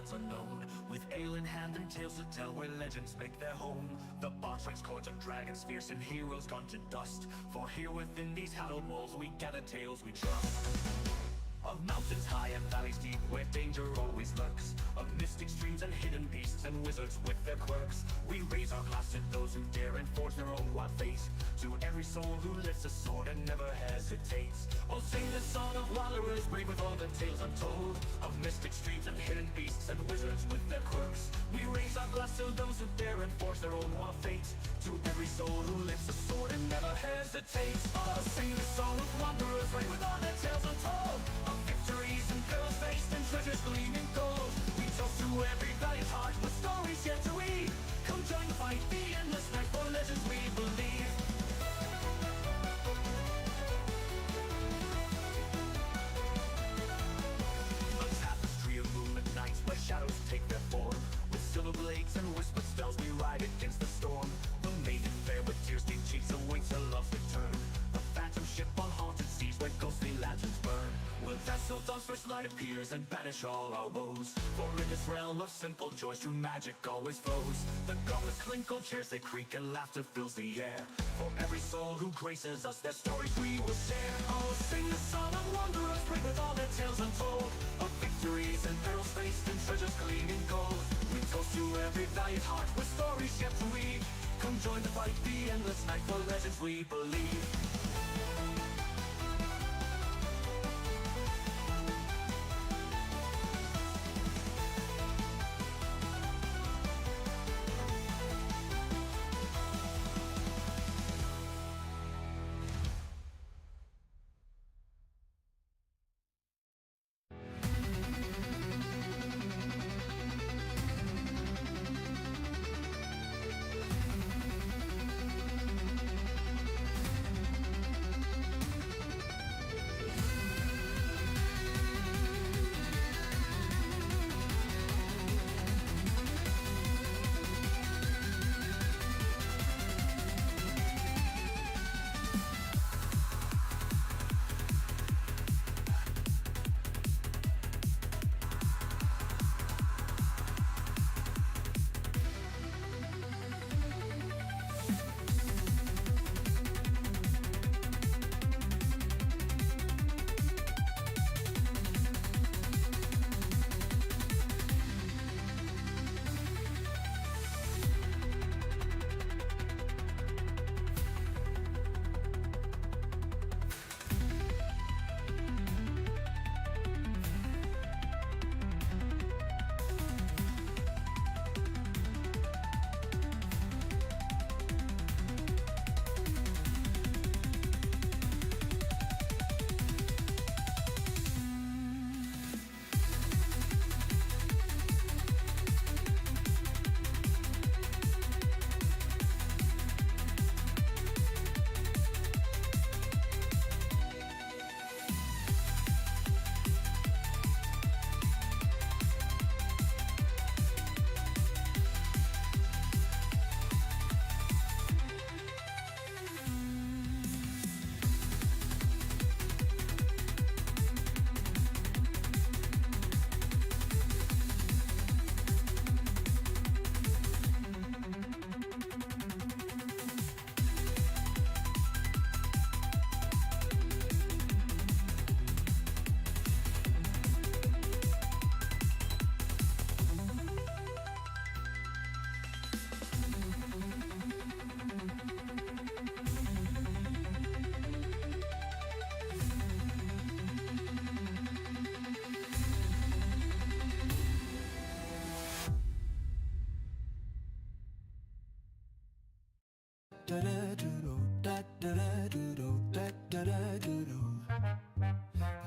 lands unknown, with ale in hand and tales to tell where legends make their home. The bottom's courts of dragons fierce and heroes gone to dust, for here within these hallowed walls we gather tales we trust. Of mountains high and valleys deep where danger always lurks, of mystic streams and hidden beasts and wizards with their quirks. We raise our glass to those who dare and forge their own wild fate, to every soul who lifts a sword and never hesitates. Oh, sing the song of wanderers brave with all the tales untold, of mystic streams and hidden beasts and wizards with their quirks. We raise our glass to those who dare and forge their own wild fate, to every soul who lifts a sword and never hesitates. Oh, sing the song of wanderers brave with all their tales untold, of victories and perils faced and treasures gleaming gold. We toast to every valiant heart with stories yet to read. Come join the fight, the endless night for legends we believe. A tapestry of moonlit nights where shadows take their form, with silver blades and whispered spells we ride against the storm. The maiden fair with tear-stained cheeks awaits her love's return, a phantom ship on haunted seas where ghostly lanterns burn. Will vessel dawn's first light appears and banish all our woes, for in this realm of simple joys true magic always flows. The goblets clink on chairs, they creak, and laughter fills the air. For every soul who graces us, their stories we will share. Oh, sing the song of wanderers brave with all their tales untold, of victories and perils faced and treasures gleaming gold. We toast to every valiant heart with stories yet to read. Come join the fight, the endless night for legends we believe.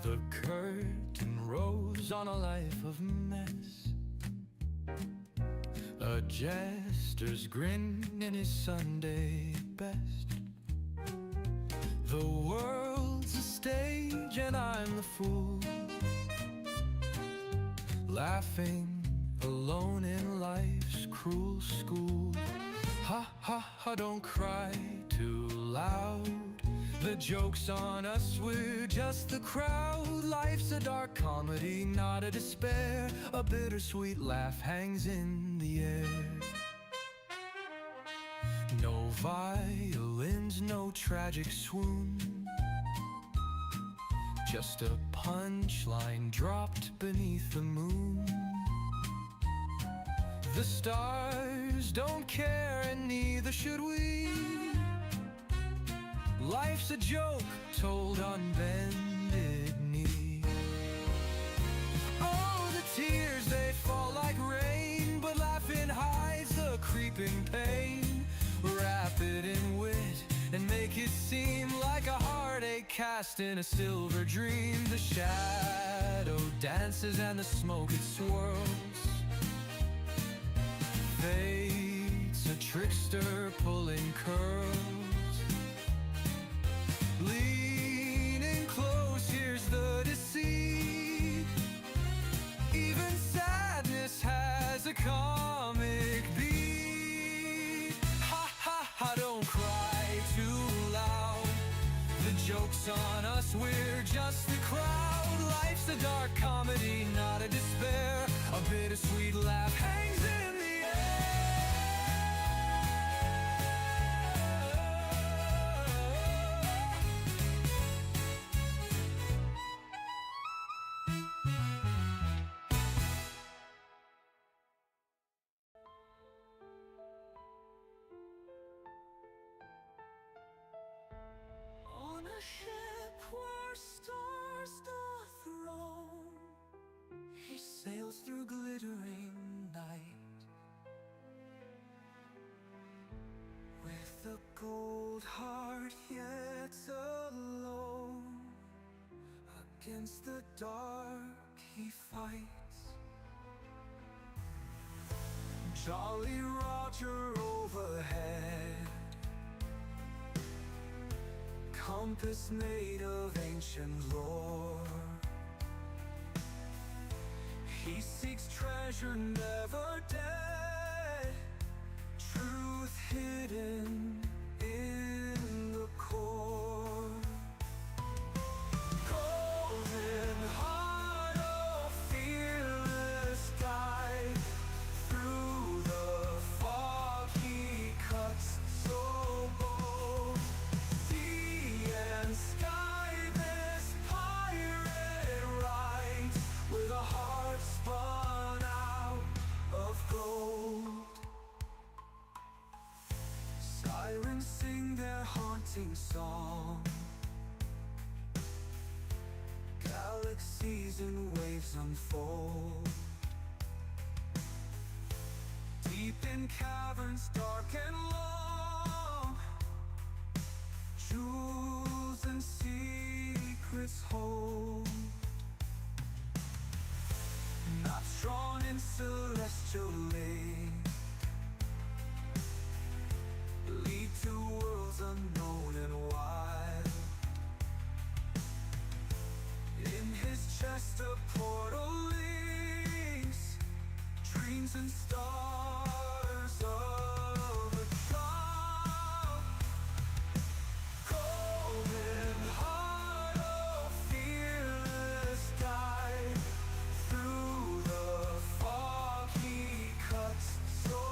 The curtain rose on a life of mess, a jester's grin in his Sunday best. The world's a stage and I'm the fool, laughing alone in life's cruel school. Ha ha ha, don't cry too loud, The joke's on us, we're just the crowd. Life's a dark comedy, not a despair. A bittersweet laugh hangs in the air. No violins, no tragic swoon, just a punchline dropped beneath the moon. The stars don't care, and neither should we. Life's a joke told on bended knee. Oh, the tears, they fall like rain, but laughing hides the creeping pain. Wrap it in wit and make it seem like a heartache cast in a silver dream. The shadow dances and the smoke it swirls. Fate's a trickster pulling curls. Leaning close, here's the deceit. Even sadness has a comic beat. Ha ha ha, don't cry too loud. The joke's on us, we're just the crowd. Life's a dark comedy, not a despair. A bittersweet laugh hangs in the On a ship where stars doth roam, he sails through glittering night, with a gold heart yet alone. Against the dark he fights. Jolly Roger overhead, compass made of ancient lore. He seeks treasure never dead, truth hidden in the core. Golden heart, oh fearless guide, through the fog he cuts so bold. And sky this pirate rides, with a heart spun out of gold. Sirens sing their haunting song, galaxies in waves unfold. Deep in caverns dark and long, jewels and secrets hold. Knots drawn in celestial link lead to worlds unknown and wild. In his chest a portal links dreams and stars of a child. Golden heart, oh fearless guide, through the fog he cuts so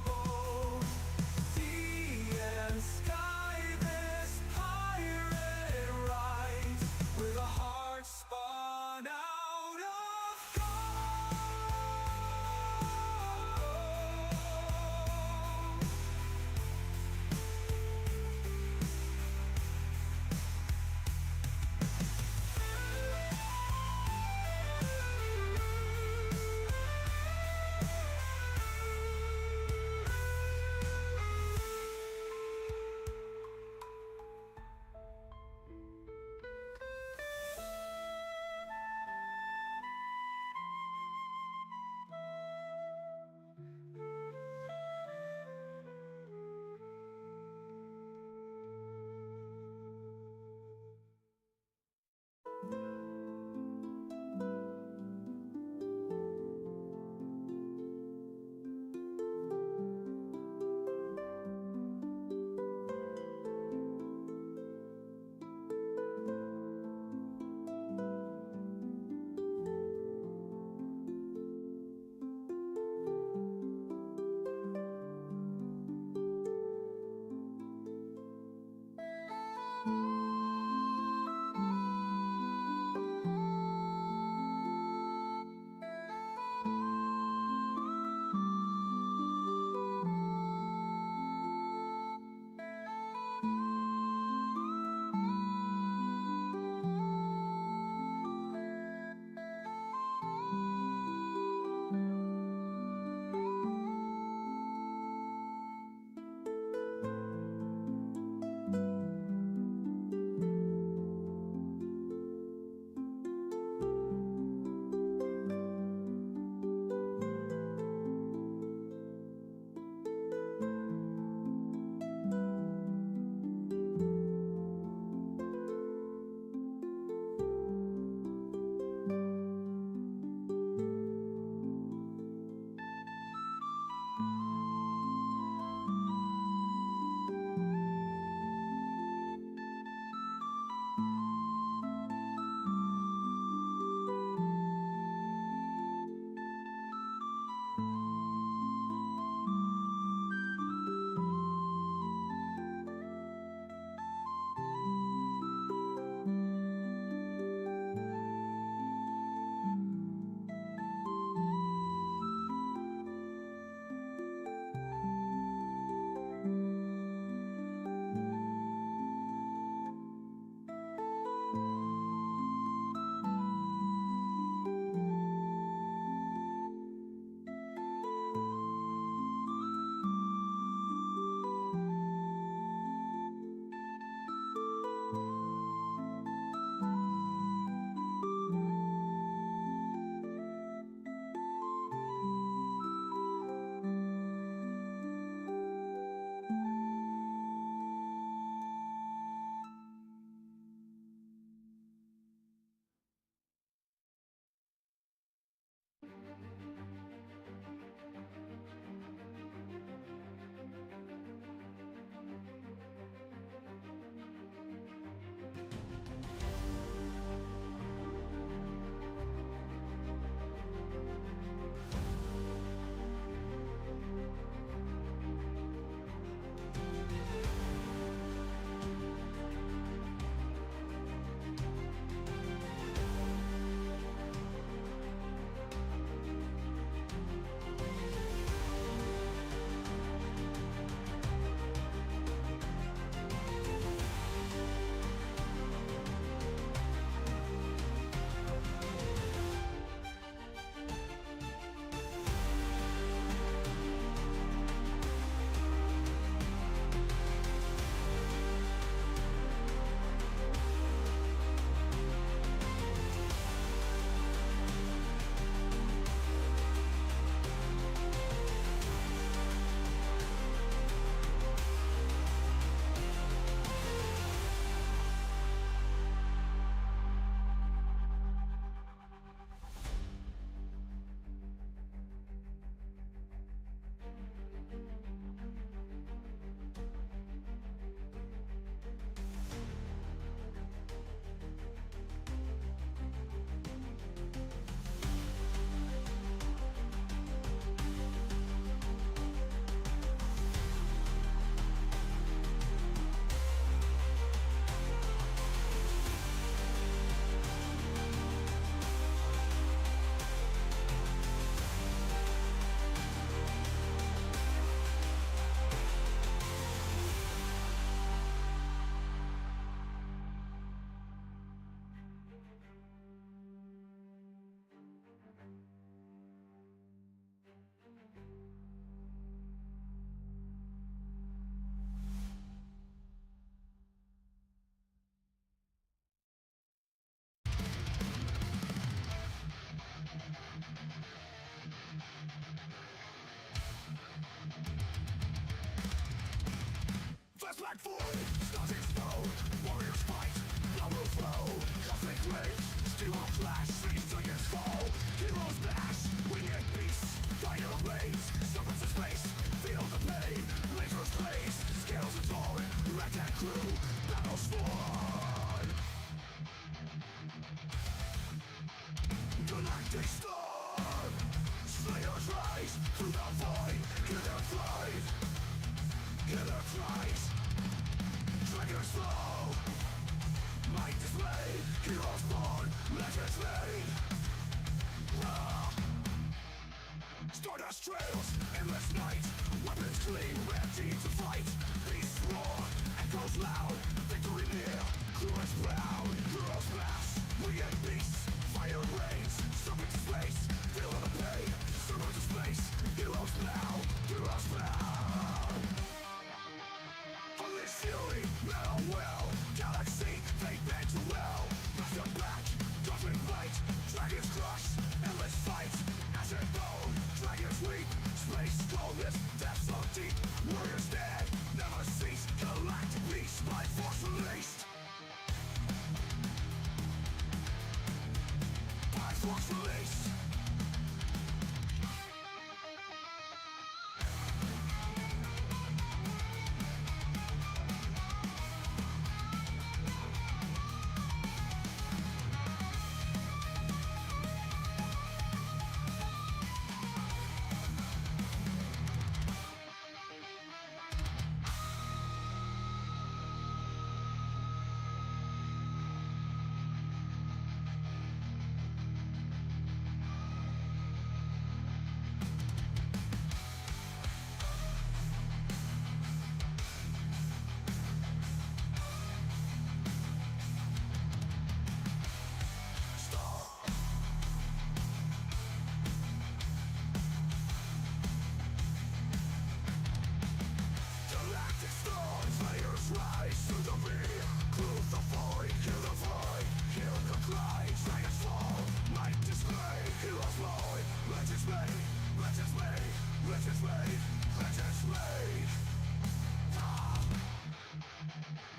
bold. Sea and sky this pirate rides, with a heart spun out of gold. Stardust trails, endless night, weapons clean, ready to fight. Beasts roar, echoes loud, victory near, crew is proud. Heroes mass, weird beasts, fire rains, serpent to space, feel the pain, serpent to space, heroes now, heroes bound. Unleash fury, metal will, galaxy, fate bent to will. Master back, dolphin fight, dragons crush, endless fight, acid bone. Dragons weep, space coldness, depths so deep. Warriors dead, never cease. Galactic beast, by force released. By force released.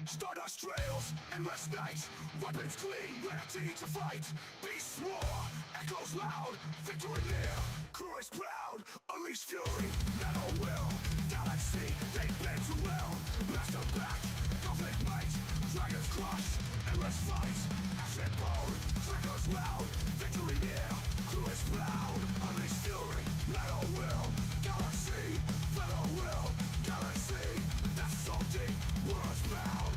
Stardust trails, endless night, weapons clean, ready to fight. Beasts roar, echoes loud, victory near, crew is proud. Unleash fury, metal will, galaxy, they bend to will. Master back, conflict might, dragons crush, endless fight. Acid bone, echoes loud, victory near, crew is proud. Unleash fury, metal will, galaxy, metal will, galaxy. That's so deep, world's bound.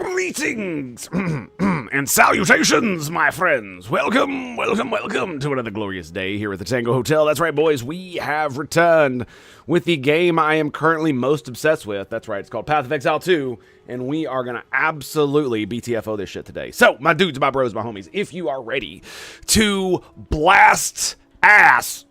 Greetings and salutations, my friends. Welcome to another glorious day here at the Tango Hotel. That's right, boys. We have returned with the game I am currently most obsessed with. That's right. It's called Path of Exile 2, and we are going to absolutely BTFO this shit today. So, my dudes, my bros, my homies, if you are ready to blast ass...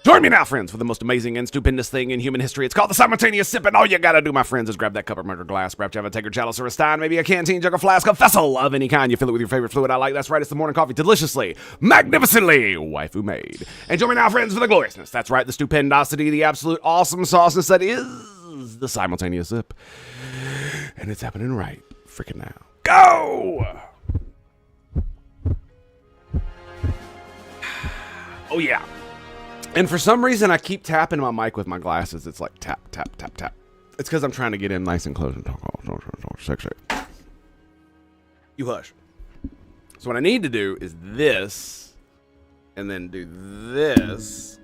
Join me now, friends, for the most amazing and stupendous thing in human history. It's called the simultaneous sip, and all you gotta do, my friends, is grab that cup of murder glass, perhaps you have a tankard, chalice, or a stein, maybe a canteen, jug, a flask, a vessel of any kind. You fill it with your favorite fluid. I like. That's right, it's the morning coffee, deliciously, magnificently waifu made. And join me now, friends, for the gloriousness. That's right, the stupendosity, the absolute awesome sauceness that is the simultaneous sip. And it's happening right freaking now. Go! Oh, yeah. And for some reason, I keep tapping my mic with my glasses. It's like tap, tap, tap, tap. It's because I'm trying to get in nice and close and talk. Sexy. You hush. So what I need to do is this, and then do this.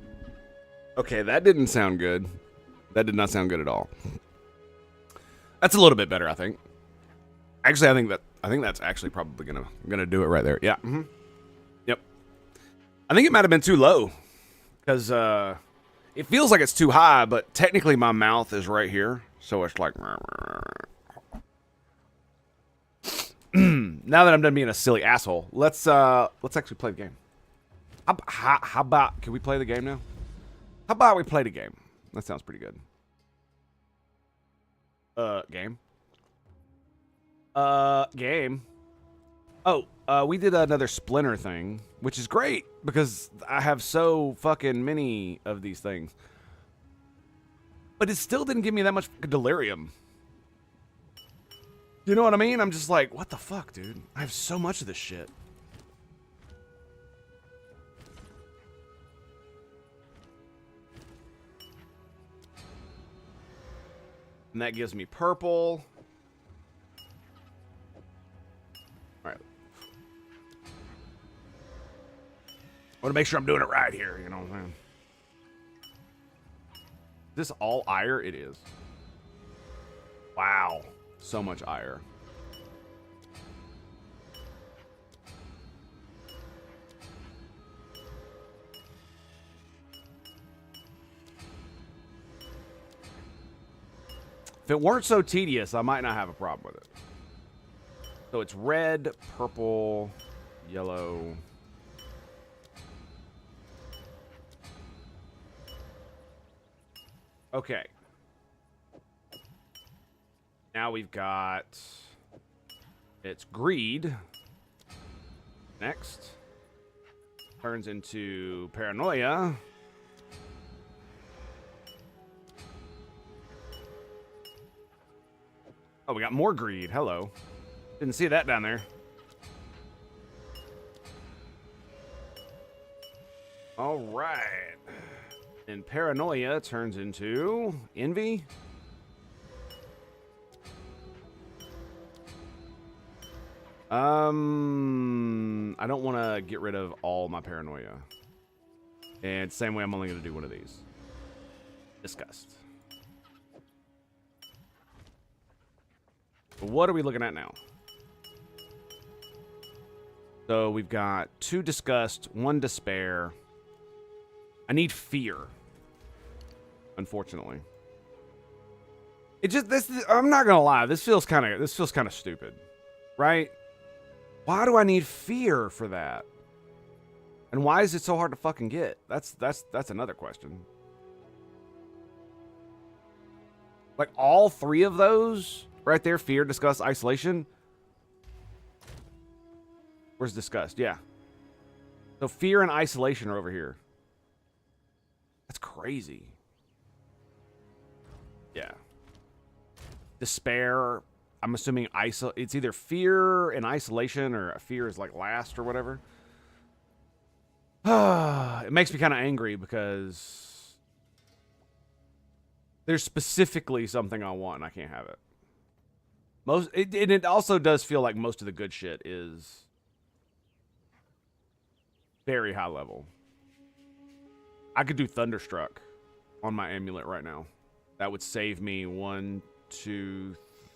Okay, that didn't sound good. That did not sound good at all. That's a little bit better, I think. Actually, I think that's actually probably gonna do it right there. Yeah. Mm-hmm. Yep. I think it might have been too low because it feels like it's too high, but technically my mouth is right here, so it's like. Now that I'm done being a silly asshole, let's actually play the game. How about, can we play the game now? How about we play the game? That sounds pretty good. Game. Game. Oh, we did another Splinter thing, which is great because I have so fucking many of these things. But it still didn't give me that much delirium. You know what I mean? I'm just like, what the fuck, dude? I have so much of this shit. And that gives me purple. All right. I want to make sure I'm doing it right here, you know what I'm saying? Is this all ire? It is. Wow. So much ire. If it weren't so tedious, I might not have a problem with it. So it's red, purple, yellow. Okay. Now we've got, it's greed. Next. Turns into paranoia. Oh, we got more greed. Hello. Didn't see that down there. All right. And paranoia turns into envy. I don't want to get rid of all my paranoia. And same way, I'm only going to do one of these. Disgust. What are we looking at now? So we've got 2 disgust, 1 despair. I need fear. Unfortunately. It just I'm not gonna lie, this feels kind of stupid. Right? Why do I need fear for that? And why is it so hard to fucking get? That's another question. Like all 3 of those right there, fear, disgust, isolation. Where's disgust? Yeah. So fear and isolation are over here. That's crazy. Yeah. Despair. I'm assuming it's either fear and isolation, or fear is like last or whatever. It makes me kind of angry because there's specifically something I want and I can't have it. It also does feel like most of the good shit is very high level. I could do Thunderstruck on my amulet right now. That would save me 1, 2,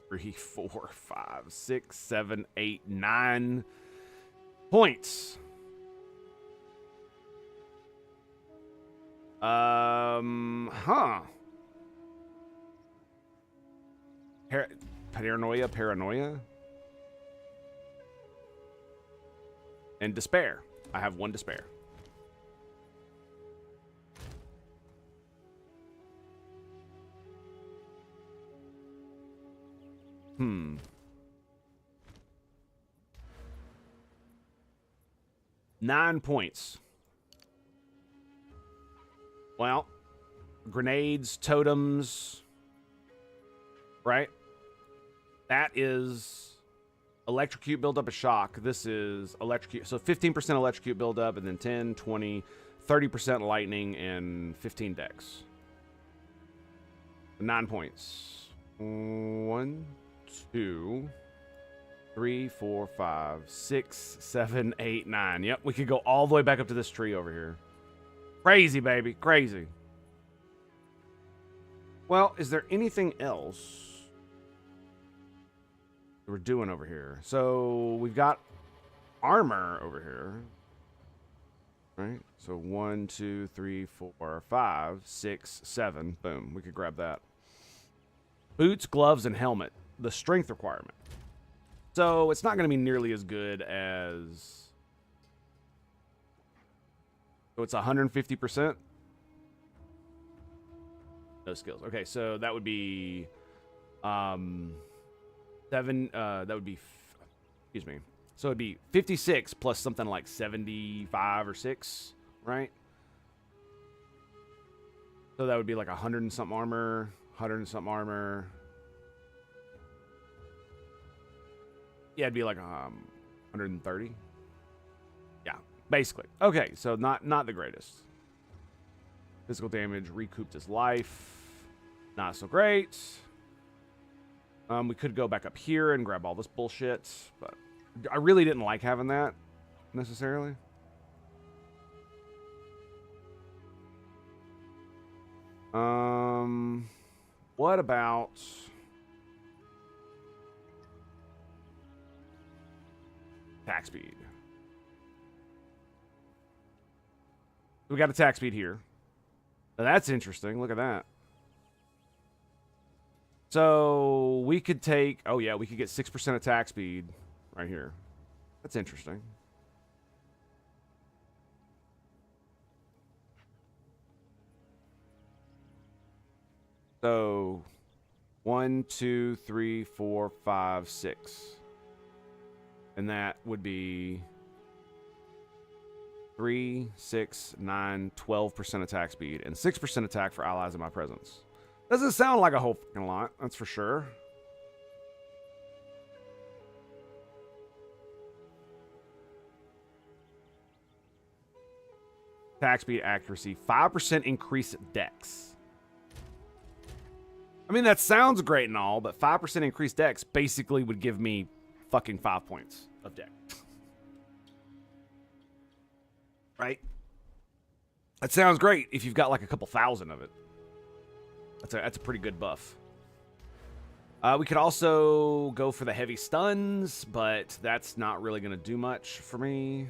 3, 4, 5, 6, 7, 8, 9 points. Paranoia. And despair. I have 1 despair. Nine points. Well, grenades, totems, right? That is electrocute, build up a shock. This is electrocute. So 15% electrocute build up, and then 10, 20, 30% lightning, and 15 dex. 9 points. 1, 2, 3, 4, 5, 6, 7, 8, 9. Yep, we could go all the way back up to this tree over here. Crazy, baby. Crazy. Well, is there anything else we're doing over here? So we've got armor over here. Right? So 1, 2, 3, 4, 5, 6, 7. Boom. We could grab that. Boots, gloves, and helmet. The strength requirement. So it's not going to be nearly as good as... So it's 150%. No skills. Okay, so that would be... 7... that would be... Excuse me. So it'd be 56 plus something like 75 or 6, right? So that would be like 100 and something armor, 100 and something armor. Yeah, it'd be like 130. Yeah, basically. Okay, so not the greatest. Physical damage, recouped his life. Not so great. We could go back up here and grab all this bullshit, but I really didn't like having that, necessarily. What about... attack speed? We got attack speed here. Now that's interesting. Look at that. So we could take... Oh, yeah, we could get 6% attack speed right here. That's interesting. So 1, 2, 3, 4, 5, 6. And that would be 3, 6, 9, 12% attack speed, and 6% attack for allies in my presence. Doesn't sound like a whole fucking lot, that's for sure. Attack speed, accuracy, 5% increased dex. I mean, that sounds great and all, but 5% increased dex basically would give me fucking 5 points of dex. Right? That sounds great if you've got like a couple thousand of it. That's a pretty good buff. We could also go for the heavy stuns, but that's not really going to do much for me.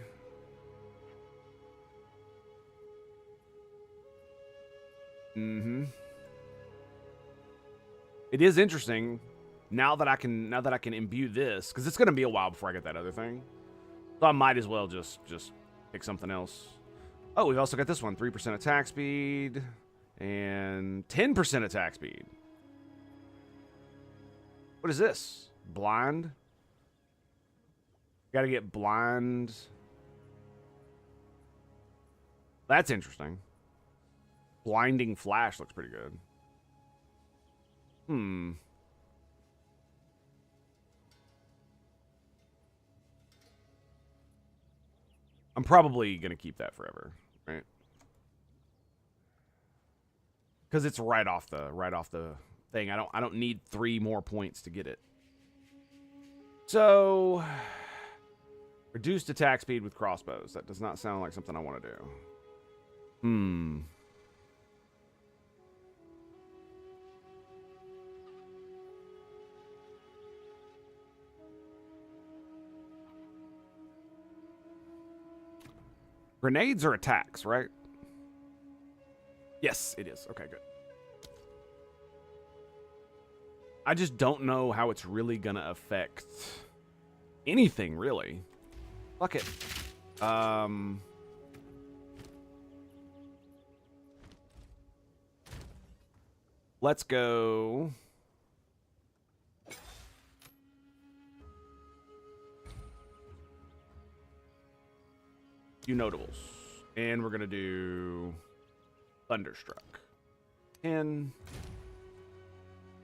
It is interesting now that I can imbue this, because it's going to be a while before I get that other thing. So I might as well just pick something else. Oh, we've also got this one, 3% attack speed and 10% attack speed. What is this? Blind? Got to get blind. That's interesting. Blinding flash looks pretty good. I'm probably gonna keep that forever, right? Because it's right off the thing. I don't need 3 more points to get it. So reduced attack speed with crossbows. That does not sound like something I want to do. Grenades are attacks, right? Yes, it is. Okay, good. I just don't know how it's really gonna affect anything, really. Fuck it. Let's go. Few notables. And we're gonna do Thunderstruck. And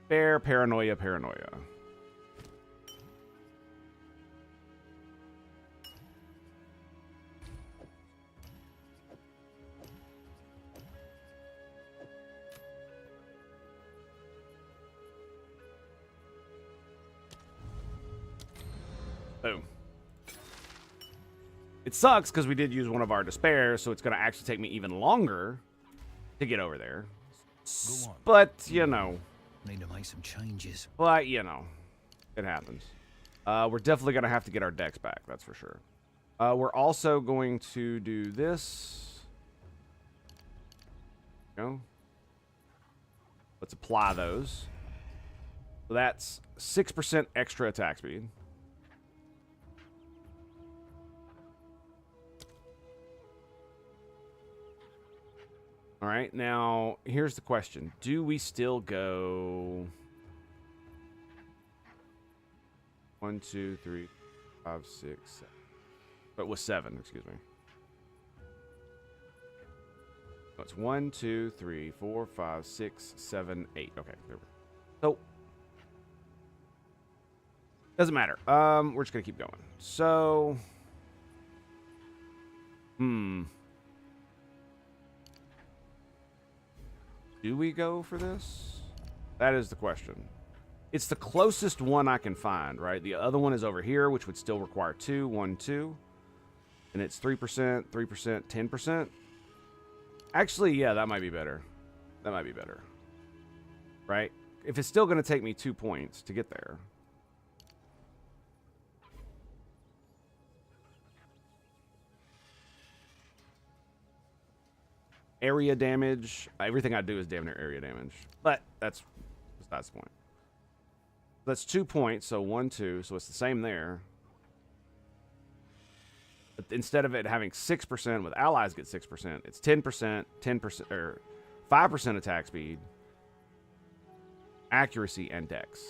Bear, Paranoia, Paranoia. Boom. It sucks because we did use one of our despairs, so it's going to actually take me even longer to get over there. Go on. But, you know. Need to make some changes. But, you know. It happens. We're definitely going to have to get our decks back, that's for sure. We're also going to do this. Go. Let's apply those. So that's 6% extra attack speed. All right, now here's the question. Do we still go 1, 2, 3, 5, 6, 7? But with 7, excuse me. Oh, it's 1, 2, 3, 4, 5, 6, 7, 8. Okay, there we go. So doesn't matter. We're just gonna keep going. So, do we go for this? That is the question. It's the closest one I can find, right? The other one is over here, which would still require 2, 1, 2. And it's 3%, 3%, 10%. Actually, yeah, that might be better. That might be better. Right? If it's still going to take me 2 points to get there. Area damage. Everything I do is damn near area damage. But that's besides the point. That's 2 points, so 1, 2. So it's the same there. But instead of it having 6% with allies get 6%, it's 10%, 10%, or 5% attack speed, accuracy, and dex.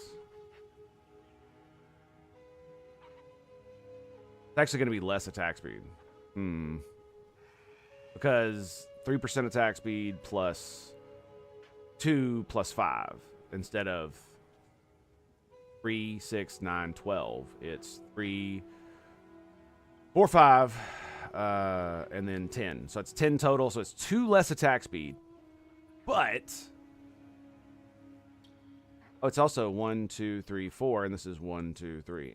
It's actually going to be less attack speed. Because 3% attack speed plus 2 plus 5 instead of 3, 6, 9, 12. It's 3, 4, 5, and then 10. So it's 10 total. So it's 2 less attack speed. But oh, it's also 1, 2, 3, 4, and this is 1, 2, 3.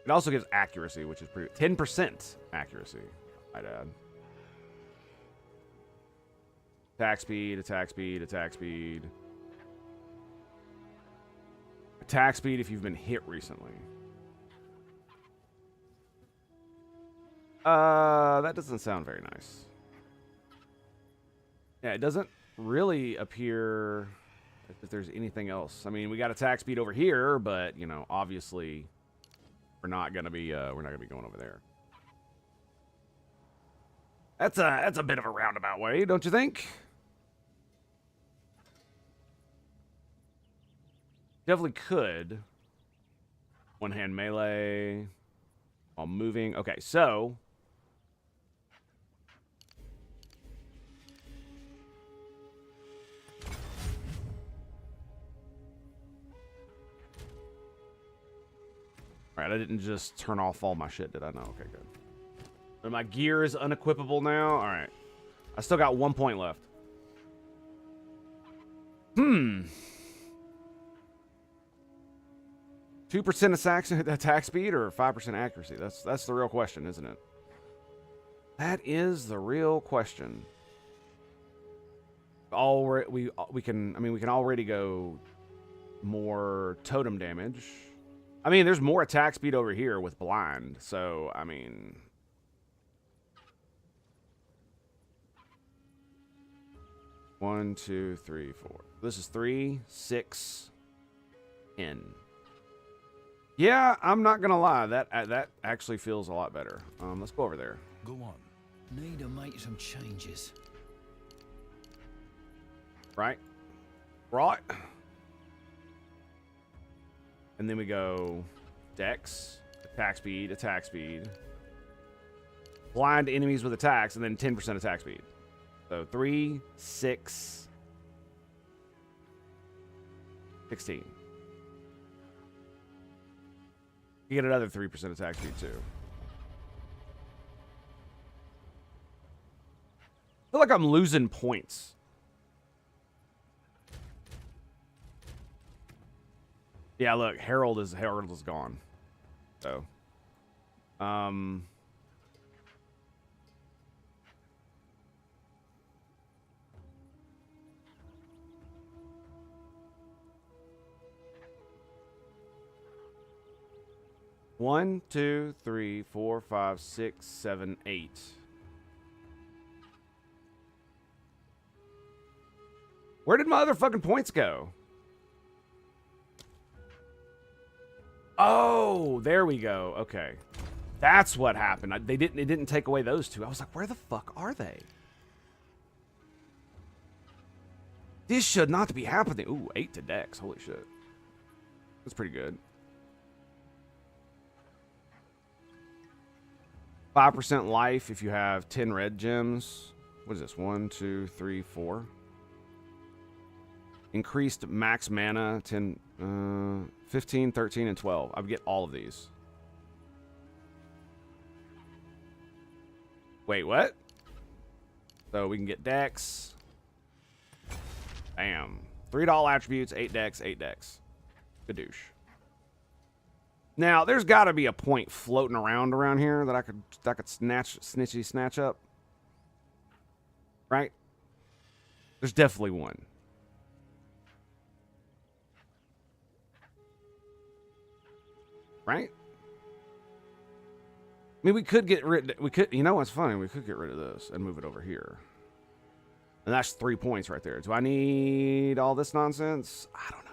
It also gives accuracy, which is pretty 10% accuracy, I'd add. Attack speed, attack speed, attack speed. Attack speed if you've been hit recently. That doesn't sound very nice. Yeah, it doesn't really appear if there's anything else. I mean, we got attack speed over here, but you know, obviously we're not gonna be going over there. That's a bit of a roundabout way, don't you think? Definitely could. One hand melee while moving. Okay, so alright, I didn't just turn off all my shit, did I? No, okay, good. And my gear is unequipable now. Alright. I still got 1 point left. 2% attack speed or 5% accuracy? That's the real question, isn't it? That is the real question. We can already go more totem damage. I mean, there's more attack speed over here with blind, so I mean, one, 2, 3, 4. This is 3, 6, 10. Yeah, I'm not gonna lie. That actually feels a lot better. Let's go over there. Go on. Need to make some changes. Right. Right. And then we go dex, attack speed, blind enemies with attacks, and then 10% attack speed. So 3, 6, 16. You get another 3% attack speed too. I feel like I'm losing points. Yeah, look, Herald is gone. So, 1, 2, 3, 4, 5, 6, 7, 8. Where did my other fucking points go? Oh, there we go. Okay. That's what happened. It didn't take away those two. I was like, where the fuck are they? This should not be happening. Ooh, 8 to Dex. Holy shit. That's pretty good. 5% life if you have 10 red gems. What is this? 1, 2, 3, 4. Increased max mana, 10, 15, 13, and 12. I would get all of these. Wait, what? So we can get Dex. Bam. $3 attributes, 8 Dex, 8 Dex. Gadoosh. Now, there's got to be a point floating around here that I could snatch up. Right? There's definitely one. Right? I mean, we could get rid... You know what's funny? We could get rid of this and move it over here. And that's 3 points right there. Do I need all this nonsense? I don't know.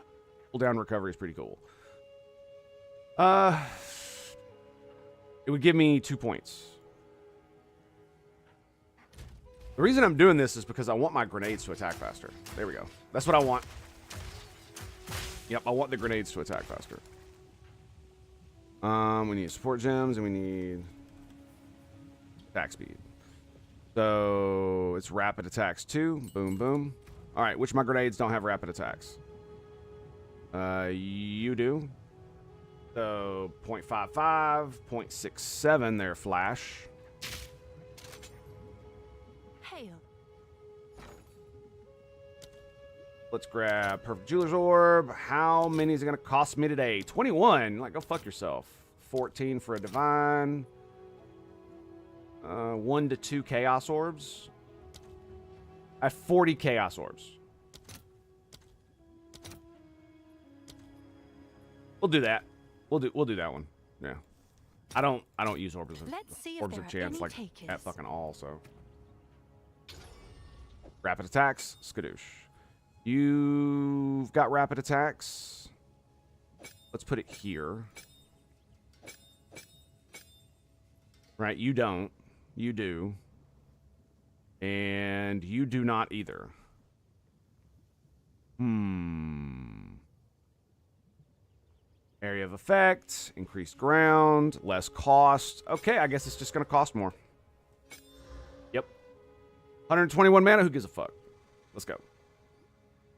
Pull down recovery is pretty cool. It would give me 2 points. The reason I'm doing this is because I want my grenades to attack faster. There we go. That's what I want. Yep, I want the grenades to attack faster. We need support gems and we need attack speed. So it's rapid attacks too. Boom, boom. All right, which of my grenades don't have rapid attacks? You do. So 0.55, 0.67 there, flash. Hail. Let's grab Perfect Jeweler's Orb. How many is it going to cost me today? 21. Like, go fuck yourself. 14 for a Divine. 1 to 2 Chaos Orbs. I have 40 Chaos Orbs. We'll do that. We'll do that one. Yeah. I don't use orbs of chance like at fucking all, so. Rapid attacks, skadoosh. You've got rapid attacks. Let's put it here. Right, you don't. You do. And you do not either. Area of effect, increased ground, less cost. Okay, I guess it's just going to cost more. Yep. 121 mana, who gives a fuck? Let's go.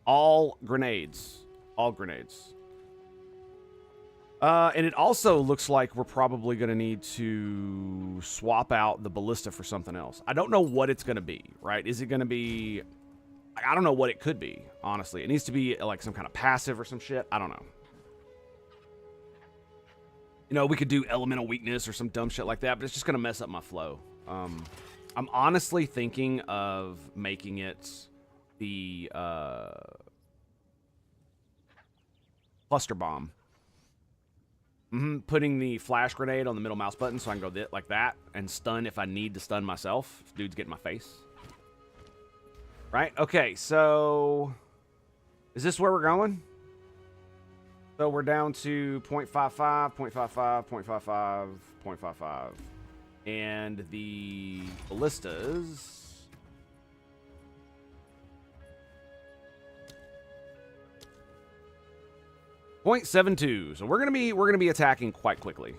All grenades. All grenades. And it also looks like we're probably going to need to swap out the ballista for something else. I don't know what it's going to be, right? Is it going to be... I don't know what it could be, honestly. It needs to be like some kind of passive or some shit. I don't know. You know, we could do elemental weakness or some dumb shit like that, but it's just going to mess up my flow. I'm honestly thinking of making it the cluster bomb. Putting the flash grenade on the middle mouse button so I can go like that and stun if I need to stun myself. If dudes get in my face. Right? Okay, so... Is this where we're going? So we're down to 0.55, 0.55, 0.55, 0.55. And the ballistas... 0.72. So we're gonna be attacking quite quickly.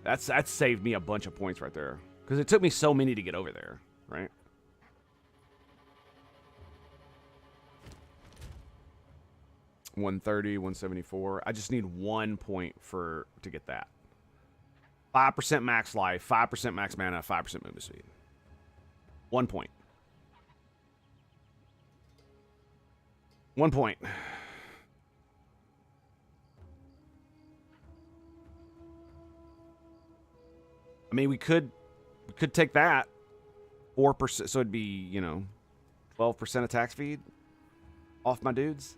That's saved me a bunch of points right there. Because it took me so many to get over there, right? 130, 174. I just need 1 point to get that. 5% max life, 5% max mana, 5% movement speed. 1 point. 1 point. I mean, we could take that 4%, so it'd be, you know, 12% attack speed off my dudes.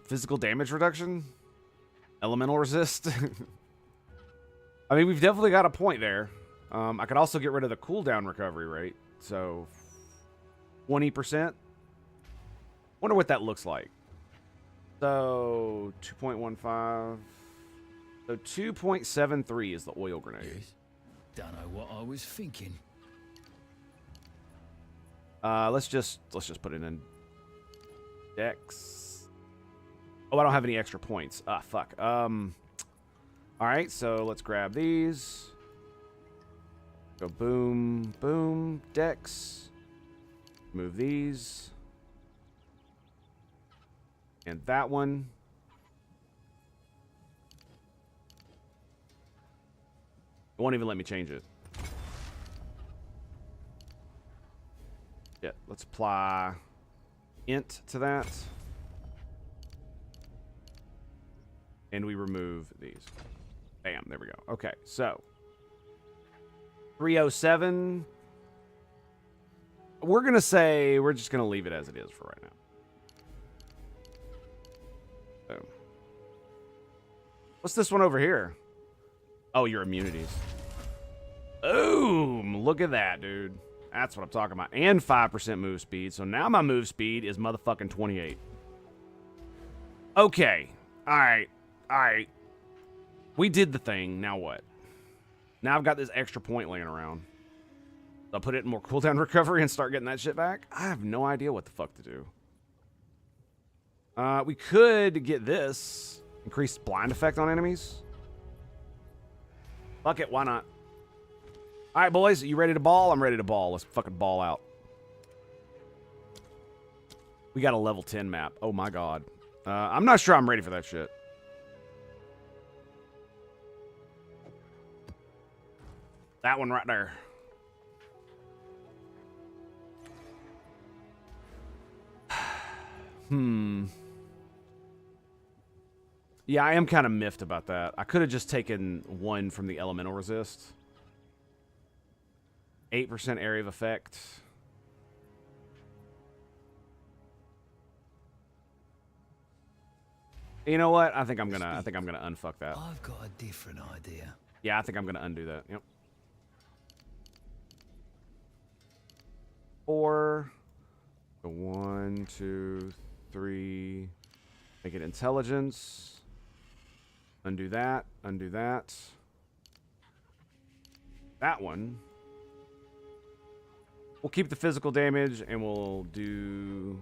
Physical damage reduction, elemental resist. I mean, we've definitely got a point there. I could also get rid of the cooldown recovery rate, so 20%. Wonder what that looks like. So 2.15. So 2.73 is the oil grenade. Yes. Don't know what I was thinking. Let's just put it in Dex. Oh, I don't have any extra points. Ah, fuck. All right, so let's grab these. Go boom, boom, Dex. Move these. And that one. It won't even let me change it. Yeah, let's apply int to that. And we remove these. Bam, there we go. Okay, so 307. We're going to say we're just going to leave it as it is for right now. Boom. What's this one over here? Oh, your immunities. Boom! Look at that, dude. That's what I'm talking about. And 5% move speed. So now my move speed is motherfucking 28. Okay. Alright. Alright. We did the thing. Now what? Now I've got this extra point laying around. I'll put it in more cooldown recovery and start getting that shit back. I have no idea what the fuck to do. We could get this. Increased blind effect on enemies. Fuck it, why not? Alright, boys, you ready to ball? I'm ready to ball. Let's fucking ball out. We got a level 10 map. Oh my god. I'm not sure I'm ready for that shit. That one right there. Yeah, I am kind of miffed about that. I could have just taken one from the elemental resist. 8% area of effect. You know what? I think I'm gonna unfuck that. I've got a different idea. Yeah, I think I'm gonna undo that. Yep. 4. Go 1, 2, 3. Make it intelligence. Undo that. Undo that. That one. We'll keep the physical damage and we'll do...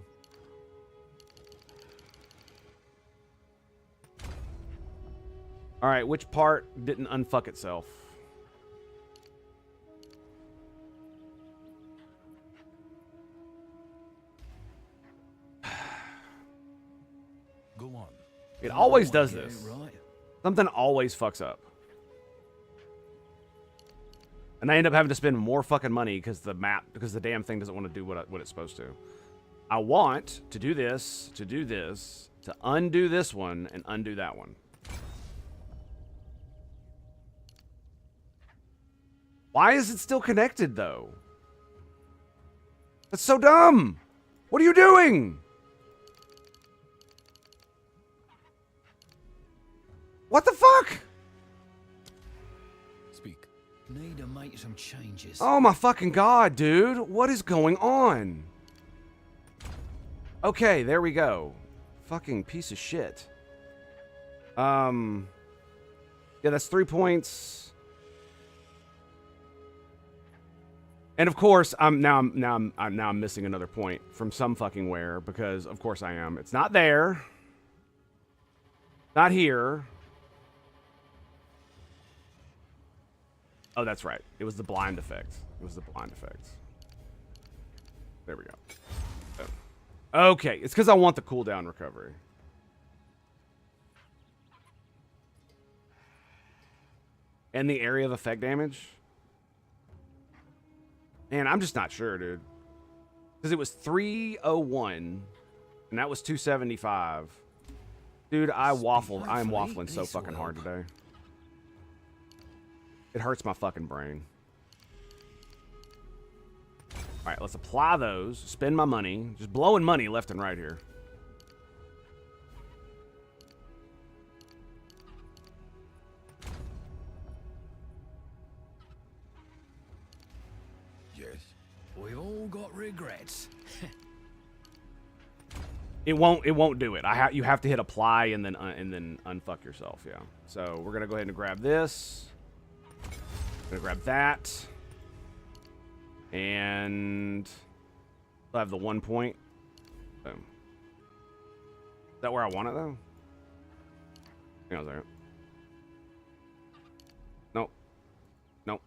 Alright, which part didn't unfuck itself? Go on. It always does Get it this. right. Something always fucks up. And I end up having to spend more fucking money because the damn thing doesn't want to do what it's supposed to. I want to do this, to undo this one, and undo that one. Why is it still connected, though? That's so dumb! What are you doing? What the fuck? Speak. Need to make some changes. Oh my fucking god, dude. What is going on? Okay, there we go. Fucking piece of shit. Yeah, that's 3 points. And of course, I'm missing another point from some fucking where, because of course I am. It's not there. Not here. Oh, that's right. It was the blind effect. It was the blind effect. There we go. Oh. Okay, it's because I want the cooldown recovery. And the area of effect damage? Man, I'm just not sure, dude. Because it was 301, and that was 275. Dude, I waffled. I am waffling so fucking hard today. It hurts my fucking brain. All right, let's apply those. Spend my money. Just blowing money left and right here. Yes. We've all got regrets. It won't do it. You have to hit apply and then unfuck yourself. Yeah. So we're gonna go ahead and grab this. Gonna grab that. And I'll have the 1 point. Boom. Is that where I want it though? Hang on a second. Nope. Nope.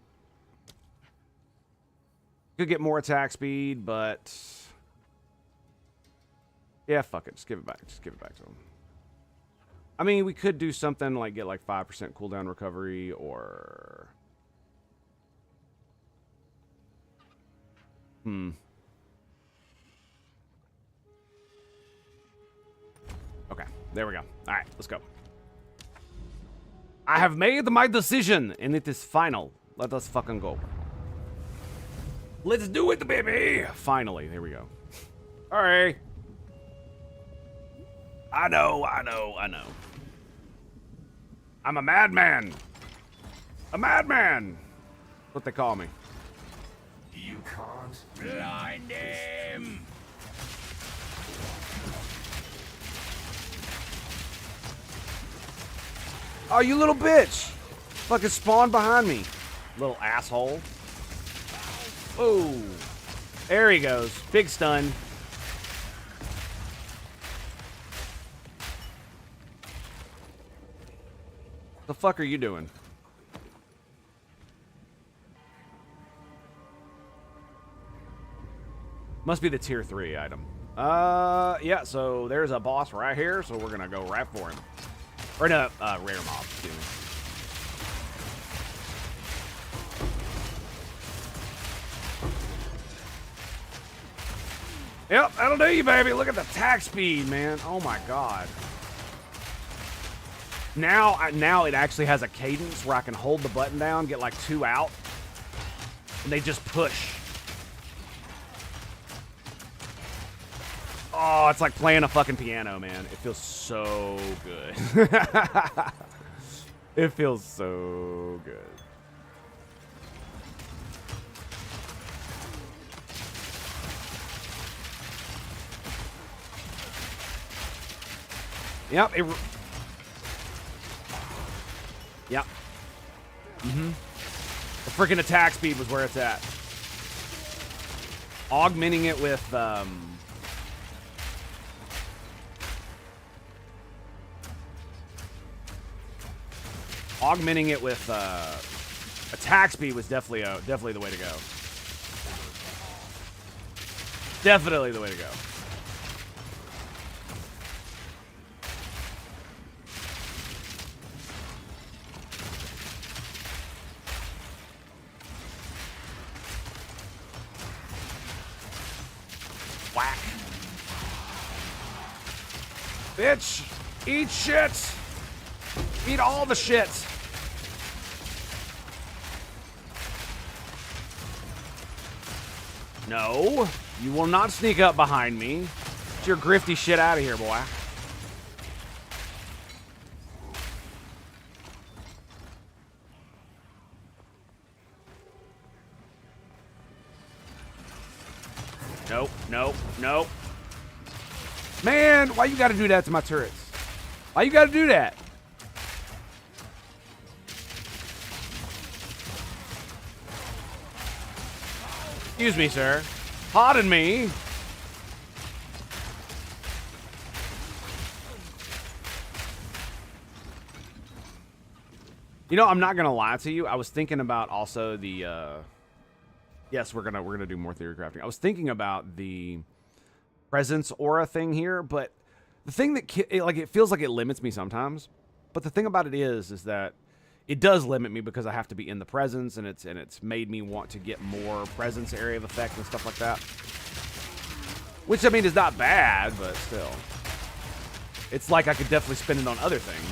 Could get more attack speed, but yeah, fuck it. Just give it back. Just give it back to him. I mean, we could do something like get like 5% cooldown recovery or Okay, there we go. All right, let's go. I have made my decision, and it is final. Let us fucking go. Let's do it, baby! Finally, there we go. All right. I know. I'm a madman. A madman. What they call me. You can't Blind him! Oh, you little bitch! Fucking spawned behind me. Little asshole. Oh. There he goes. Big stun. The fuck are you doing? Must be the tier 3 item. Yeah, so there's a boss right here, so we're gonna go right for him. Or no, rare mob, excuse me. Yep, that'll do you, baby. Look at the attack speed, man. Oh my god. Now it actually has a cadence where I can hold the button down, get like 2 out, and they just push. Oh, it's like playing a fucking piano, man. It feels so good. It feels so good. Yep. Yep. The freaking attack speed was where it's at. Augmenting it with, attack speed was definitely the way to go. Definitely the way to go. Whack. Bitch, eat shit. Eat all the shit. No, you will not sneak up behind me. Get your grifty shit out of here, boy. Nope, nope, nope. Man, why you gotta do that to my turrets? Why you gotta do that? Excuse me, sir. Pardon me. You know, I'm not gonna lie to you. I was thinking about also the yes, we're gonna do more theory crafting. I was thinking about the presence aura thing here, but the thing that it feels like it limits me sometimes. But the thing about it is that it does limit me because I have to be in the presence, and it's made me want to get more presence area of effect and stuff like that. Which, I mean, is not bad, but still. It's like I could definitely spend it on other things.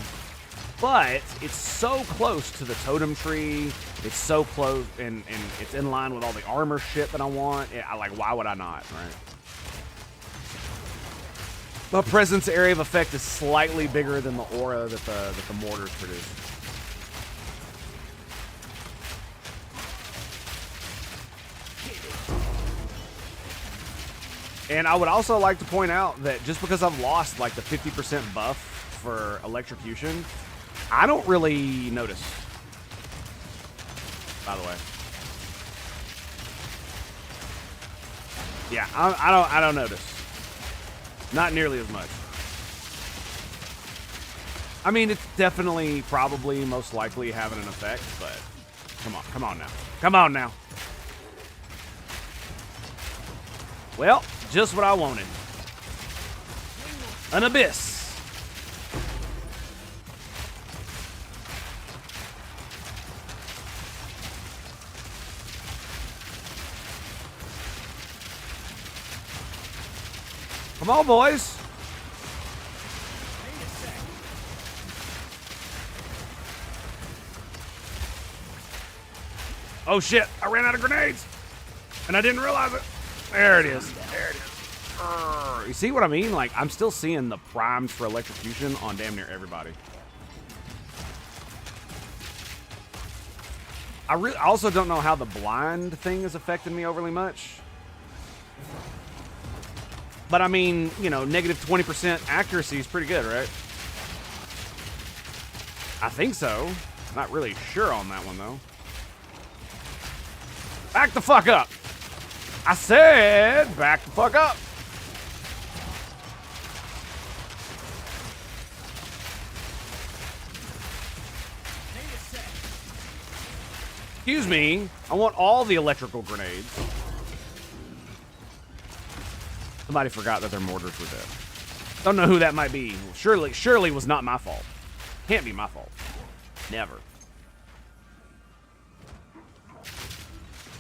But it's so close to the totem tree. It's so close, and it's in line with all the armor shit that I want. Why would I not, right? The presence area of effect is slightly bigger than the aura that the mortars produce. And I would also like to point out that just because I've lost like the 50% buff for electrocution, I don't really notice. By the way. Yeah, I don't notice. Not nearly as much. I mean, it's definitely, probably, most likely having an effect, but come on now. Come on now. Well, just what I wanted. An abyss. Come on, boys. Oh shit, I ran out of grenades. And I didn't realize it. There it is. There it is. You see what I mean? Like, I'm still seeing the primes for electrocution on damn near everybody. I also don't know how the blind thing is affecting me overly much. But I mean, you know, negative 20% accuracy is pretty good, right? I think so. Not really sure on that one, though. Back the fuck up. I said back the fuck up. Excuse me. I want all the electrical grenades. Somebody forgot that their mortars were dead. Don't know who that might be. Surely was not my fault. Can't be my fault. Never.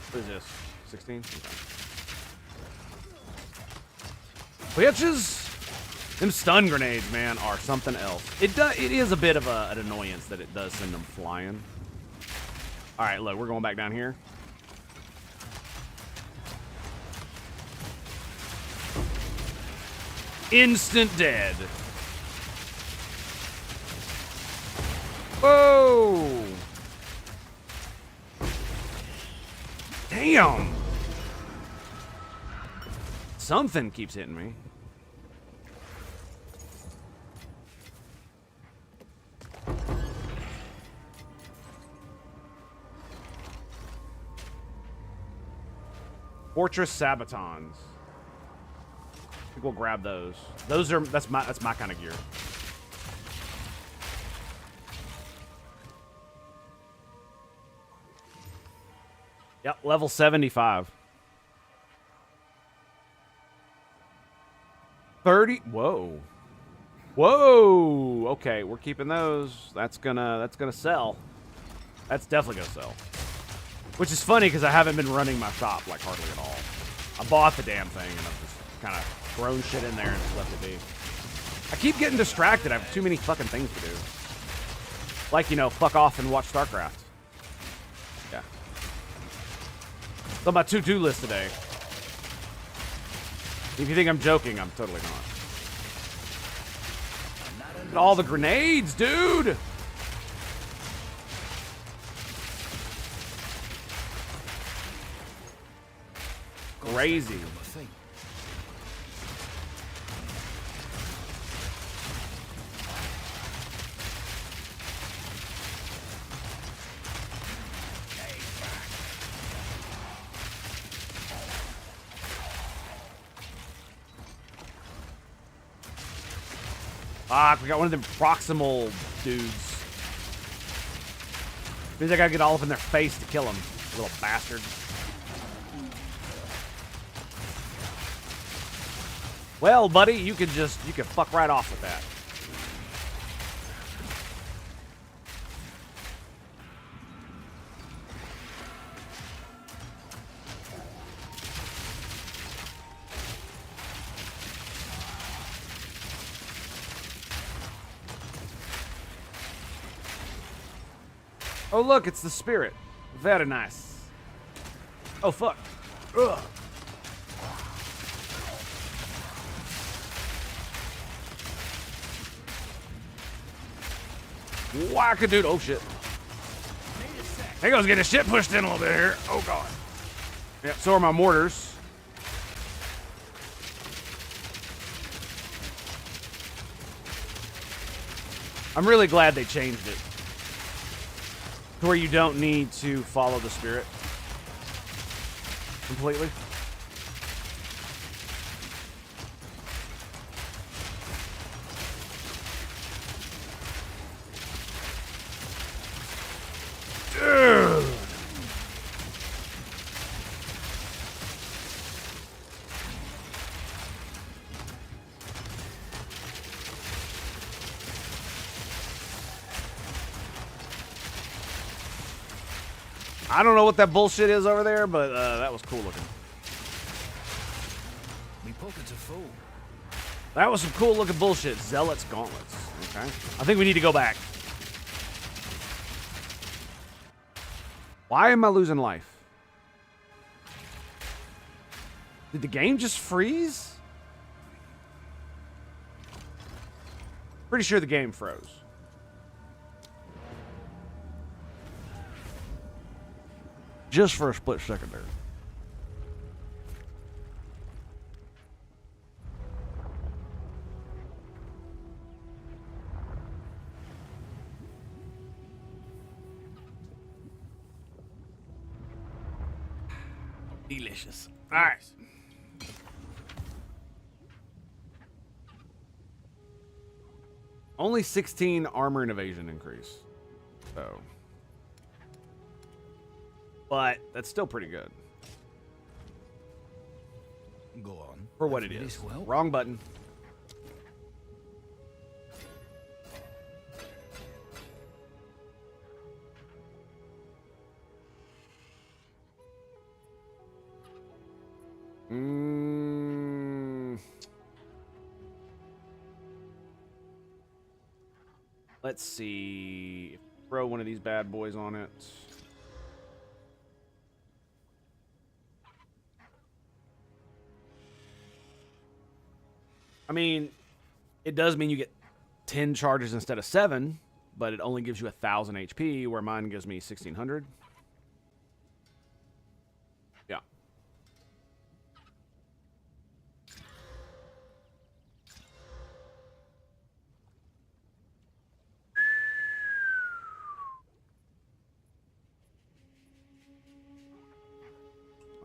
What is this? 16? Okay. Bitches! Them stun grenades, man, are something else. It is a bit of an annoyance that it does send them flying. Alright, look, we're going back down here. Instant dead. Whoa! Damn! Something keeps hitting me. Fortress Sabatons. I think we'll grab those. That's my kind of gear. Yep, level 75. 30. Whoa. Whoa. Okay, we're keeping those. That's gonna sell. That's definitely gonna sell. Which is funny because I haven't been running my shop like hardly at all. I bought the damn thing and I've just kind of thrown shit in there and just left it be. I keep getting distracted. I have too many fucking things to do. Like, you know, fuck off and watch StarCraft. Yeah. It's on my to-do list today. If you think I'm joking, I'm totally not. Look at all the grenades, dude! Crazy. Fuck, we got one of them proximal dudes. Means I gotta get all up in their face to kill him, little bastard. Well, buddy, you can fuck right off with that. Oh, look, it's the spirit. Very nice. Oh, fuck. Ugh. Wackadoodle. Oh, shit. He goes get his shit pushed in a little bit here. Oh, God. Yep, so are my mortars. I'm really glad they changed it to where you don't need to follow the spirit completely. Dude. I don't know what that bullshit is over there, but that was cool looking. Me pockets are full. That was some cool looking bullshit. Zealot's gauntlets. Okay. I think we need to go back. Why am I losing life? Did the game just freeze? Pretty sure the game froze. Just for a split second there. Delicious. All right. Only 16 armor and evasion increase. So. But that's still pretty good. Go on. For what it is. Wrong button. Let's see. Throw one of these bad boys on it. I mean, it does mean you get 10 charges instead of 7, but it only gives you 1,000 HP, where mine gives me 1,600. Yeah.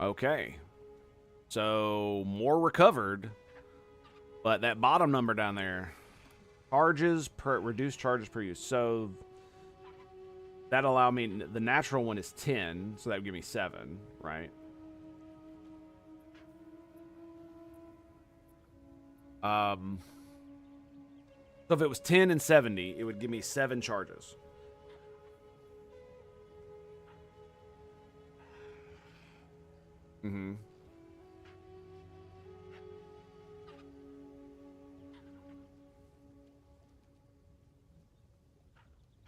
Okay. So, more recovered. But that bottom number down there, reduced charges per use. So that allow me, the natural one is 10, so that would give me 7, right? So if it was 10 and 70, it would give me 7 charges. Mm-hmm.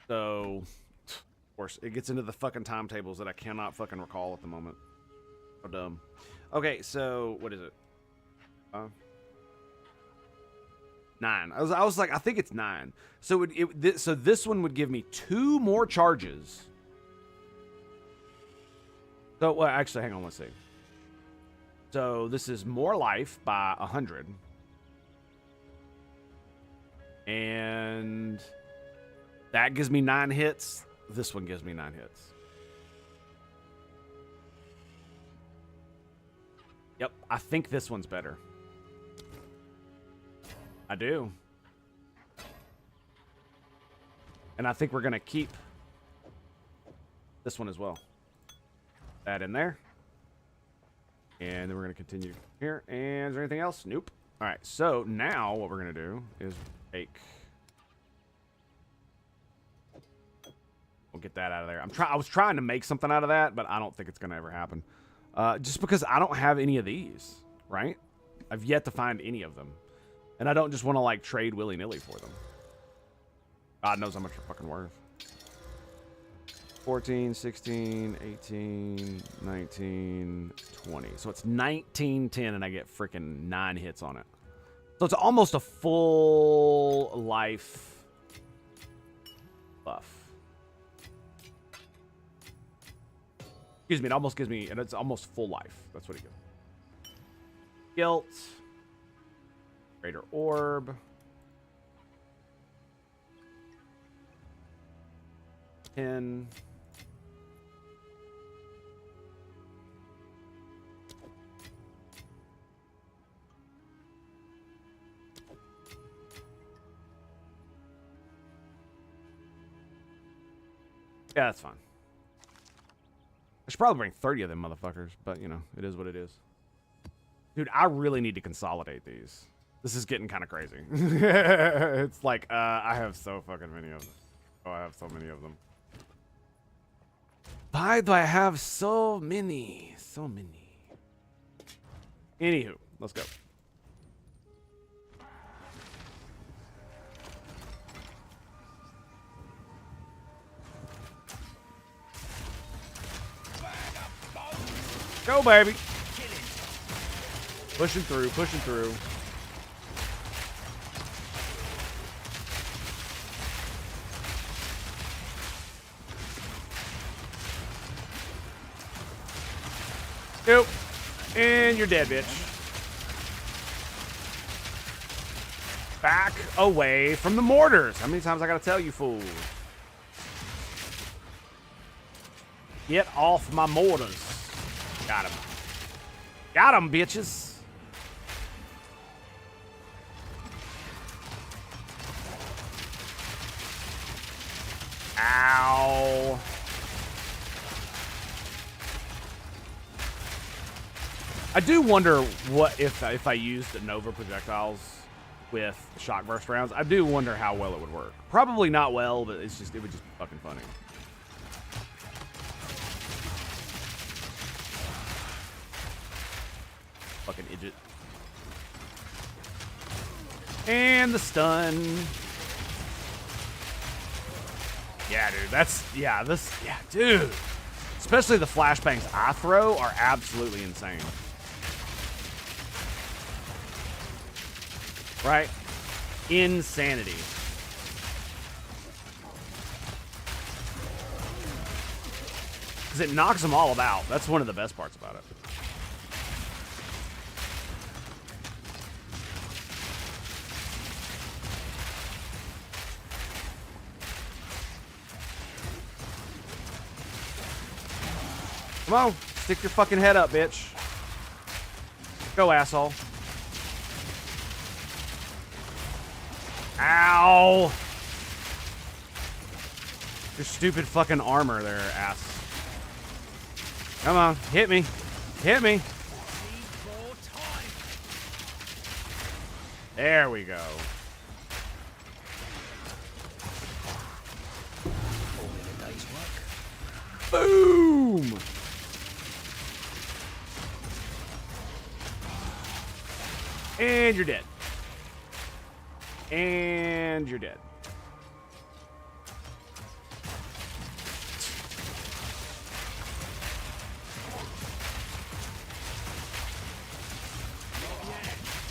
So, of course, it gets into the fucking timetables that I cannot fucking recall at the moment. So dumb. Okay, so what is it? 9. I was like, I think it's 9. So so this one would give me 2 more charges. So, well, actually, hang on, let's see. So this is more life by 100. And that gives me 9 hits. This one gives me 9 hits. Yep, I think this one's better. I do. And I think we're going to keep this one as well. That in there. And then we're going to continue here. And is there anything else? Nope. All right, so now what we're gonna do is take. We'll get that out of there. I was trying to make something out of that, but I don't think it's gonna ever happen. Just because I don't have any of these, right? I've yet to find any of them, and I don't just want to like trade willy-nilly for them. God knows how much they're fucking worth. 14, 16, 18, 19, 20. So it's 19, 10, and I get freaking 9 hits on it. So it's almost a full life buff. Excuse me, it almost gives me, and it's almost full life. That's what it gives. Guilt. Greater Orb. 10. Yeah, that's fine. I should probably bring 30 of them motherfuckers, but, you know, it is what it is. Dude, I really need to consolidate these. This is getting kind of crazy. It's like, I have so fucking many of them. Oh, I have so many of them. Why do I have so many? So many. Anywho, let's go. Go, baby. Pushing through, pushing through. Nope. And you're dead, bitch. Back away from the mortars. How many times I gotta tell you, fools? Get off my mortars. Got him. Got him, bitches. Ow. I do wonder what if I used Nova projectiles with shock burst rounds. I do wonder how well it would work. Probably not well, but it would just be fucking funny. Fucking idiot. And the stun. Yeah, dude, dude. Especially the flashbangs I throw are absolutely insane. Right? Insanity. Because it knocks them all about. That's one of the best parts about it. Come on, stick your fucking head up, bitch. Go, asshole. Ow! Your stupid fucking armor there, ass. Come on, hit me. Hit me. There we go. Boom! And you're dead. And you're dead.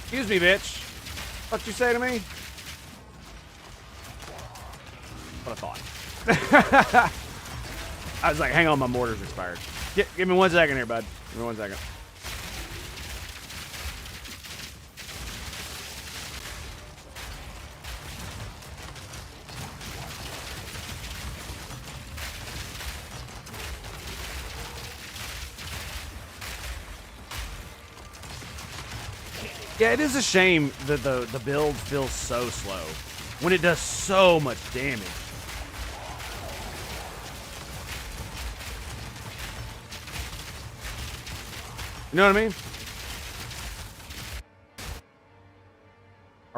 Excuse me, bitch. What'd you say to me? What a thought. I was like, hang on, my mortar's expired. Give me 1 second here, bud. Give me 1 second. Yeah, it is a shame that the build feels so slow when it does so much damage. You know what I mean?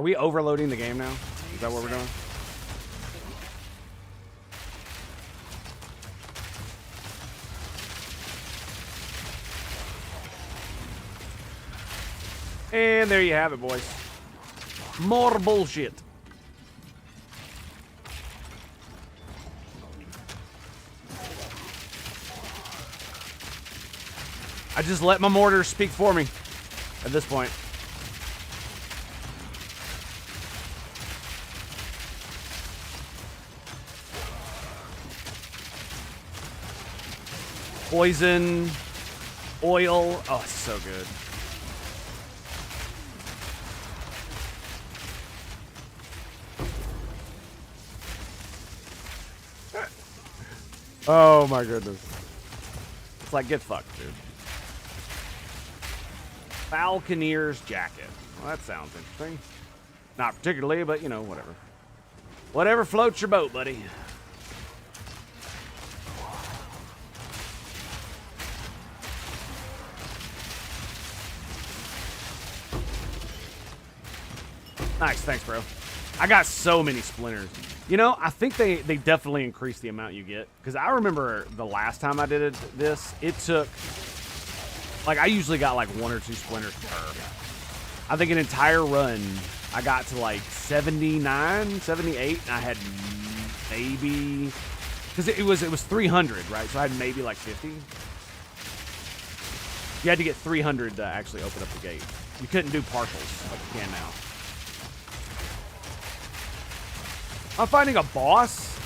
Are we overloading the game now? Is that what we're doing? And there you have it, boys. More bullshit. I just let my mortars speak for me at this point. Poison, oil. Oh, it's so good. Oh my goodness. It's like, get fucked, dude. Falconer's jacket. Well, that sounds interesting. Not particularly, but you know, whatever. Whatever floats your boat, buddy. Nice, thanks, bro. I got so many splinters. You know, I think they definitely increased the amount you get. Because I remember the last time I did this, it took... Like, I usually got like 1 or 2 splinters per. I think an entire run, I got to like 79, 78, and I had maybe... Because it was 300, right? So I had maybe like 50. You had to get 300 to actually open up the gate. You couldn't do partials like you can now. I'm finding a boss.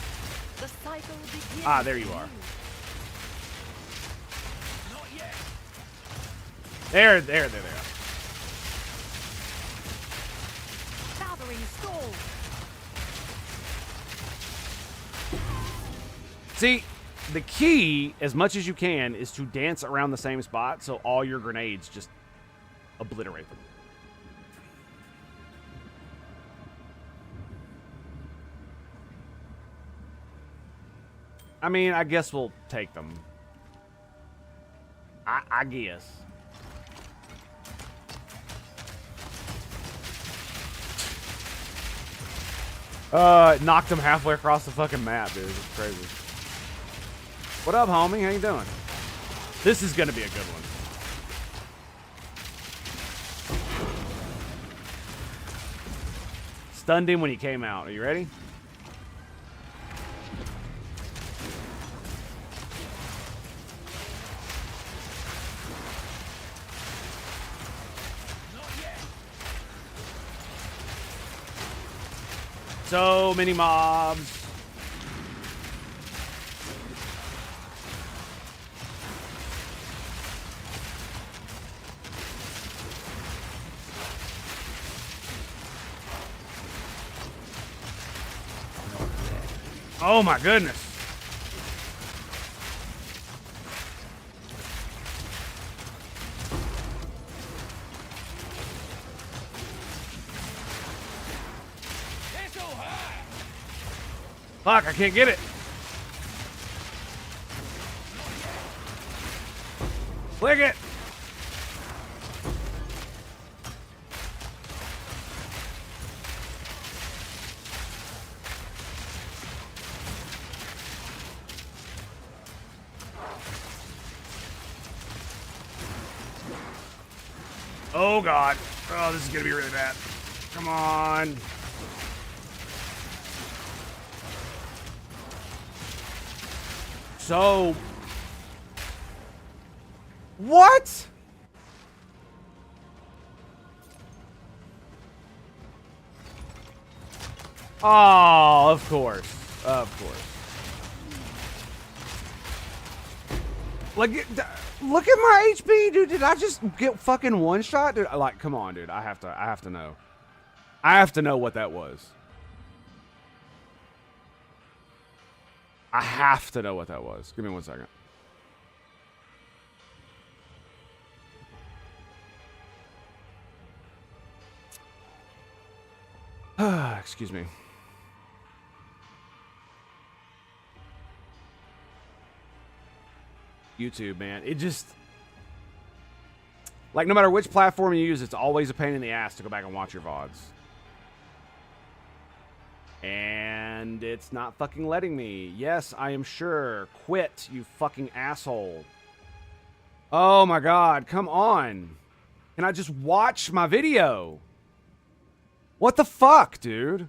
The cycle begins. Ah, there you are. There. Gathering stall. See, the key, as much as you can, is to dance around the same spot so all your grenades just obliterate them. I mean, I guess we'll take them. I guess. It knocked him halfway across the fucking map, dude. It's crazy. What up, homie? How you doing? This is gonna be a good one. Stunned him when he came out. Are you ready? So many mobs. Oh my goodness. Fuck, I can't get it. Click it. Oh God. Oh, this is gonna be really bad. Come on. So, what? Oh, of course. Of course. Like, look at my HP, dude. Did I just get fucking one shot? Dude, like, come on, dude. I have to know. I have to know what that was. I have to know what that was. Give me 1 second. Excuse me. YouTube, man. It just... Like, no matter which platform you use, it's always a pain in the ass to go back and watch your VODs. And it's not fucking letting me. Yes, I am sure. Quit, you fucking asshole. Oh my god, come on. Can I just watch my video? What the fuck, dude?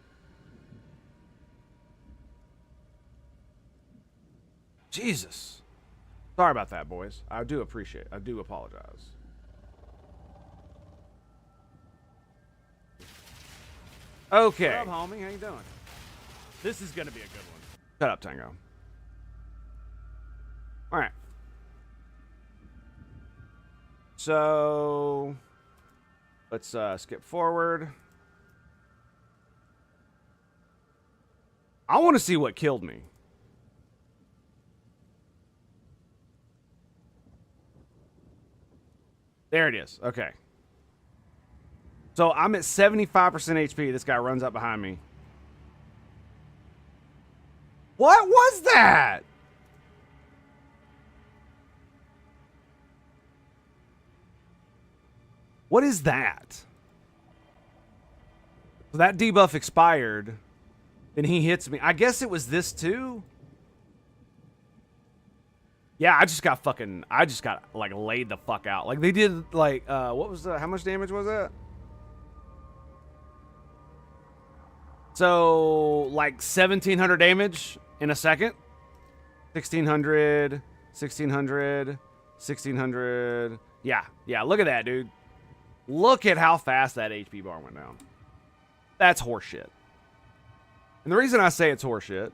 Jesus. Sorry about that, boys. I do appreciate it. I do apologize. Okay. What up, homie? How you doing? This is gonna be a good one. Shut up, Tango. Alright. So let's skip forward. I want to see what killed me. There it is. Okay. So I'm at 75% HP. This guy runs up behind me. What was that? What is that? So that debuff expired. Then he hits me. I guess it was this too. Yeah, I just got like laid the fuck out. Like they did like what was how much damage was that? So like 1700 damage in a second. 1600, 1600, 1600. Yeah, look at that, dude. Look at how fast that HP bar went down. That's horseshit. And the reason I say it's horseshit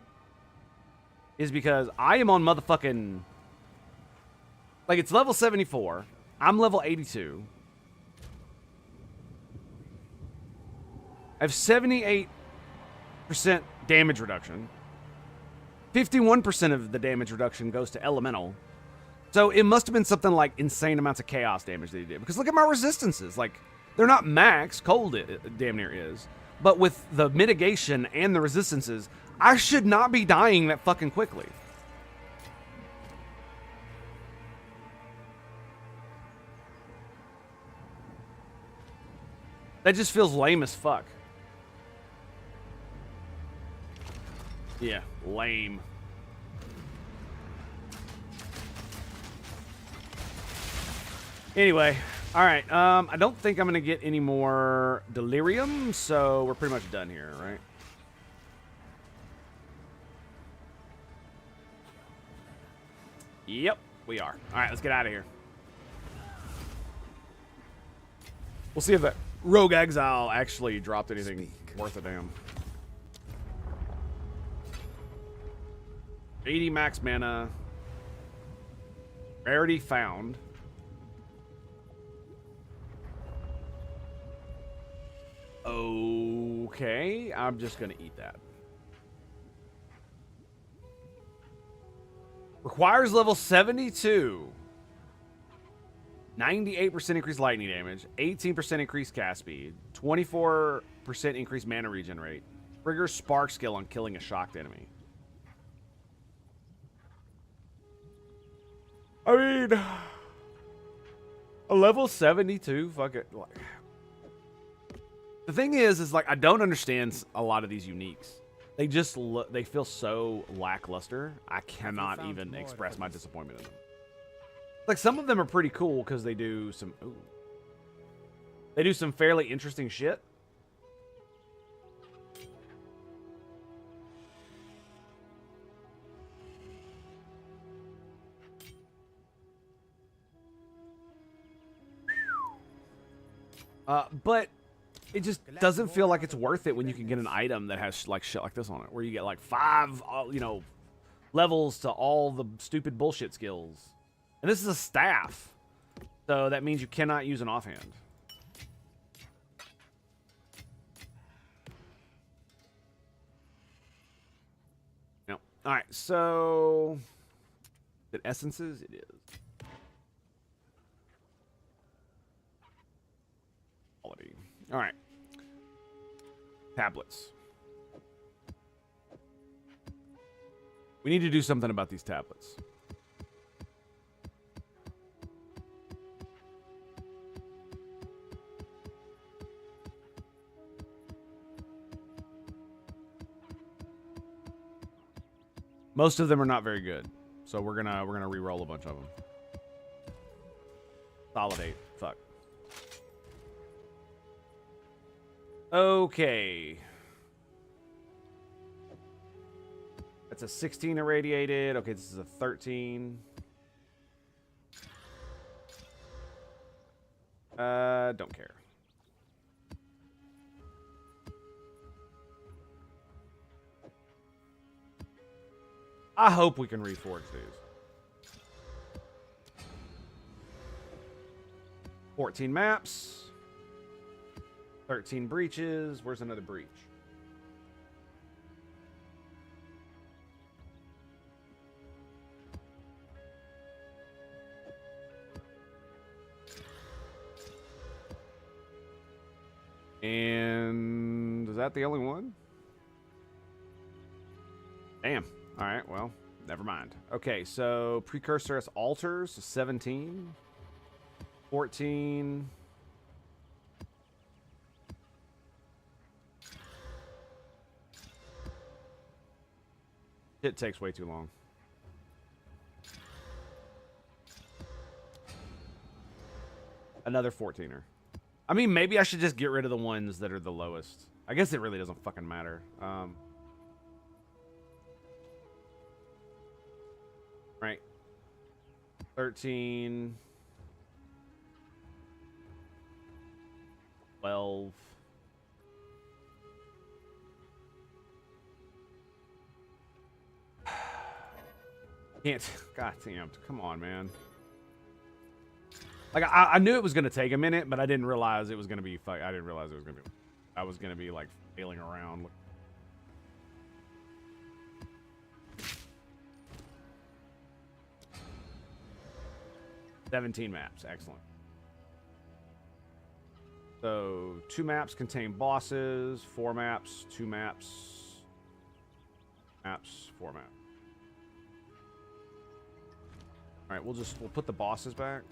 is because I am on motherfucking... Like, it's level 74. I'm level 82. I have 78% damage reduction. 51% of the damage reduction goes to elemental. So it must have been something like insane amounts of chaos damage that he did. Because look at my resistances. Like, they're not max. Cold it damn near is. But with the mitigation and the resistances, I should not be dying that fucking quickly. That just feels lame as fuck. Yeah, lame. Anyway, all right. I don't think I'm gonna get any more delirium, so we're pretty much done here, right? Yep, we are. All right, let's get out of here. We'll see if that Rogue Exile actually dropped anything worth a damn. 80 max mana. Rarity found. Okay, I'm just gonna eat that. Requires level 72. 98% increased lightning damage, 18% increased cast speed, 24% increased mana regen rate, triggers spark skill on killing a shocked enemy. I mean, a level 72, fuck it. Like, the thing is like I don't understand a lot of these uniques. They just they feel so lackluster. I cannot even express my disappointment in them. Like some of them are pretty cool because they do some they do some fairly interesting shit. But it just doesn't feel like it's worth it when you can get an item that has like shit like this on it, where you get like 5, you know, levels to all the stupid bullshit skills. And this is a staff, so that means you cannot use an offhand. No. All right, so is it essences? It is. Quality. All right. Tablets. We need to do something about these tablets. Most of them are not very good. So we're gonna re-roll a bunch of them. Consolidate. Fuck. Okay. That's a 16 irradiated. Okay, this is a 13. Don't care. I hope we can reforge these. 14 maps. 13 breaches. Where's another breach? And is that the only one? Damn. All right, well, never mind. Okay, so precursor as altars, 17. 14. It takes way too long. Another 14er. I mean, maybe I should just get rid of the ones that are the lowest. I guess it really doesn't fucking matter. Right. 13. 12. Can't. God damn. Come on, man. Like, I knew it was going to take a minute, but I didn't realize it was going to be... I didn't realize it was going to be... I was going to be, like, failing around. 17 maps. Excellent. So, 2 maps contain bosses. 4 maps. 2 maps. Maps. 4 maps. Alright, we'll put the bosses back.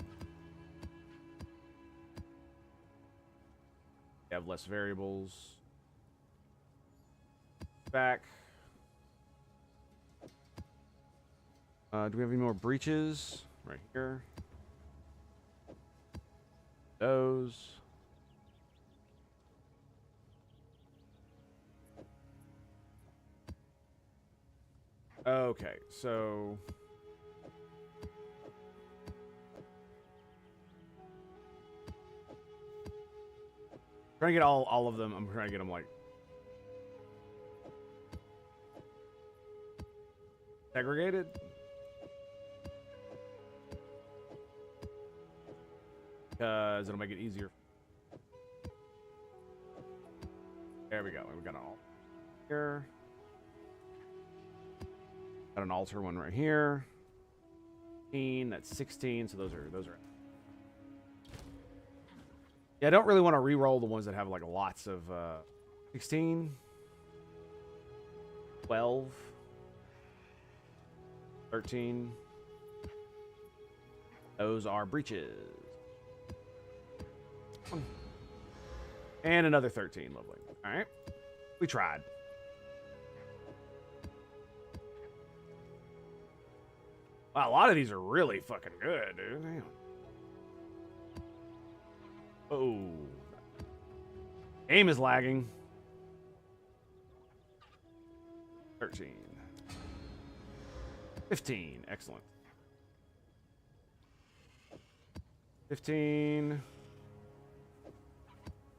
Have less variables. Back. Do we have any more breaches? Right here. Those. Okay, so... trying to get all of them. I'm trying to get them, like... segregated? Because it'll make it easier. There we go. We got an altar here. Got an altar one right here. 15, that's 16, so those are... Yeah, I don't really want to re-roll the ones that have, like, lots of, 16. 12. 13. Those are breaches. And another 13, lovely. All right. We tried. Wow, a lot of these are really fucking good, dude. Damn. Oh. Aim is lagging. 13. 15. Excellent. 15.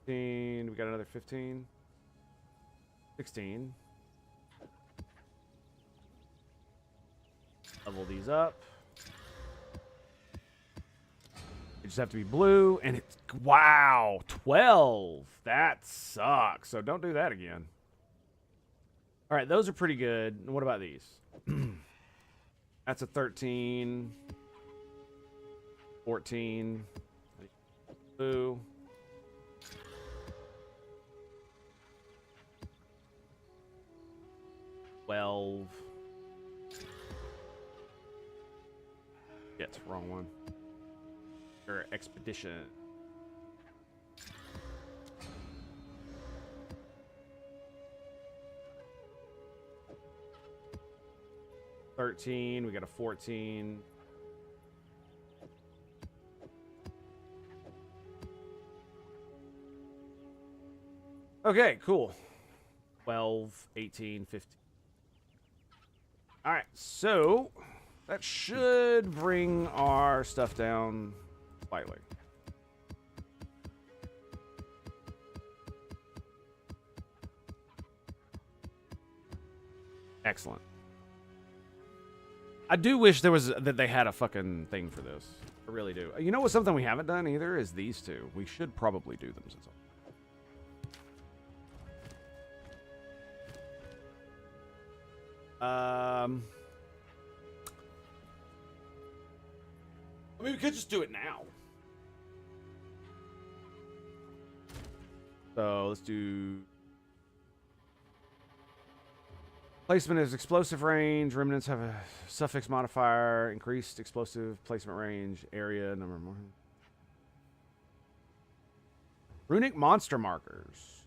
15. We got another 15. 16. Level these up. You just have to be blue, and it's... wow! 12! That sucks. So don't do that again. Alright, those are pretty good. What about these? That's a 13. 14. Blue. 12. Shit, wrong one. Or expedition. 13. We got a 14. Okay, cool. 12, 18, 15. All right, so that should bring our stuff down slightly. Excellent. I do wish there was that they had a fucking thing for this. I really do. You know what? Something we haven't done either is these two. We should probably do them since. I mean, we could just do it now. So let's do. Placement is explosive range. Remnants have a suffix modifier. Increased explosive placement range. Area number more. Runic monster markers.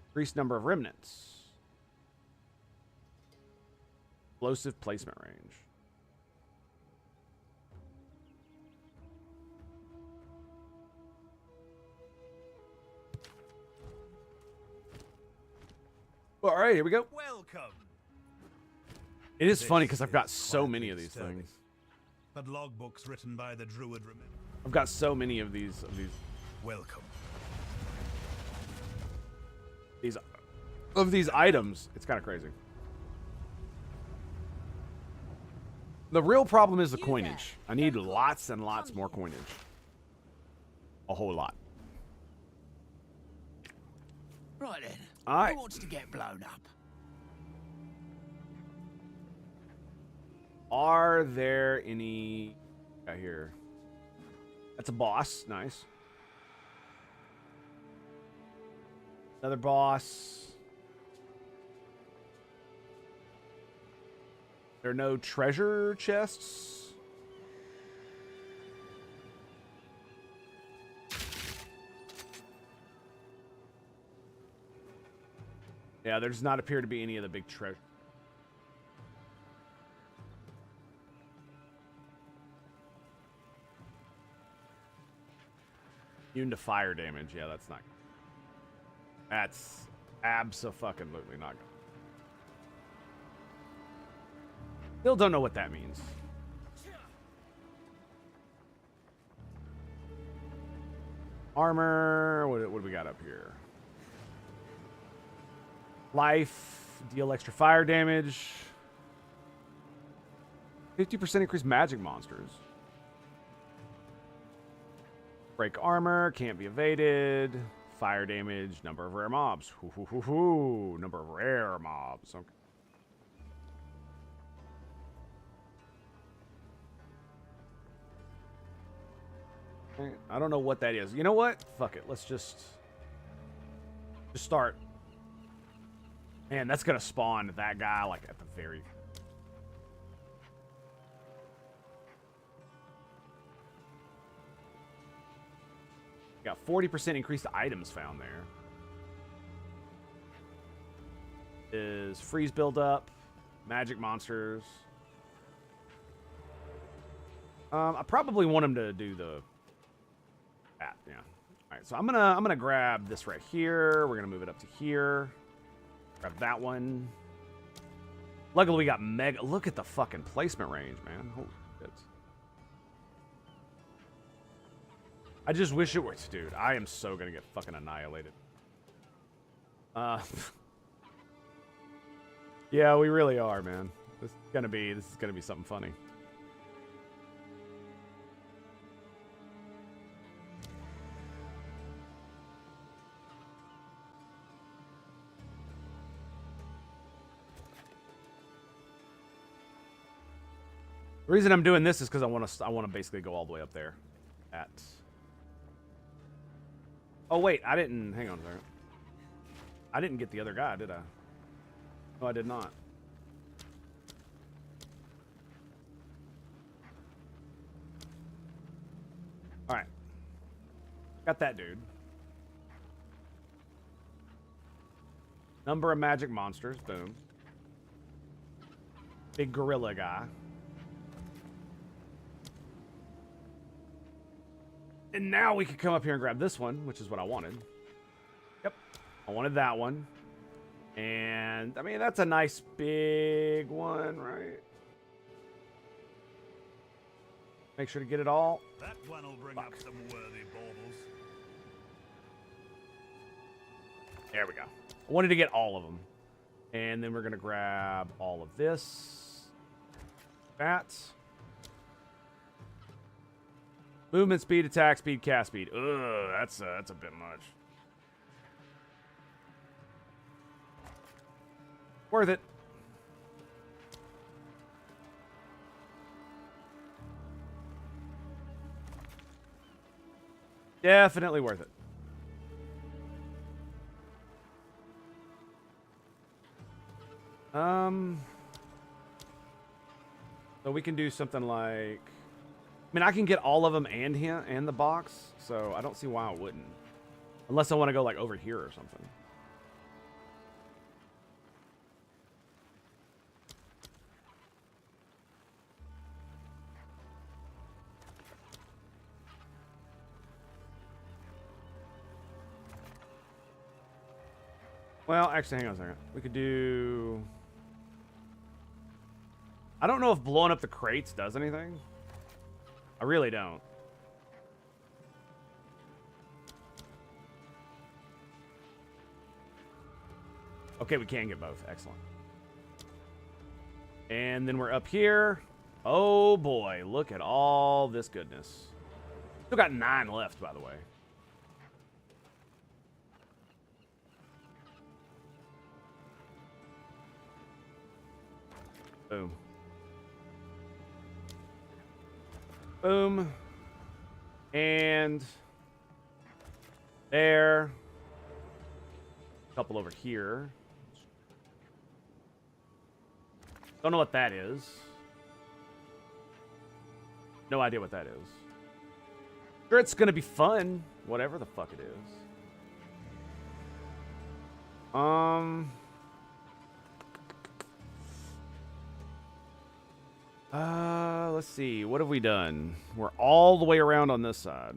Increased number of remnants. Explosive placement range. All right, here we go. Welcome. It is funny because I've got so many of these things. But logbooks written by the druid remember. I've got so many of these. Welcome. These items. It's kind of crazy. The real problem is the coinage. I need lots and lots more coinage. A whole lot. Right then. All right. Who wants to get blown up? Are there any... here. That's a boss. Nice. Another boss. There are no treasure chests. Yeah, there does not appear to be any of the big treasure. Immune to fire damage. Yeah, that's not. That's abso-fucking-lutely not good. Still don't know what that means. Armor. What do we got up here? Life. Deal extra fire damage. 50% increased magic monsters. Break armor. Can't be evaded. Fire damage. Number of rare mobs. Number of rare mobs. Okay. I don't know what that is. You know what? Fuck it. Let's just start. Man, that's gonna spawn that guy like at the very. Got 40% increased items found there. Is freeze buildup, magic monsters. I probably want him to do the. Yeah. All right, so I'm gonna grab this right here. We're gonna move it up to here. Grab that one. Luckily, we got mega. Look at the fucking placement range, man. Holy shit. I just wish it was, dude. I am so gonna get fucking annihilated. Yeah, we really are, man. This is gonna be something funny. The reason I'm doing this is because I want to basically go all the way up there. Oh wait, I didn't. Hang on a second. I didn't get the other guy, did I? No, I did not. All right, got that dude. Number of magic monsters. Boom. Big gorilla guy. And now we could come up here and grab this one, which is what I wanted. Yep. I wanted that one. And, I mean, that's a nice big one, right? Make sure to get it all. That one will bring up some worthy baubles. There we go. I wanted to get all of them. And then we're going to grab all of this. Bats. Movement speed, attack speed, cast speed. Ugh, that's a bit much. Worth it. Definitely worth it. So we can do something like, I mean, I can get all of them and him and the box, so I don't see why I wouldn't. Unless I want to go like over here or something. Well, actually, hang on a second. We could do... I don't know if blowing up the crates does anything. I really don't. Okay, we can get both. Excellent. And then we're up here. Oh, boy. Look at all this goodness. Still got 9 left, by the way. Boom. Boom. And there. A couple over here. Don't know what that is. No idea what that is. Sure, it's gonna be fun. Whatever the fuck it is. Let's see. What have we done? We're all the way around on this side.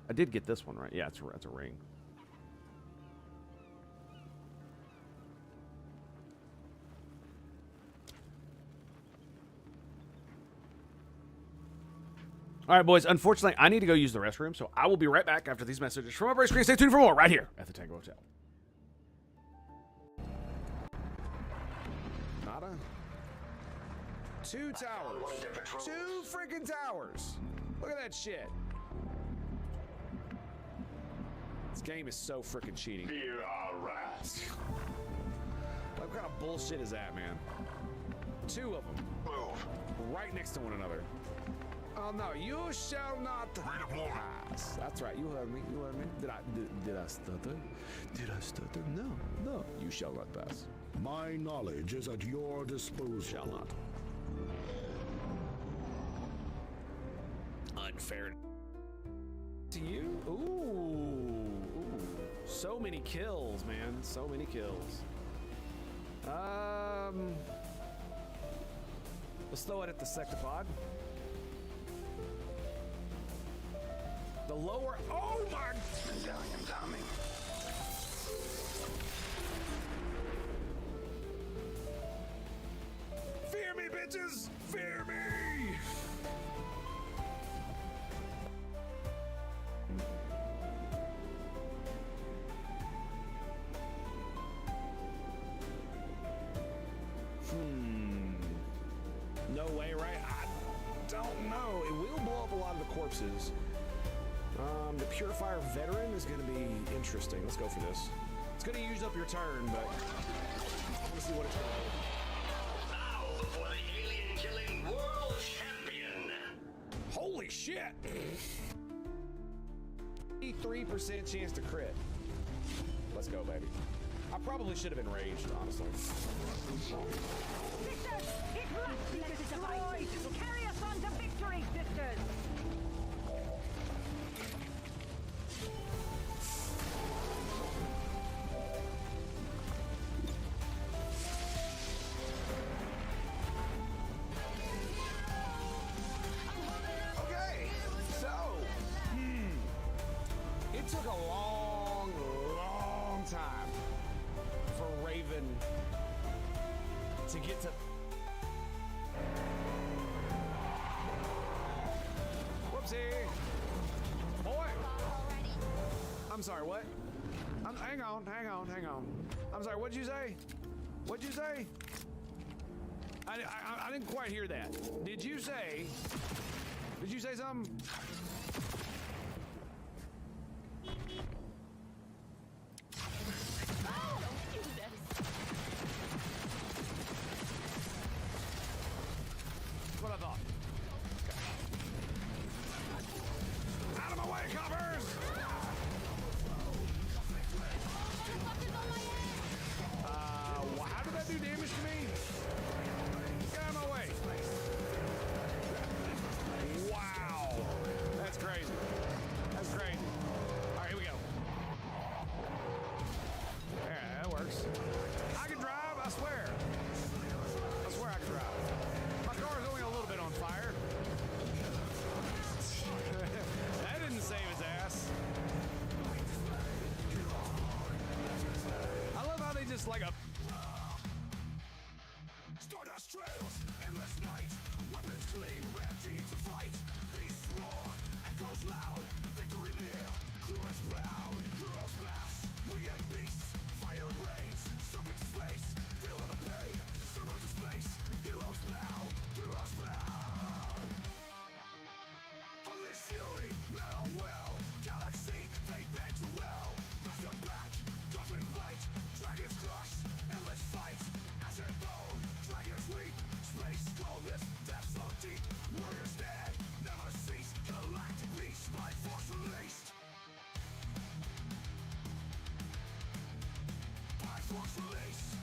I did get this one right. Yeah, it's a ring. All right, boys. Unfortunately, I need to go use the restroom, so I will be right back after these messages from my break screen. Stay tuned for more right here at the Tango Hotel. Nada? 2 towers. 2 freaking towers. Look at that shit. This game is so freaking cheating. Here are rats. What kind of bullshit is that, man? 2 of them. Move. Right next to one another. Oh no, you shall not pass. That's right, you heard me, you heard me. Did I stutter? Did I stutter? No, you shall not pass. My knowledge is at your disposal. Shall not. Unfair to you? Ooh. So many kills, man. So many kills. Let's throw it at the sectopod. The lower. Oh my! Stallion coming. Fear me, bitches! Fear me! No way, right? I don't know. It will blow up a lot of the corpses. The Purifier Veteran is going to be interesting. Let's go for this. It's going to use up your turn, but I want to see what it's going to Now for the alien-killing world champion. Holy shit! 3% chance to crit. Let's go, baby. I probably should have been raged, honestly. Sisters, it must be destroyed! Carry us on to victory, sisters! to get to... Whoopsie. Boy. I'm sorry, what? Hang on. I'm sorry, what'd you say? What'd you say? I didn't quite hear that. Did you say something? That's what I thought. Okay. Out of my way, coppers! How did that do damage to me? Get out of my way. Wow. That's crazy. That's crazy. All right, here we go. Yeah, that works. I can drive, I swear. I swear I can drive. My car is only a little bit on fire. That didn't save his ass. I love how they just like a... Stardust trails, endless night, weapons gleam, ready to fight. Beast roar, echoes loud, victory near, heroes proud, heroes mass. We ain't beasts, fire rains, something to space, feel the pain, server to space, heroes now, heroes proud. Unleash fury, metal will, galaxy, they bend to well. Master back, judgment light, dragons crush, endless fight, ashen bone, dragons weep, space coldness, depths so deep, warriors dead, never cease, galactic beast, my force released. My force released.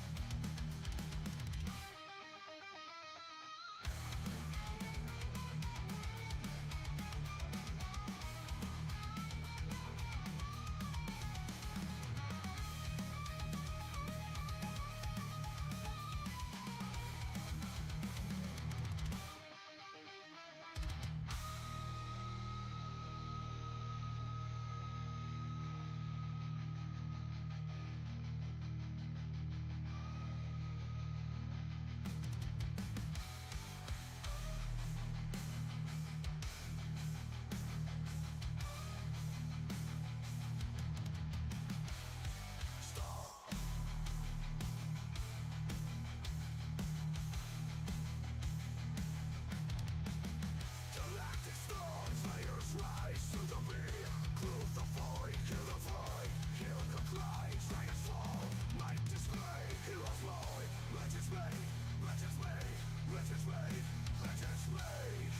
Galactic storms, layers rise to the beam. Prove the void, kill the void, kill the cry, dragons fall, light display, heroes void, legends made, legends made, legends made, legends made.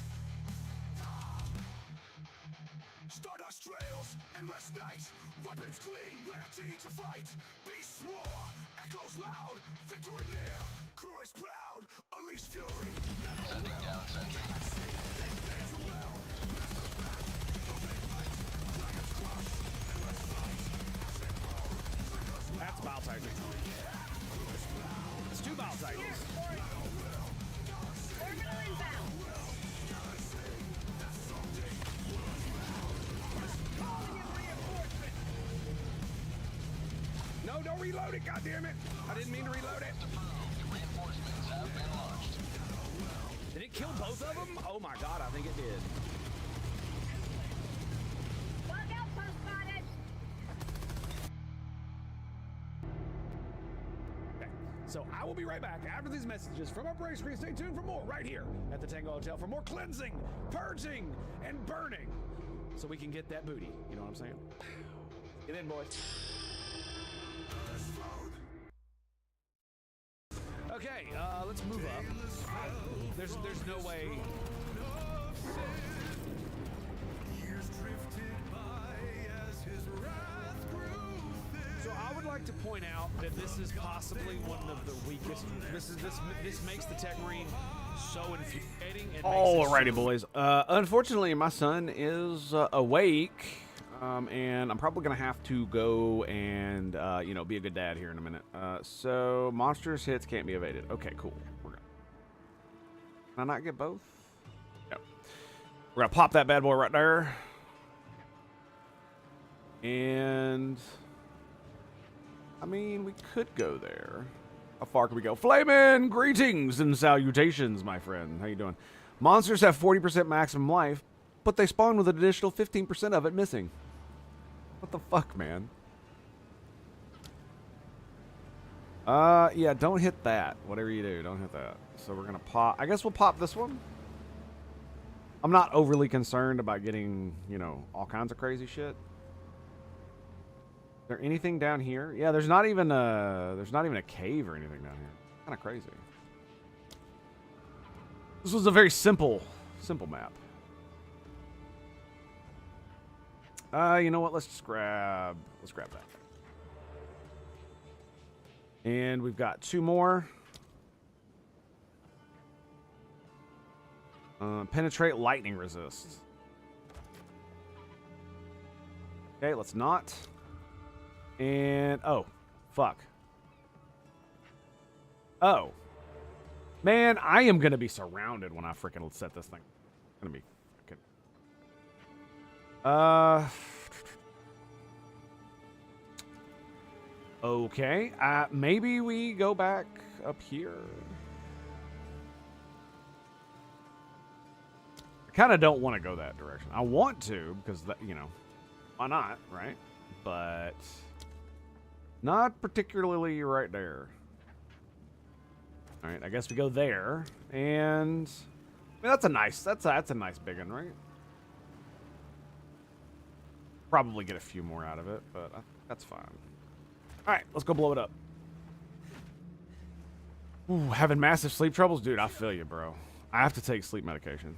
Stardust trails, endless night, weapons gleam, ready to fight. Beasts roar, echoes loud, victory near, crew is proud, unleash fury. Sending down sentry. That's Bile Titan. It's two Bile Titans. Orbital inbound. Calling in reinforcement. No, don't reload it, goddammit! I didn't mean to reload it. Reinforcements have been launched. Did it kill both of them? Oh my god, I think it did. Bug outpost spotted. Okay, so I will be right back after these messages from our break screen. Stay tuned for more right here at the Tango Hotel for more cleansing, purging, and burning so we can get that booty. You know what I'm saying? Get in, boys. Okay, let's move up. There's no way. Years drifted by as his wrath grew thin. So I would like to point out that this is possibly one of the weakest. This makes the Tech Marine so infuriating. Alrighty, boys. Unfortunately, my son is awake, and I'm probably gonna have to go and be a good dad here in a minute. So monstrous hits can't be evaded. Okay, cool. We're gonna. Can I not get both? Yep. We're gonna pop that bad boy right there, and I mean we could go there. How far can we go? Flamin'! Greetings and salutations, my friend. How you doing? Monsters have 40% maximum life, but they spawn with an additional 15% of it missing. What the fuck, man? Yeah, don't hit that. Whatever you do, don't hit that. So we're gonna pop. I guess we'll pop this one. I'm not overly concerned about getting, you know, all kinds of crazy shit. Is there anything down here? Yeah, there's not even a cave or anything down here. Kind of crazy. This was a very simple map. You know what? Let's grab that. And we've got 2 more. Penetrate lightning resist. Okay, let's not. And oh, fuck. Oh. Man, I am gonna be surrounded when I freaking set this thing. It's gonna be fucking. Okay. Maybe we go back up here. I kind of don't want to go that direction. I want to because that, you know, why not, right? But not particularly right there. All right, I guess we go there, and I mean, that's a nice big one, right? Probably get a few more out of it, but that's fine. All right, let's go blow it up. Ooh, having massive sleep troubles, dude. I feel you, bro. I have to take sleep medication.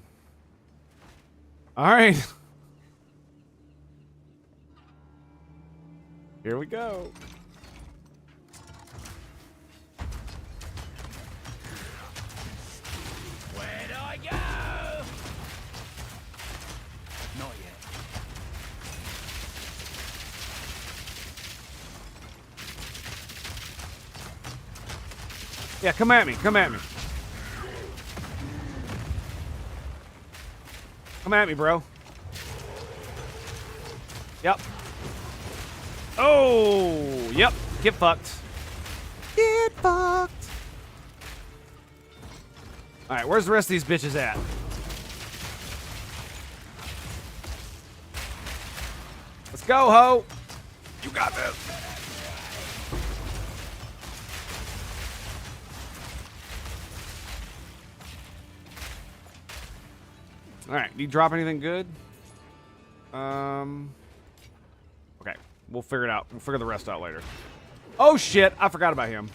All right. Here we go. Where'd I go? Not yet. Yeah, come at me. Come at me. Come at me, bro. Yep. Oh, yep. Get fucked. Get fucked. All right, where's the rest of these bitches at? Let's go, ho. You got this. All right, do you drop anything good? Okay, we'll figure it out. We'll figure the rest out later. Oh shit, I forgot about him.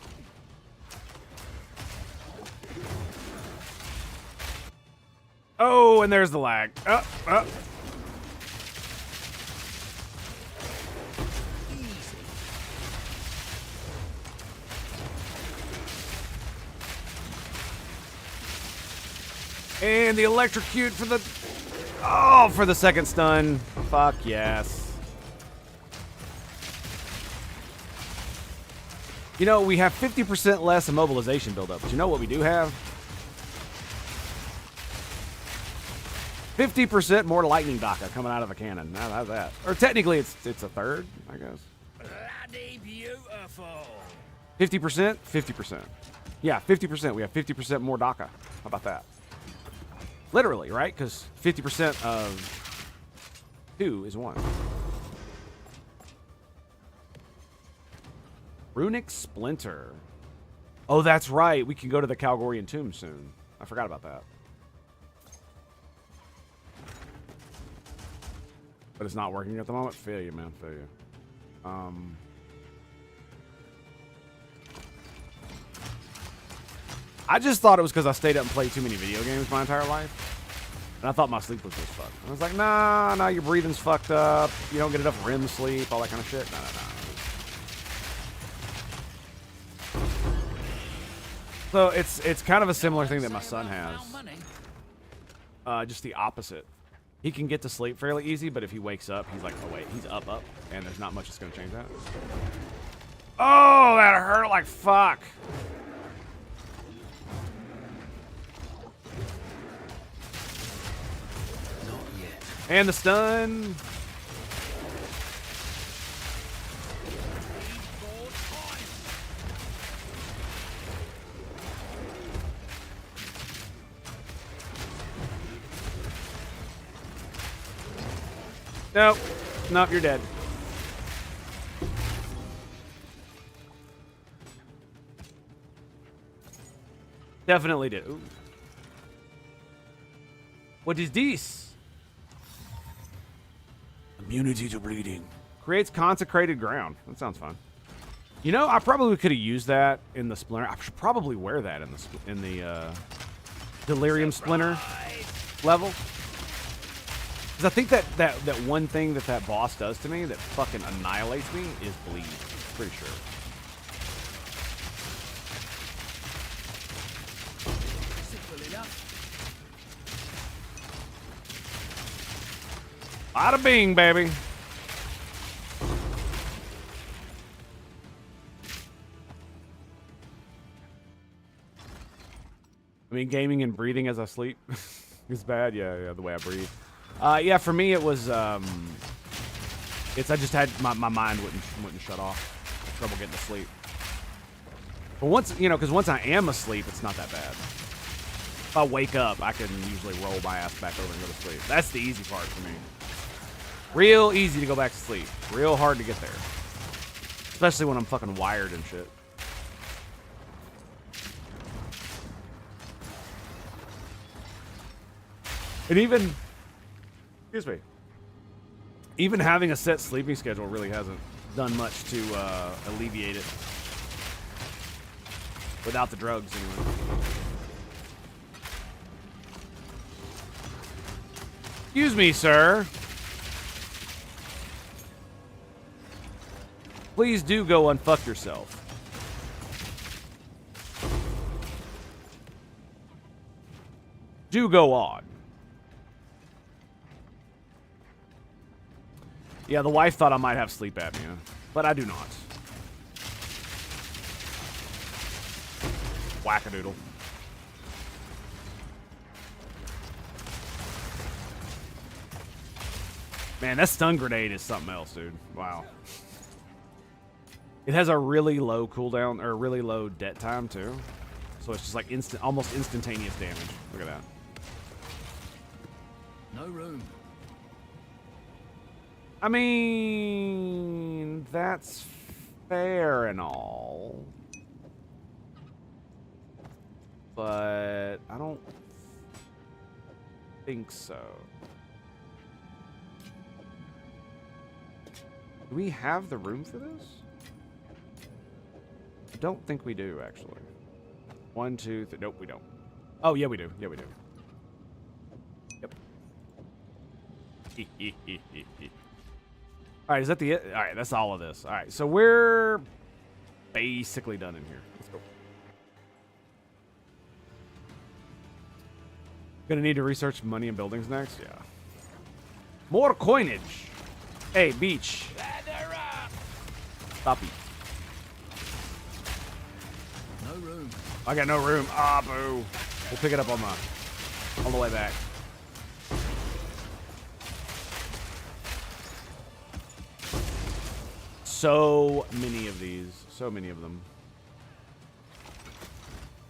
Oh, and there's the lag. And the electrocute for the... Oh, for the second stun. Fuck yes. You know, we have 50% less immobilization buildup, but you know what we do have? 50% more lightning DACA coming out of a cannon. Now how's that? Or technically it's a third, I guess. Bloody beautiful. 50%? 50%. Yeah, 50%. We have 50% more DACA. How about that? Literally, right? Because 50% of 2 is 1. Runic Splinter. Oh, that's right. We can go to the Calgorian Tomb soon. I forgot about that. But it's not working at the moment. Feel you, man. Feel you. I just thought it was because I stayed up and played too many video games my entire life. And I thought my sleep was just fucked. I was like, nah, your breathing's fucked up. You don't get enough REM sleep, all that kind of shit. No. So it's kind of a similar thing that my son has. Just the opposite. He can get to sleep fairly easy, but if he wakes up, he's like, oh wait, he's up, and there's not much that's gonna change that. Oh, that hurt like fuck. Not yet. And the stun. Nope. Nope, you're dead. Definitely did. Ooh. What is this? Immunity to bleeding. Creates consecrated ground. That sounds fun. You know, I probably could have used that in the Splinter. I should probably wear that in the Delirium Splinter level. Because I think that one thing that boss does to me that fucking annihilates me is bleed. Pretty sure. Bada bing, baby. I mean, gaming and breathing as I sleep is bad. Yeah, the way I breathe. Yeah, for me it was. It's I just had my mind wouldn't shut off. Trouble getting to sleep. But once because once I am asleep, it's not that bad. If I wake up, I can usually roll my ass back over and go to sleep. That's the easy part for me. Real easy to go back to sleep. Real hard to get there. Especially when I'm fucking wired and shit. And even, excuse me, even having a set sleeping schedule really hasn't done much to alleviate it. Without the drugs, anyway. Excuse me, sir. Please do go unfuck yourself. Do go on. Yeah, the wife thought I might have sleep apnea, but I do not. Wackadoodle. Man, that stun grenade is something else, dude. Wow. It has a really low cooldown, or really low death time, too. So it's just like almost instantaneous damage. Look at that. No room. I mean, that's fair and all. But I don't think so. Do we have the room for this? I don't think we do, actually. 1, 2, 3. Nope, we don't. Oh, yeah, we do. Yeah, we do. Yep. All right, is that the it? All right, that's all of this. All right, so we're basically done in here. Let's go. Gonna need to research money and buildings next? Yeah. More coinage. Hey, beach. Stop it. No room. I got no room. Ah, boo. We'll pick it up on the way back. So many of these. So many of them.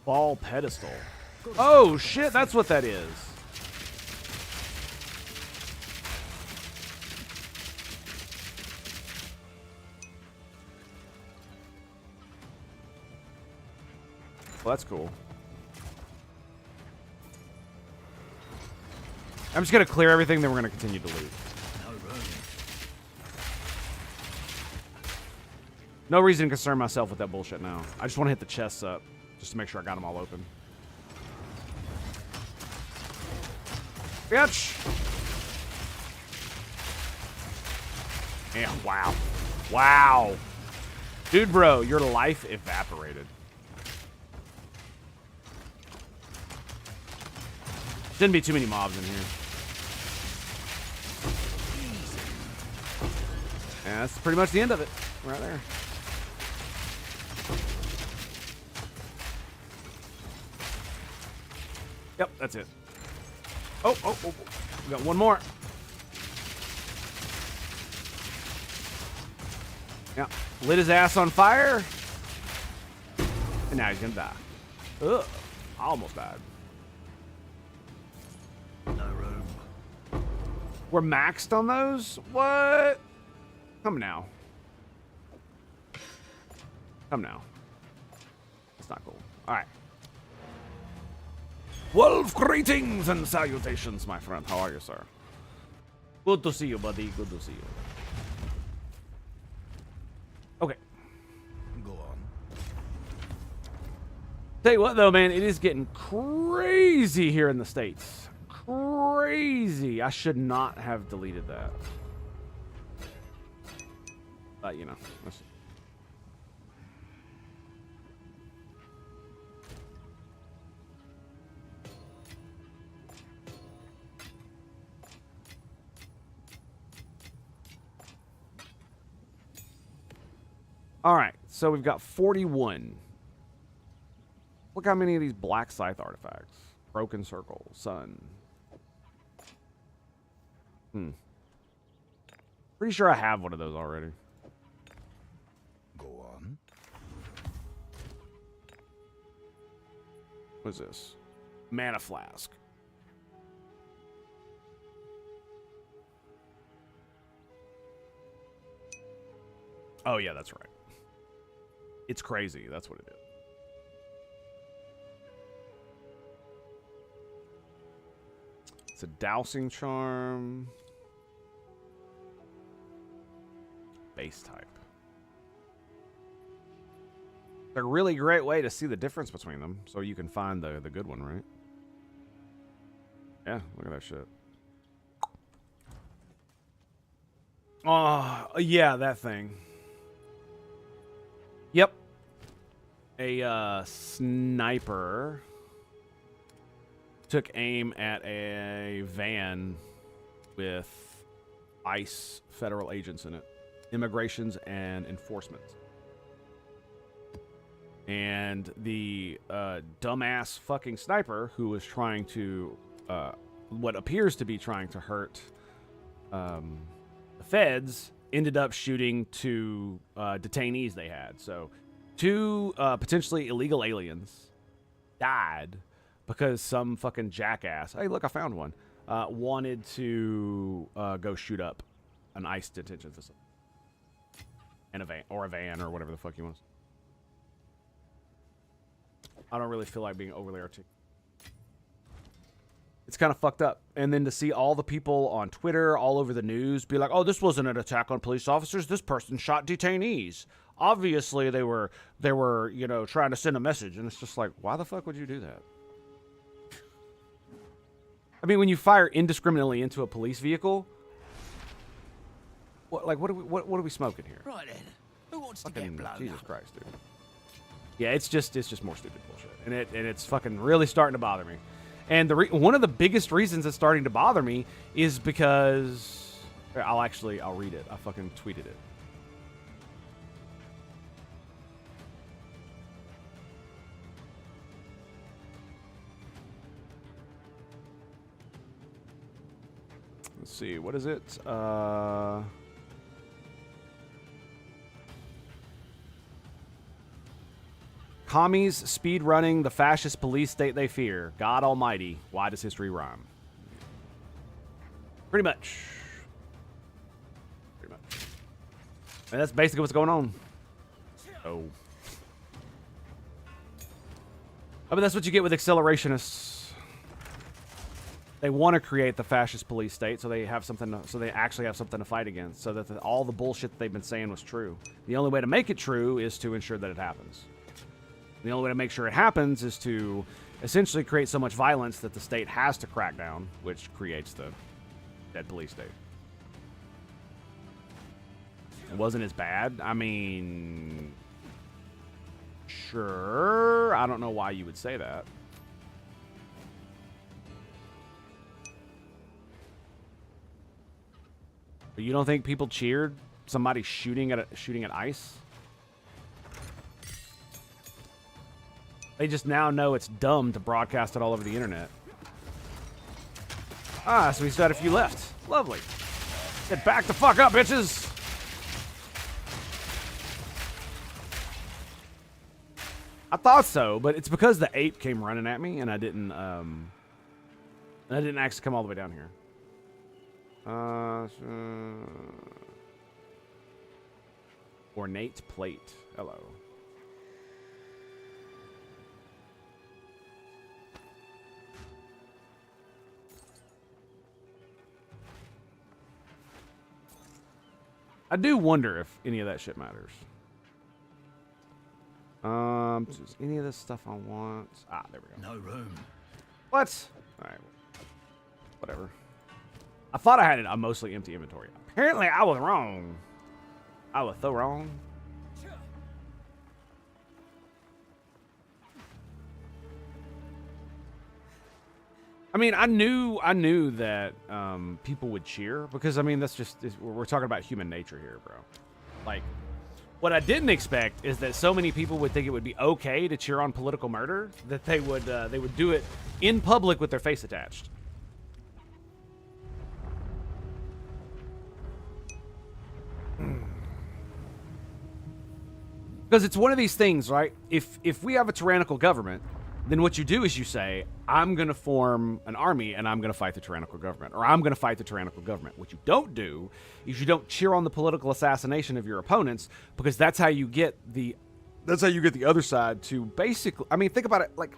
Ball pedestal. Oh, shit. That's what that is. Well, that's cool. I'm just going to clear everything, then we're going to continue to loot. No reason to concern myself with that bullshit now. I just want to hit the chests up, just to make sure I got them all open. Bitch! Yeah, wow. Wow. Dude, bro, your life evaporated. Shouldn't be too many mobs in here. Yeah, that's pretty much the end of it. Right there. Yep, that's it. Oh. We got one more. Yeah, lit his ass on fire. And now he's gonna die. Ugh, I almost died. No room. We're maxed on those? What? Come now. Come now. That's not cool. Alright. Wolf, greetings and salutations, my friend. How are you, sir? Good to see you, buddy. Good to see you. Okay. Go on. Tell you what, though, man, it is getting crazy here in the States. Crazy. I should not have deleted that. But, you know. All right, so we've got 41. Look how many of these black scythe artifacts. Broken circle, sun. Pretty sure I have one of those already. Go on. What's this? Mana flask. Oh, yeah, that's right. It's crazy. That's what it is. It's a dousing charm. Base type. It's a really great way to see the difference between them, so you can find the good one, right? Yeah, look at that shit. Oh, yeah, that thing. Yep. A sniper took aim at a van with ICE federal agents in it. Immigrations and enforcement. And the dumbass fucking sniper who was trying to, what appears to be trying to hurt the feds, ended up shooting two detainees they had. So two potentially illegal aliens died because some fucking jackass, hey, look, I found one, wanted to go shoot up an ICE detention facility. In a van, or whatever the fuck he wants. I don't really feel like being overly articulate. It's kind of fucked up. And then to see all the people on Twitter, all over the news, be like, oh, this wasn't an attack on police officers. This person shot detainees. Obviously, they were, you know, trying to send a message. And it's just like, why the fuck would you do that? I mean, when you fire indiscriminately into a police vehicle, what are we smoking here? Right then. Who wants Fucking to get blown Jesus up? Christ, dude. Yeah, it's just more stupid bullshit, and it's fucking really starting to bother me. And one of the biggest reasons it's starting to bother me is because I'll read it. I fucking tweeted it. Let's see, what is it? Commies speed running the fascist police state they fear. God almighty, why does history rhyme? Pretty much. And that's basically what's going on. Oh. I mean, that's what you get with accelerationists. They want to create the fascist police state so they have something so they actually have something to fight against, so that all the bullshit that they've been saying was true. The only way to make it true is to ensure that it happens. The only way to make sure it happens is to essentially create so much violence that the state has to crack down, which creates the dead police state. It wasn't as bad. I mean, sure. I don't know why you would say that. But you don't think people cheered somebody shooting at ICE? They just now know it's dumb to broadcast it all over the internet. Ah, so we still had a few left. Lovely. Get back the fuck up, bitches! I thought so, but it's because the ape came running at me and I didn't actually come all the way down here. Ornate plate. Hello. I do wonder if any of that shit matters. Is any of this stuff I want? Ah, there we go. No room. What? All right. Whatever. I thought I had a mostly empty inventory. Apparently, I was wrong. I was so wrong. I mean, I knew that people would cheer because I mean that's just we're talking about human nature here, bro. Like, what I didn't expect is that so many people would think it would be okay to cheer on political murder that they would do it in public with their face attached. Because it's one of these things, right? If we have a tyrannical government, then what you do is you say, I'm going to form an army and I'm going to fight the tyrannical government, or I'm going to fight the tyrannical government. What you don't do is you don't cheer on the political assassination of your opponents, because that's how you get the other side to basically, I mean, think about it, like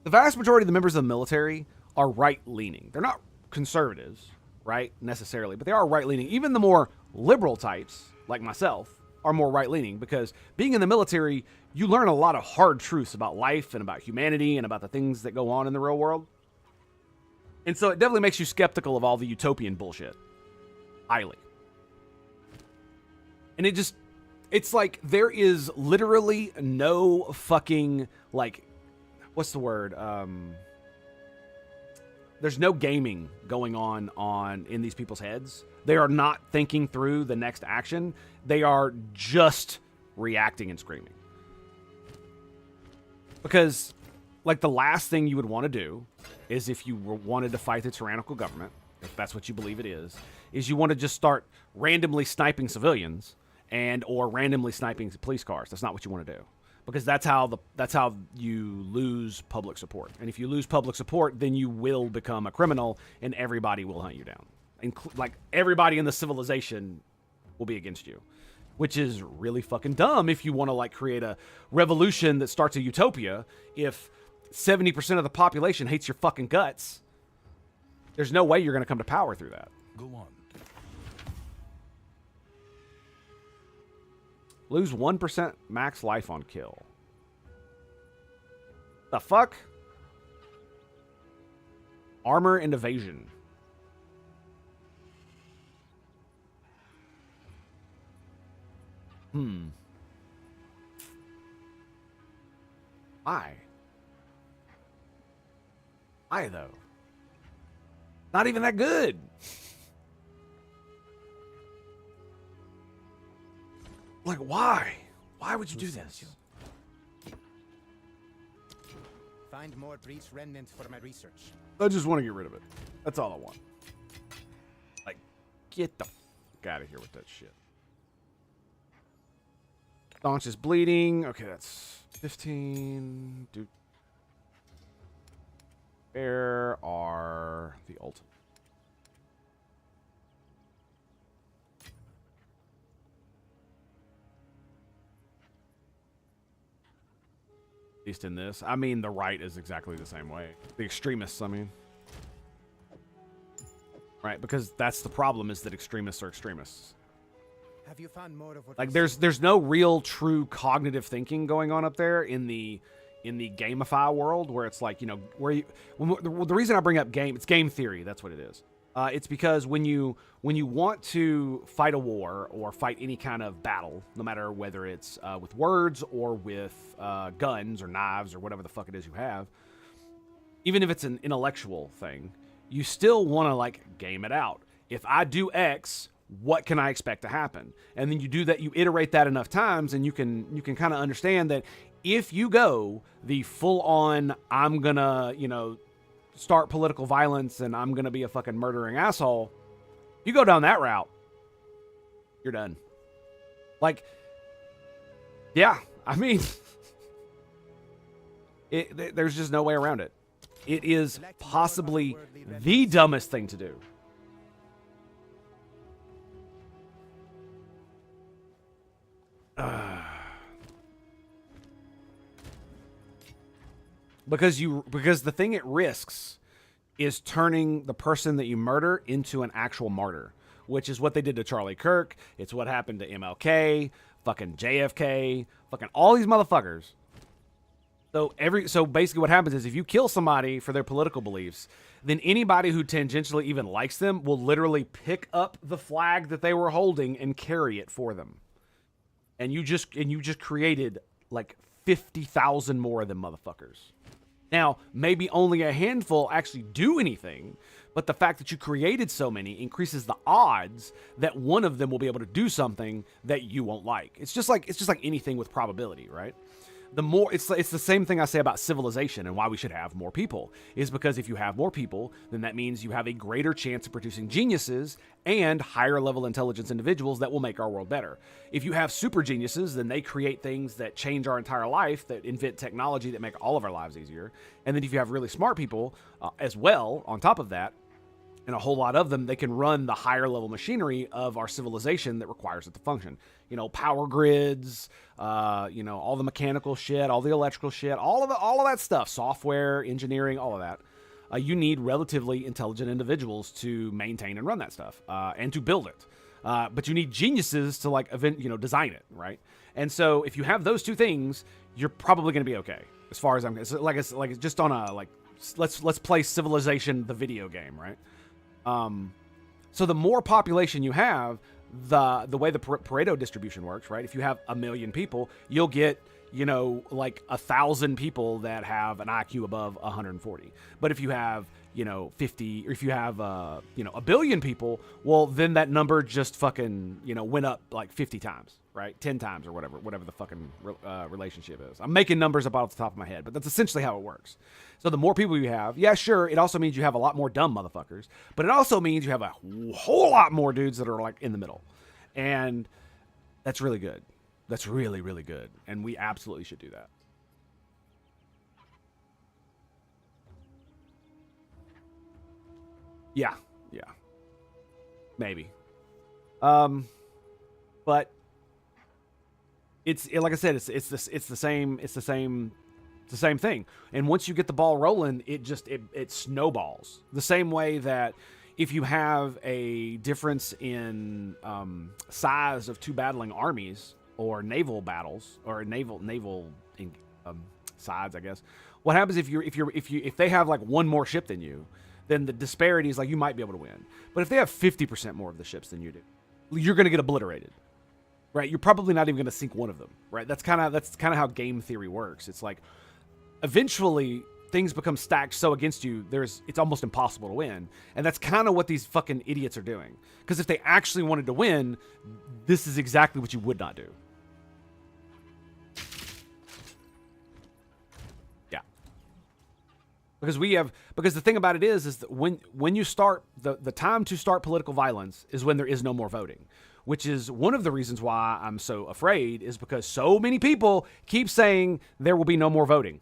the vast majority of the members of the military are right-leaning. They're not conservatives, right, necessarily, but they are right-leaning. Even the more liberal types, like myself, are more right-leaning, because being in the military, you learn a lot of hard truths about life and about humanity and about the things that go on in the real world. And so it definitely makes you skeptical of all the utopian bullshit. Highly. And it's like there is literally no fucking, like, what's the word? There's no gaming going on in these people's heads. They are not thinking through the next action. They are just reacting and screaming. Because, like, the last thing you would want to do is, if you wanted to fight the tyrannical government, if that's what you believe it is you want to just start randomly sniping civilians or randomly sniping police cars. That's not what you want to do. Because that's how you lose public support. And if you lose public support, then you will become a criminal and everybody will hunt you down. Like, everybody in the civilization will be against you. Which is really fucking dumb if you want to, like, create a revolution that starts a utopia. If 70% of the population hates your fucking guts, there's no way you're going to come to power through that. Go on. Lose 1% max life on kill. The fuck? Armor and evasion. Why? Why, though? Not even that good. Like, why? Why would you do this? Find more breach remnants for my research. I just want to get rid of it. That's all I want. Like, get the fuck out of here with that shit. Staunch is bleeding. Okay, that's 15. Dude. Where are the ultimate? At least in this. I mean, the right is exactly the same way. The extremists, I mean. Right, because that's the problem, is that extremists are extremists. Have you found more of what Like, there's no real true cognitive thinking going on up there in the gamify world, where it's like, you know, the reason I bring up it's game theory. That's what it is. It's because when you want to fight a war or fight any kind of battle, no matter whether it's with words or with guns or knives or whatever the fuck it is you have, even if it's an intellectual thing, you still want to, like, game it out. If I do X, what can I expect to happen? And then you do that, you iterate that enough times, and you can kind of understand that if you go the full-on, I'm gonna, you know, start political violence and I'm gonna be a fucking murdering asshole, you go down that route, you're done. Like, yeah, I mean, there's just no way around it. It is possibly the dumbest thing to do. Because the thing it risks is turning the person that you murder into an actual martyr, which is what they did to Charlie Kirk. It's what happened to MLK, fucking JFK, fucking all these motherfuckers. So basically what happens is if you kill somebody for their political beliefs, then anybody who tangentially even likes them will literally pick up the flag that they were holding and carry it for them. And you just created like 50,000 more of them motherfuckers. Now, maybe only a handful actually do anything, but the fact that you created so many increases the odds that one of them will be able to do something that you won't like. It's just like anything with probability, right? It's the same thing I say about civilization and why we should have more people, is because if you have more people, then that means you have a greater chance of producing geniuses and higher level intelligence individuals that will make our world better. If you have super geniuses, then they create things that change our entire life, that invent technology that make all of our lives easier. And then if you have really smart people as well, on top of that, and a whole lot of them, they can run the higher level machinery of our civilization that requires it to function. You know, power grids, all the mechanical shit, all the electrical shit, all of that stuff, software, engineering, all of that. You need relatively intelligent individuals to maintain and run that stuff, and to build it. But you need geniuses to design it, right? And so if you have those two things, you're probably going to be okay. As far as I'm like just on a let's play Civilization the video game, right? So the more population you have, the way the Pareto distribution works, right? If you have 1 million people, you'll get, 1,000 people that have an IQ above 140. But if you have, 50, or if you have, 1 billion people, well, then that number just fucking, went up like 50 times, right? 10 times or whatever the fucking relationship is. I'm making numbers up off the top of my head, but that's essentially how it works. So the more people you have, yeah, sure, it also means you have a lot more dumb motherfuckers, but it also means you have a whole lot more dudes that are like in the middle. And that's really good. That's really, really good. And we absolutely should do that. Yeah. Maybe. But it's like I said, it's the same thing. And once you get the ball rolling, it snowballs. The same way that if you have a difference in size of two battling armies or naval battles or naval sides, I guess. What happens if they have like one more ship than you? Then the disparity is like you might be able to win. But if they have 50% more of the ships than you do, you're going to get obliterated, right? You're probably not even going to sink one of them, right? That's kind of how game theory works. It's like eventually things become stacked so against you, it's almost impossible to win. And that's kind of what these fucking idiots are doing. Because if they actually wanted to win, this is exactly what you would not do. Because the thing about it is that when you start, the time to start political violence is when there is no more voting, which is one of the reasons why I'm so afraid, is because so many people keep saying there will be no more voting.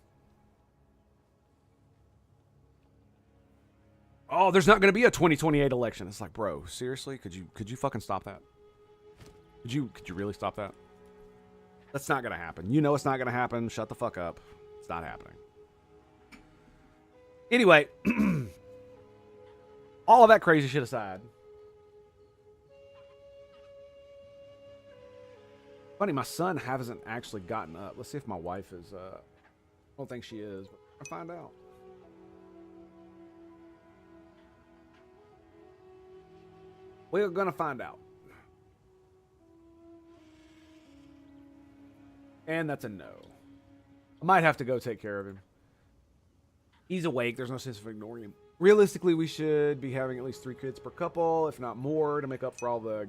Oh, there's not going to be a 2028 election. It's like, bro, seriously? Could you fucking stop that? Could you really stop that? That's not going to happen. You know it's not going to happen. Shut the fuck up. It's not happening. Anyway, all of that crazy shit aside. Funny, my son hasn't actually gotten up. Let's see if my wife is, I don't think she is, but I'll find out. We're gonna find out. And that's a no. I might have to go take care of him. He's awake. There's no sense of ignoring him. Realistically, we should be having at least 3 kids per couple, if not more, to make up for all the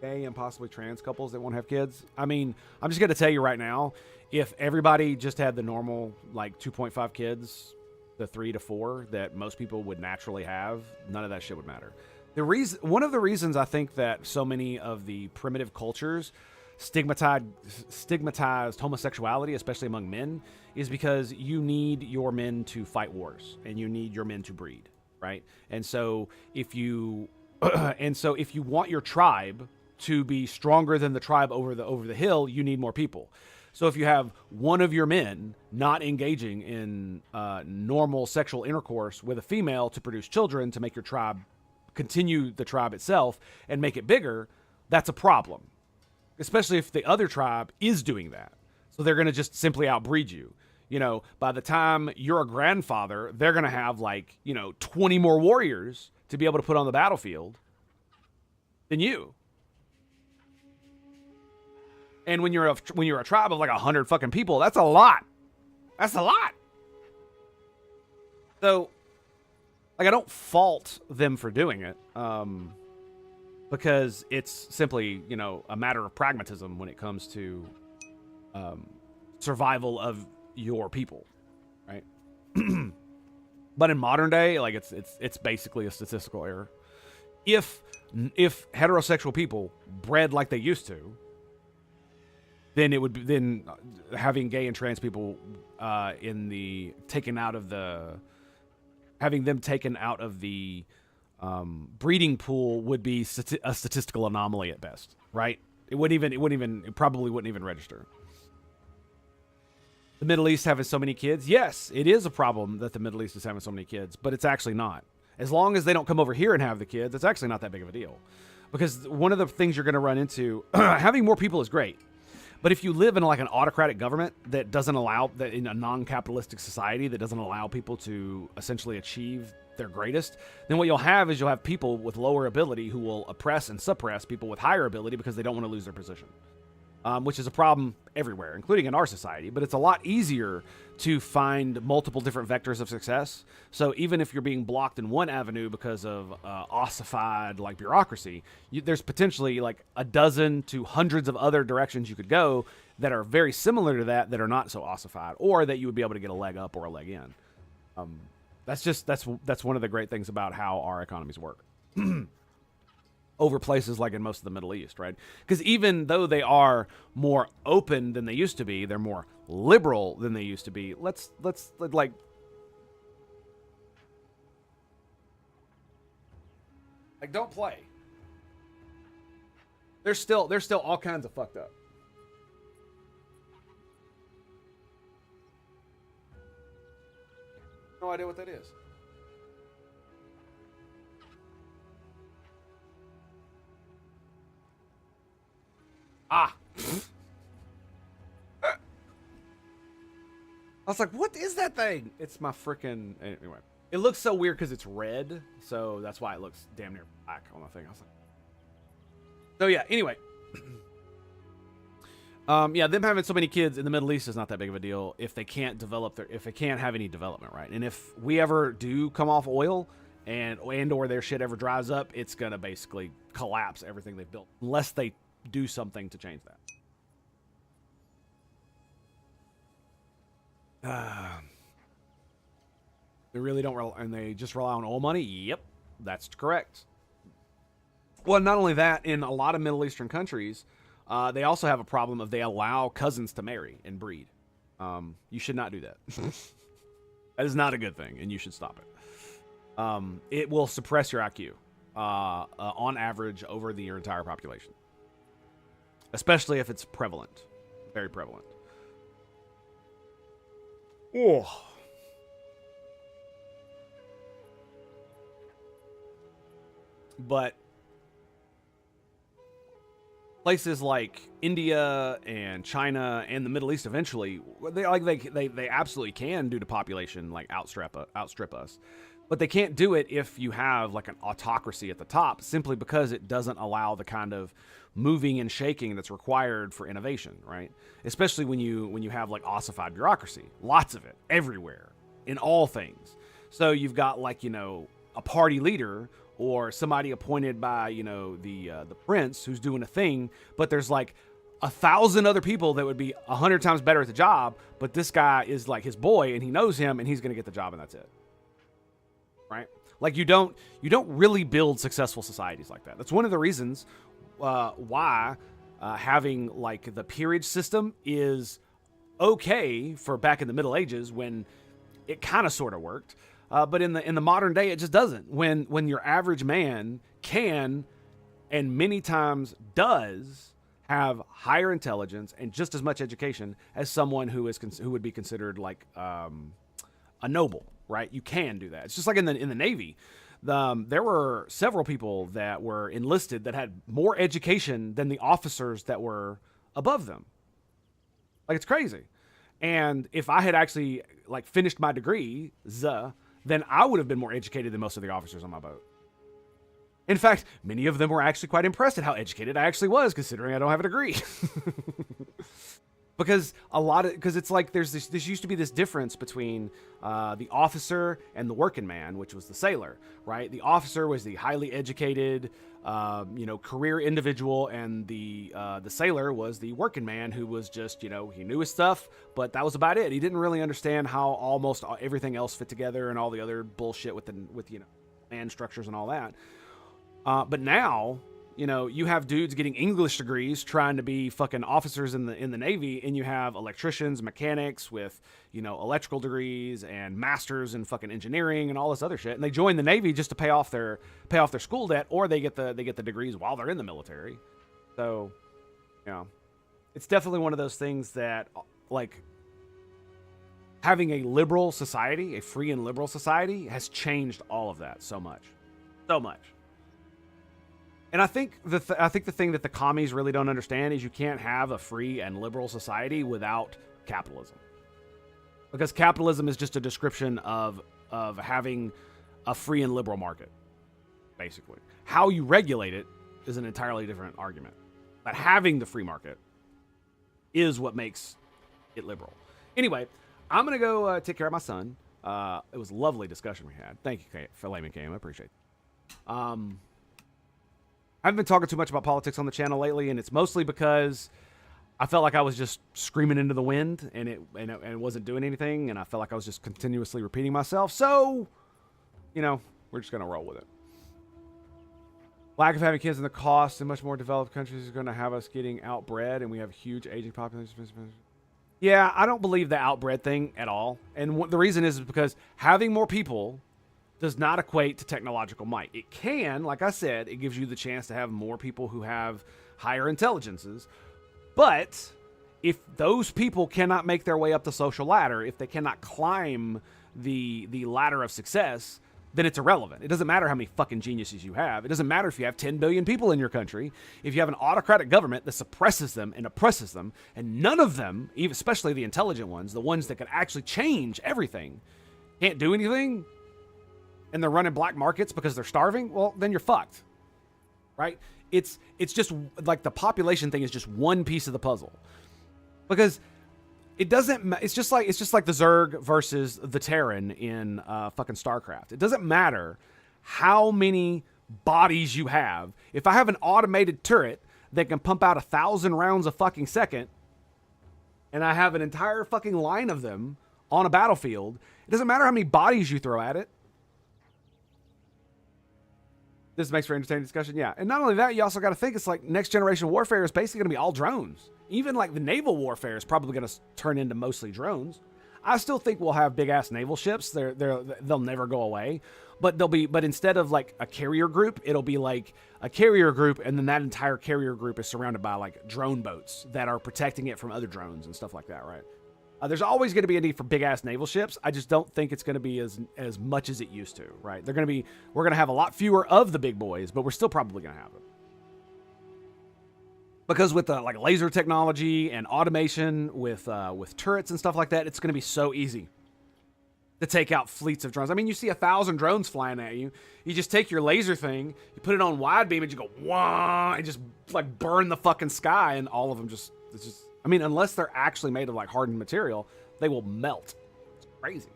gay and possibly trans couples that won't have kids. I mean, I'm just going to tell you right now, if everybody just had the normal, like, 2.5 kids, the 3 to 4 that most people would naturally have, none of that shit would matter. One of the reasons I think that so many of the primitive cultures stigmatized homosexuality, especially among men, is because you need your men to fight wars and you need your men to breed, right? And so if you if you want your tribe to be stronger than the tribe over the hill, you need more people. So if you have one of your men not engaging in normal sexual intercourse with a female to produce children to make your tribe continue the tribe itself and make it bigger, that's a problem. Especially if the other tribe is doing that. So they're going to just simply outbreed you. You know, by the time you're a grandfather, they're going to have 20 more warriors to be able to put on the battlefield than you. And when you're a tribe of 100 fucking people, that's a lot. That's a lot. So, I don't fault them for doing it, because it's simply, a matter of pragmatism when it comes to survival of your people, right? But in modern day, it's basically a statistical error. If heterosexual people bred like they used to, then it would be, having gay and trans people having them taken out of the breeding pool would be a statistical anomaly at best, right? It probably wouldn't even register. The Middle East having so many kids, yes, it is a problem that the Middle East is having so many kids, but it's actually not. As long as they don't come over here and have the kids, it's actually not that big of a deal. Because one of the things you're going to run into, having more people is great. But if you live in an autocratic government that doesn't allow, that in a non-capitalistic society that doesn't allow people to essentially achieve their greatest, then what you'll have is people with lower ability who will oppress and suppress people with higher ability because they don't want to lose their position. Which is a problem everywhere, including in our society. But it's a lot easier to find multiple different vectors of success. So even if you're being blocked in one avenue because of ossified bureaucracy, there's potentially a dozen to hundreds of other directions you could go that are very similar to that are not so ossified, or that you would be able to get a leg up or a leg in. That's one of the great things about how our economies work. Over places like in most of the Middle East, right? Because even though they are more open than they used to be, they're more liberal than they used to be. Let's don't play. They're still all kinds of fucked up. No idea what that is. I was like, what is that thing? It's my freaking... Anyway. It looks so weird because it's red, so that's why it looks damn near black on the thing. I was like... So yeah, anyway. Them having so many kids in the Middle East is not that big of a deal if they can't have any development, right? And if we ever do come off oil and or their shit ever dries up, it's gonna basically collapse everything they've built. Unless they do something to change that. They really don't, and they just rely on oil money? Yep, that's correct. Well, not only that, in a lot of Middle Eastern countries, they also have a problem of they allow cousins to marry and breed. You should not do that. That is not a good thing, and you should stop it. It will suppress your IQ on average over your entire population. Especially if it's prevalent. Very prevalent. Oh. But places like India and China and the Middle East eventually, they absolutely can due to population outstrip us. But they can't do it if you have an autocracy at the top, simply because it doesn't allow the kind of moving and shaking that's required for innovation, right? Especially when you have ossified bureaucracy, lots of it everywhere in all things. So you've got a party leader or somebody appointed by the prince who's doing a thing, but there's 1,000 other people that would be 100 times better at the job, but this guy is his boy and he knows him and he's going to get the job and that's it. Right? You don't really build successful societies like that. That's one of the reasons why having like the peerage system is okay for back in the Middle Ages when it kind of sort of worked. But in the modern day, it just doesn't. When your average man can, and many times does, have higher intelligence and just as much education as someone who would be considered like a noble, right? You can do that. It's just like in the Navy. There were several people that were enlisted that had more education than the officers that were above them. Like, it's crazy. And if I had actually like finished my degree, then I would have been more educated than most of the officers on my boat. In fact, many of them were actually quite impressed at how educated I actually was, considering I don't have a degree. Because it's like there used to be this difference between the officer and the working man, which was the sailor, right? The officer was the highly educated, career individual, and the sailor was the working man who was just, he knew his stuff, but that was about it. He didn't really understand how almost everything else fit together and all the other bullshit with land structures and all that. But now, you have dudes getting English degrees trying to be fucking officers in the Navy, and you have electricians, mechanics with, electrical degrees and masters in fucking engineering and all this other shit. And they join the Navy just to pay off their school debt, or they get the degrees while they're in the military. So, it's definitely one of those things that, like, having a liberal society, a free and liberal society, has changed all of that so much. So much. And I think the thing that the commies really don't understand is you can't have a free and liberal society without capitalism. Because capitalism is just a description of having a free and liberal market, basically. How you regulate it is an entirely different argument. But having the free market is what makes it liberal. Anyway, I'm going to go take care of my son. It was a lovely discussion we had. Thank you for Layman Cam. I appreciate it. I haven't been talking too much about politics on the channel lately, and it's mostly because I felt like I was just screaming into the wind, and it wasn't doing anything, and I felt like I was just continuously repeating myself. So, we're just gonna roll with it. Lack of having kids and the cost in much more developed countries is going to have us getting outbred, and we have huge aging populations. Yeah, I don't believe the outbred thing at all, and the reason is because having more people does not equate to technological might. It can, like I said, it gives you the chance to have more people who have higher intelligences. But if those people cannot make their way up the social ladder, if they cannot climb the ladder of success, then it's irrelevant. It doesn't matter how many fucking geniuses you have. It doesn't matter if you have 10 billion people in your country. If you have an autocratic government that suppresses them and oppresses them, and none of them, even especially the intelligent ones, the ones that can actually change everything, can't do anything, and they're running black markets because they're starving, well, then you're fucked, right? It's just like the population thing is just one piece of the puzzle, because it doesn't. It's just like the Zerg versus the Terran in fucking StarCraft. It doesn't matter how many bodies you have. If I have an automated turret that can pump out 1,000 rounds a fucking second, and I have an entire fucking line of them on a battlefield, it doesn't matter how many bodies you throw at it. This makes for entertaining discussion, yeah. And not only that, you also got to think it's like next generation warfare is basically going to be all drones. Even like the naval warfare is probably going to turn into mostly drones. I still think we'll have big ass naval ships. They'll never go away. But instead of like a carrier group, it'll be like a carrier group, and then that entire carrier group is surrounded by like drone boats that are protecting it from other drones and stuff like that, right? There's always going to be a need for big-ass naval ships. I just don't think it's going to be as much as it used to, right? We're going to have a lot fewer of the big boys, but we're still probably going to have them. Because with like laser technology and automation with turrets and stuff like that, it's going to be so easy to take out fleets of drones. I mean, you see 1,000 drones flying at you. You just take your laser thing, you put it on wide beam, and you go, wah, and just like burn the fucking sky, and all of them I mean, unless they're actually made of like hardened material, they will melt. It's crazy.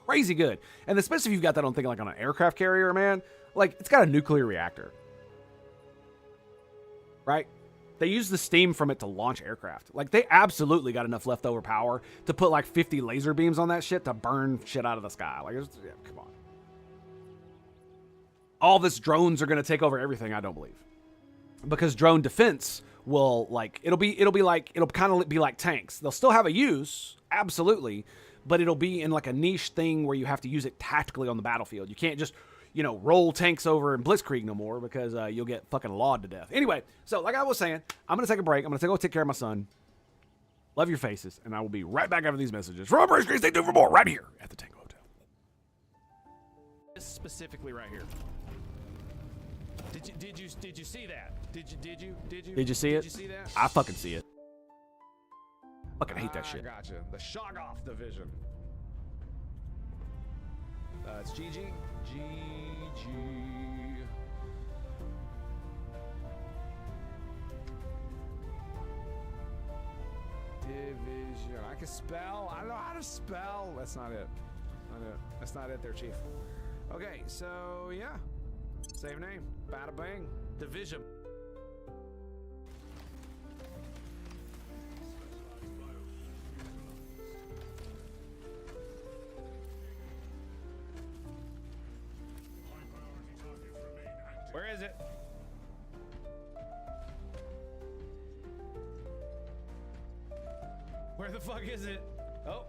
Crazy good. And especially if you've got that on thinking like on an aircraft carrier, man, like it's got a nuclear reactor. Right? They use the steam from it to launch aircraft. Like they absolutely got enough leftover power to put like 50 laser beams on that shit to burn shit out of the sky. Like, come on. All this drones are going to take over everything, I don't believe. Because drone defense will like it'll kind of be like tanks. They'll still have a use, absolutely, but it'll be in like a niche thing where you have to use it tactically on the battlefield. You can't just, you know, roll tanks over in Blitzkrieg no more because you'll get fucking lawed to death. Anyway, so like I was saying, I'm gonna take a break. I'm gonna go take care of my son. Love your faces, and I will be right back after these messages. From Brace Screen, stay tuned for more right here at the Tango Hotel. This specifically right here. Did you see that? Did you see it? Did you see that? I fucking see it. Fucking hate that shit. Gotcha. The Shoggoth division. It's GG. Division. I can spell. I don't know how to spell. That's not it. That's not it there, Chief. Okay, so yeah. Same name. Bada bang. Division. Where is it? Where the fuck is it? Oh.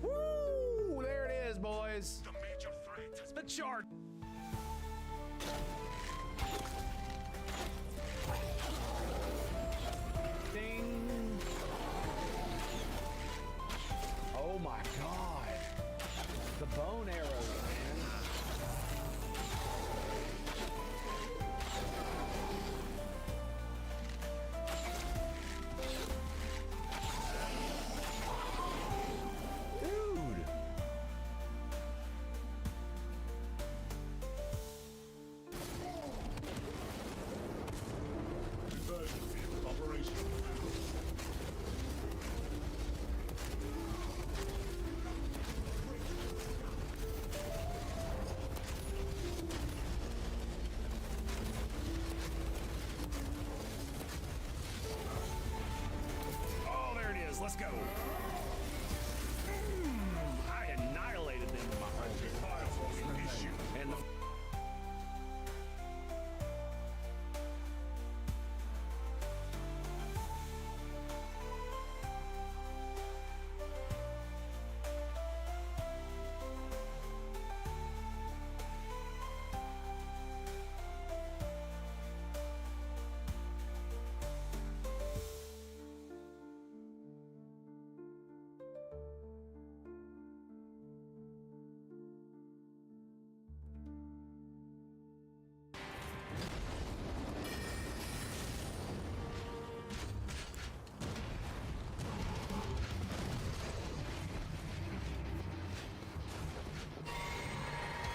Woo! There it is, boys. The major threat has The chart. Ding. Oh my god. The bone arrows, man. Dude. operation. Oh, there it is. Let's go. I annihilated them in my whole and the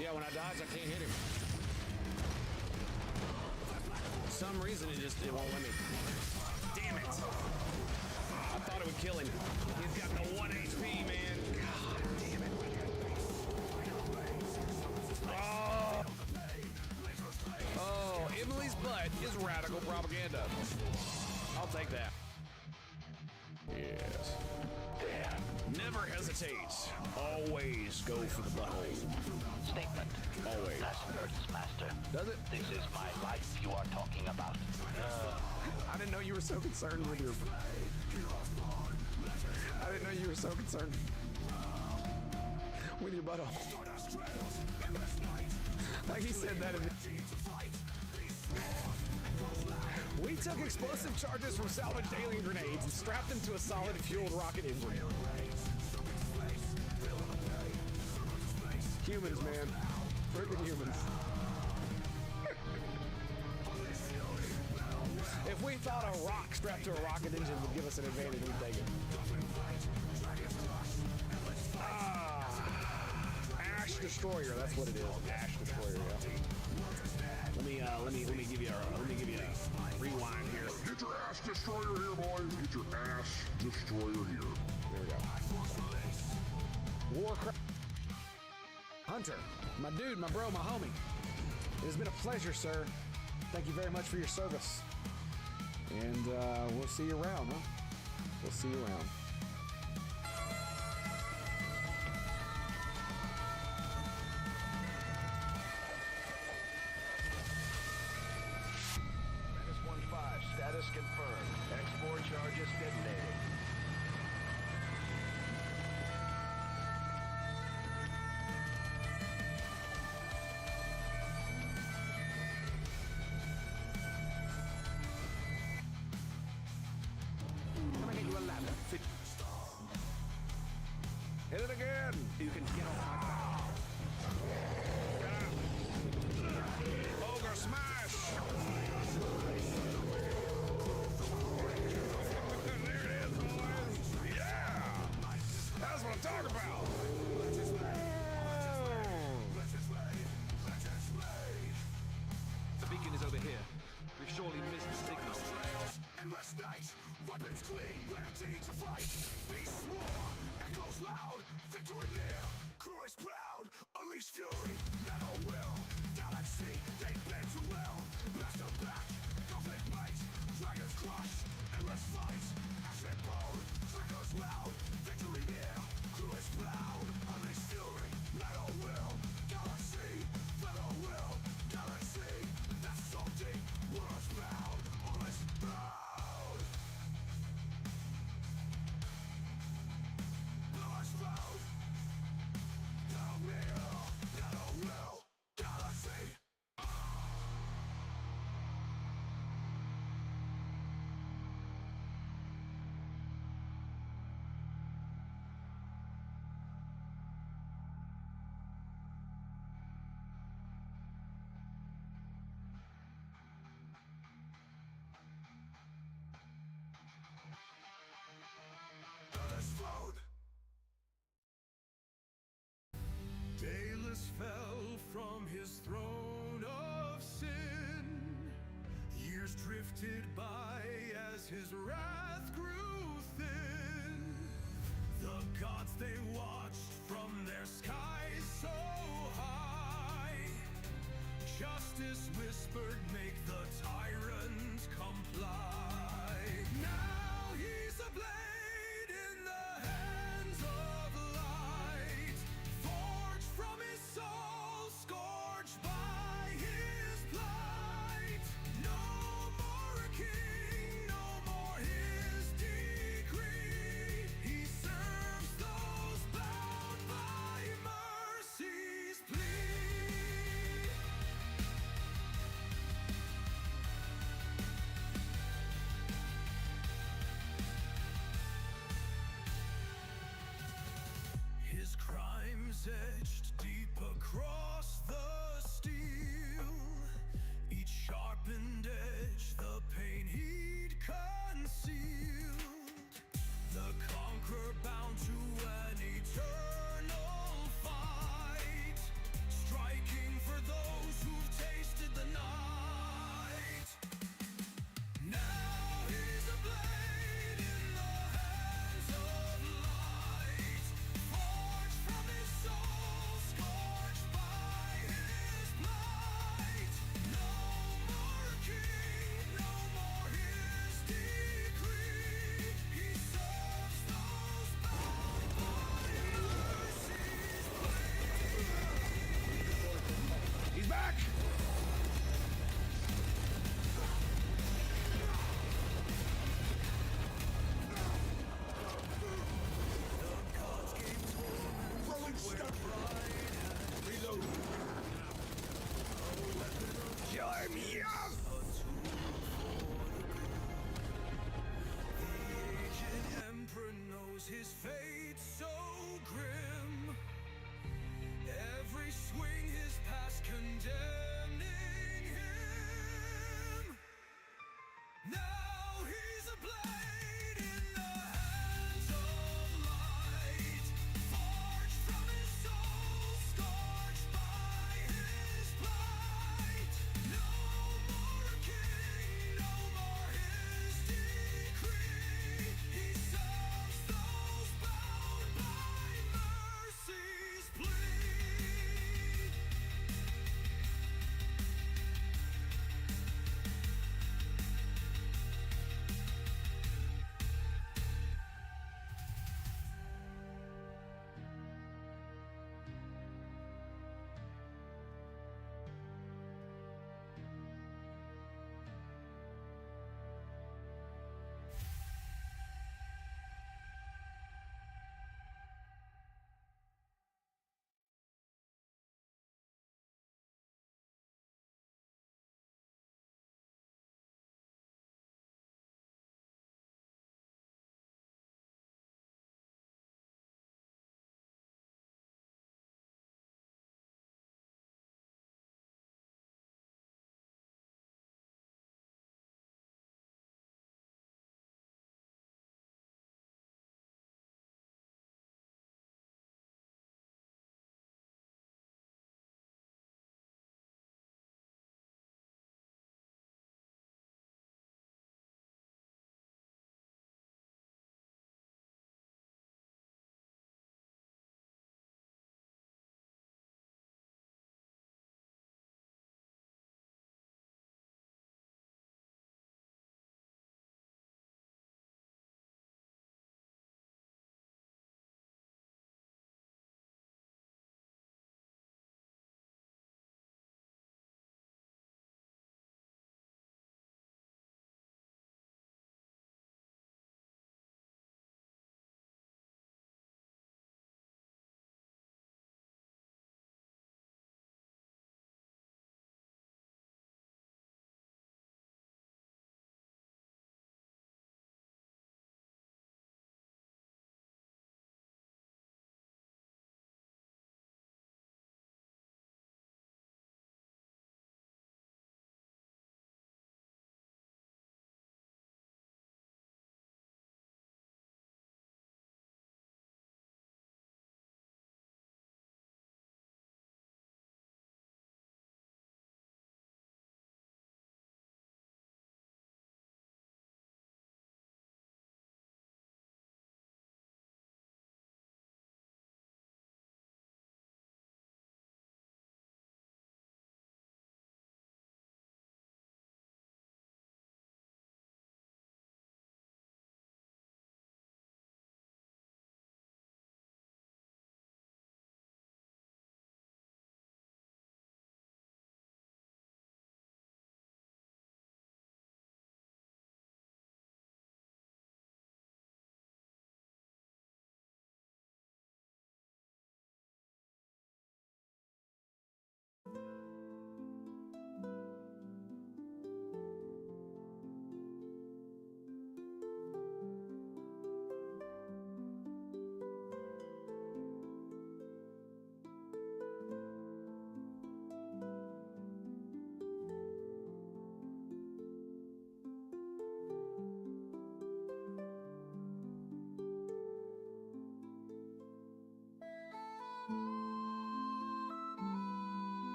yeah, when I dodge, I can't hit him. For some reason, it won't let me. Damn it! I thought it would kill him. He's got the 1 HP, man. God damn it! Oh, Emily's butt is radical propaganda. I'll take that. Yes. Never hesitate. Always go for the butthole. Statement. Always. That hurts, Master. Does it? This is my life you are talking about. I didn't know you were so concerned with your... I didn't know you were so concerned with your butthole. Like he said that in the... We took explosive charges from salvaged alien grenades and strapped them to a solid fueled rocket engine. Humans, man. Freaking humans. If we thought a rock strapped to a rocket engine would give us an advantage, we'd take it. Ash Destroyer, that's what it is. Ash Destroyer, yeah. Let me give you a rewind here. Get your ass destroyer here, boys. Get your ass destroyer here. There we go. Warcraft. Hunter, my dude, my bro, my homie. It has been a pleasure, sir. Thank you very much for your service. And we'll see you around, huh? We'll see you around. Status confirmed. Export charges detonating. Can I get you a ladder? Hit it again. You can get off my back. Ogre smash! There it is, boys! Yeah! That's what I'm talking about! The beacon is over here. We've surely missed the signal. Endless night, weapons clean, ready to fight. Beast roar, echoes loud, victory near. Crew is proud, unleash fury, never will. Galaxy, they bend to will. Master back, conflict might. Dragons crush, endless fight. Ash and bone, trickles loud, victory near. Crew is proud, unleash fury, never will. Galaxy, never will. Galaxy, that's so deep, world's proud, always proud. Always proud. Never will, never will. Galaxy. Dalus fell from his throne of sin. Years drifted by as his wrath grew thin. The gods they watched from their skies so high. Justice whispered, make the tyrant comply. Now he's a blade in the hands of light. Forged from his soul, scorched by his plight. No more a king, no more his decree. He serves those bound by mercy's plea.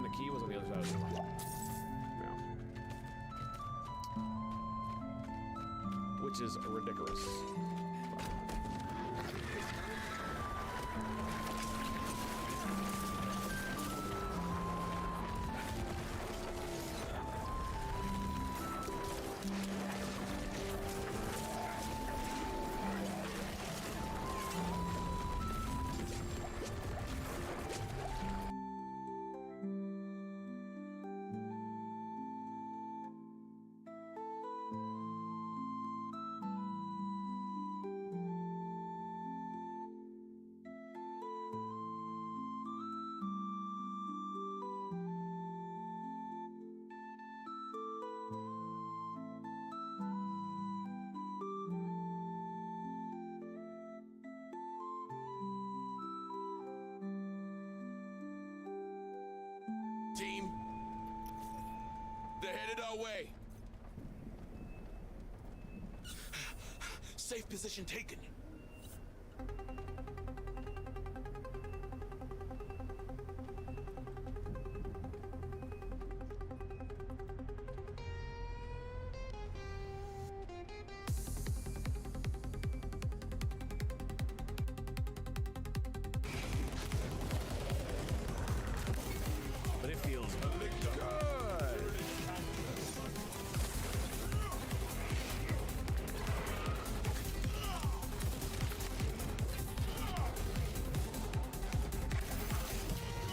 the key was on the other side of the door. Yeah. Which is ridiculous. Team, they're headed our way. Safe position taken. But it feels good.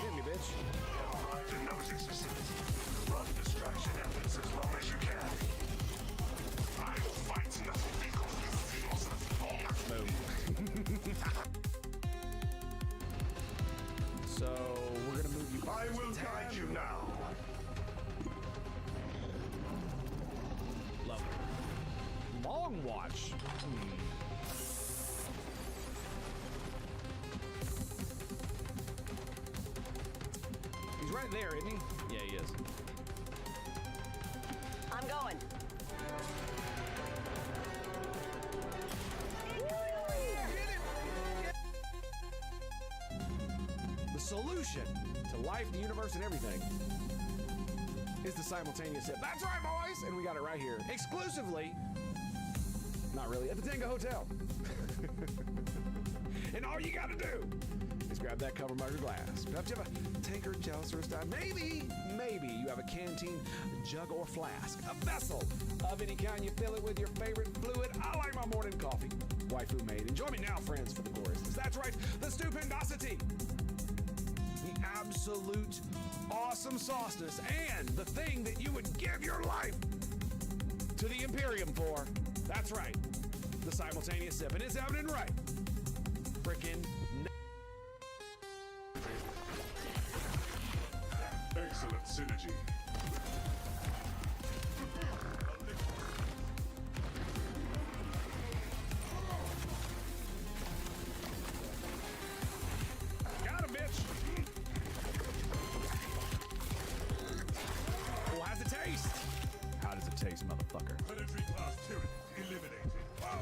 Hit me, bitch. Arrive in nosing facility. Run distraction efforts as long as you can. I will fight nothing because this feels Boom. So we're gonna move you. I will guide you now. Lovely. Long watch. He's right there, isn't he? Yeah, he is. I'm going. The solution to life, the universe, and everything is the simultaneous hit. That's right, boys! And we got it right here. Exclusively, not really, at the Tango Hotel. And all you gotta do is grab that cover mug or glass. Perhaps you have a tankard, chalice, or a stein. Maybe you have a canteen, a jug, or flask. A vessel of any kind. You fill it with your favorite fluid. I like my morning coffee. Waifu made. And join me now, friends, for the gloriousness. That's right, the stupendosity. The absolute awesome sauceness, and the thing that you would give your life to the Imperium for. That's right, the simultaneous sip, and it's happening right frickin' Excellent synergy. Got him, bitch! Well, how's it taste? How does it taste, motherfucker? Planetary class tyranny eliminated. Whoa!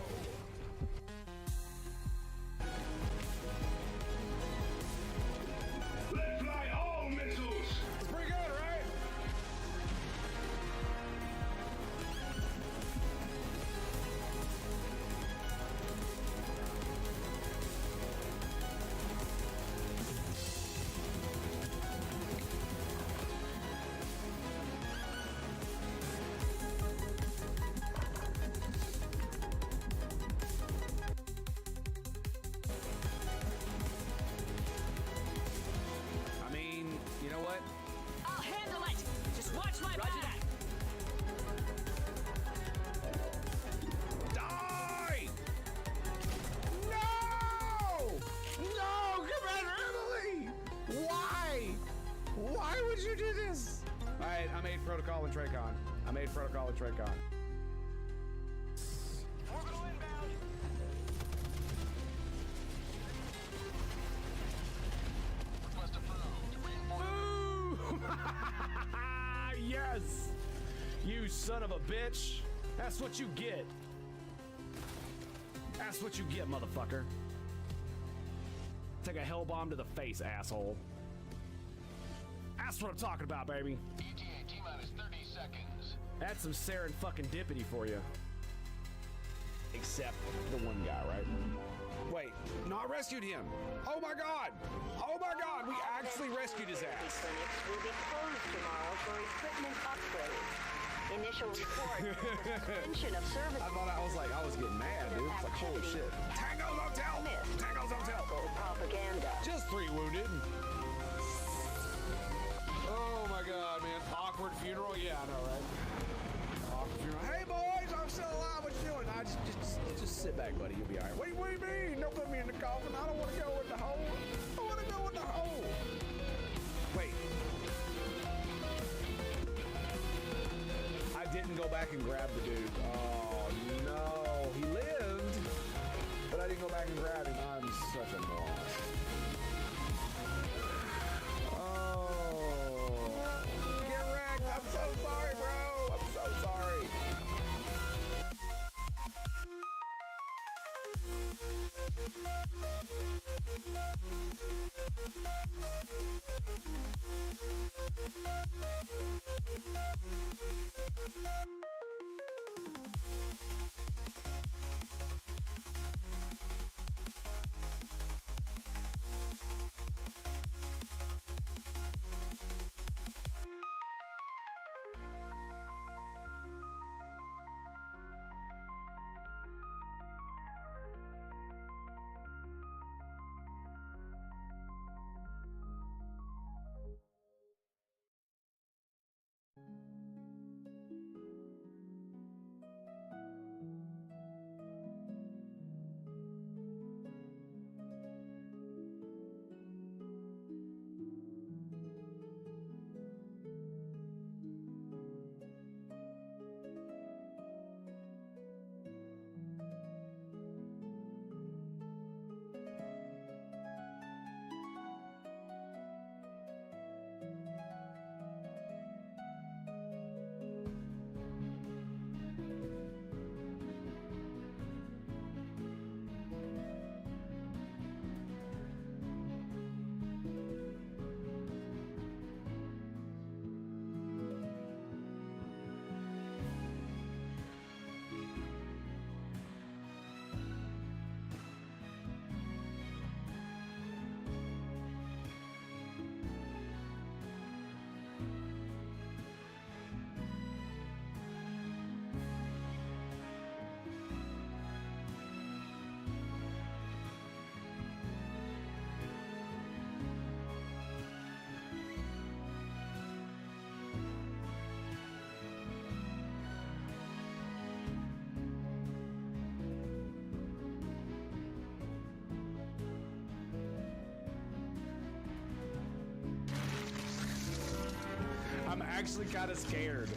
Let fly all missiles! It's pretty good, right? I mean, you know what? I'll handle it. Just watch my back. Die! No! No, Commander Emily! Why? Why would you do this? All right, I made Protocol and Tracon. Orbital inbound. Request approved. Reinforce. Ooh! Yes! You son of a bitch! That's what you get. That's what you get, motherfucker. Take a hell bomb to the face, asshole. That's what I'm talking about, baby. ETA T-minus 30 seconds. That's some fucking dippity for you. Except the one guy, right? Wait, no, I rescued him. Oh my god! Oh my god, we actually rescued his ass. Clinics will be closed tomorrow for equipment upgrades. Initial report suspension of service. I was getting mad, dude. It's like, holy shit. Tango's Hotel! Tango's Hotel! Propaganda. Just 3 wounded. Oh my god, man. Awkward funeral? Yeah, I know, right? Awkward funeral. Hey boys, I'm still alive. What you doing? I just sit back, buddy. You'll be alright. What do you mean? Don't put me in the coffin. I don't want to go in the hole. I want to go in the hole. Wait. I didn't go back and grab the dude. Oh no. He lived, but I didn't go back and grab him. I'm such a moron. Get wrecked. I'm so sorry, bro. I'm so sorry. I'm actually kind of scared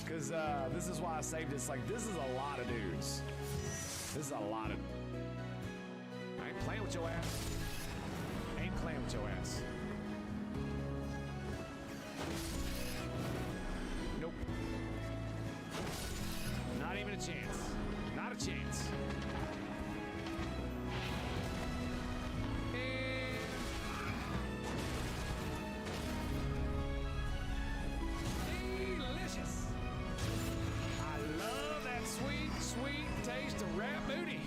because this is why I saved it. It's like, this is a lot of dudes. This is a lot of... I ain't playing with your ass. Ain't playing with your ass. Nope. Not even a chance. Not a chance. Delicious. I love that sweet, sweet taste of rat booty.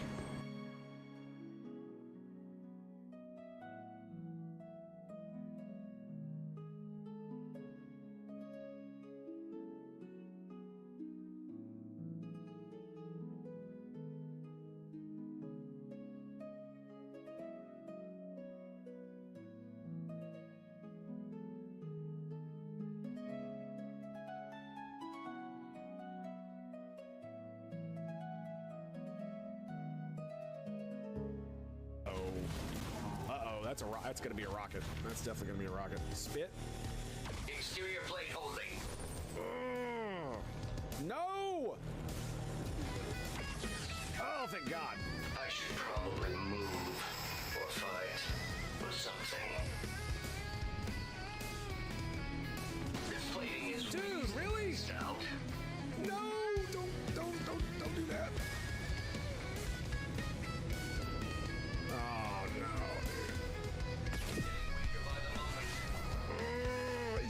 That's gonna be a rocket. That's definitely gonna be a rocket. Spit. Exterior plate holding. No! Oh, thank God. I should probably move or fight or something. This plating is Dude, really? out. No! Don't do that. Oh no, dude.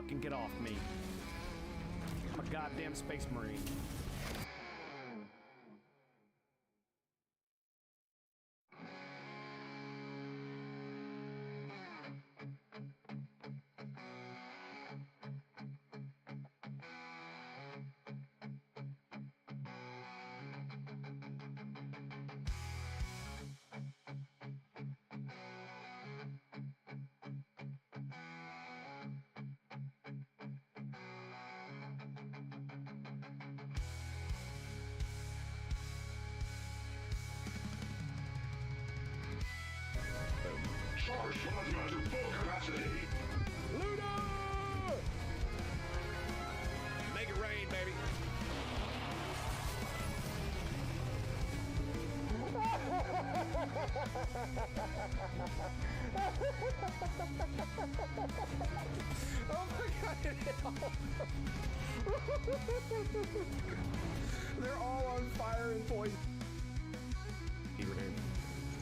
fucking get off me. I'm a goddamn space marine. Charge plasma to full capacity. Ludo! Make it rain, baby. Oh my god, they're all on fire and poison.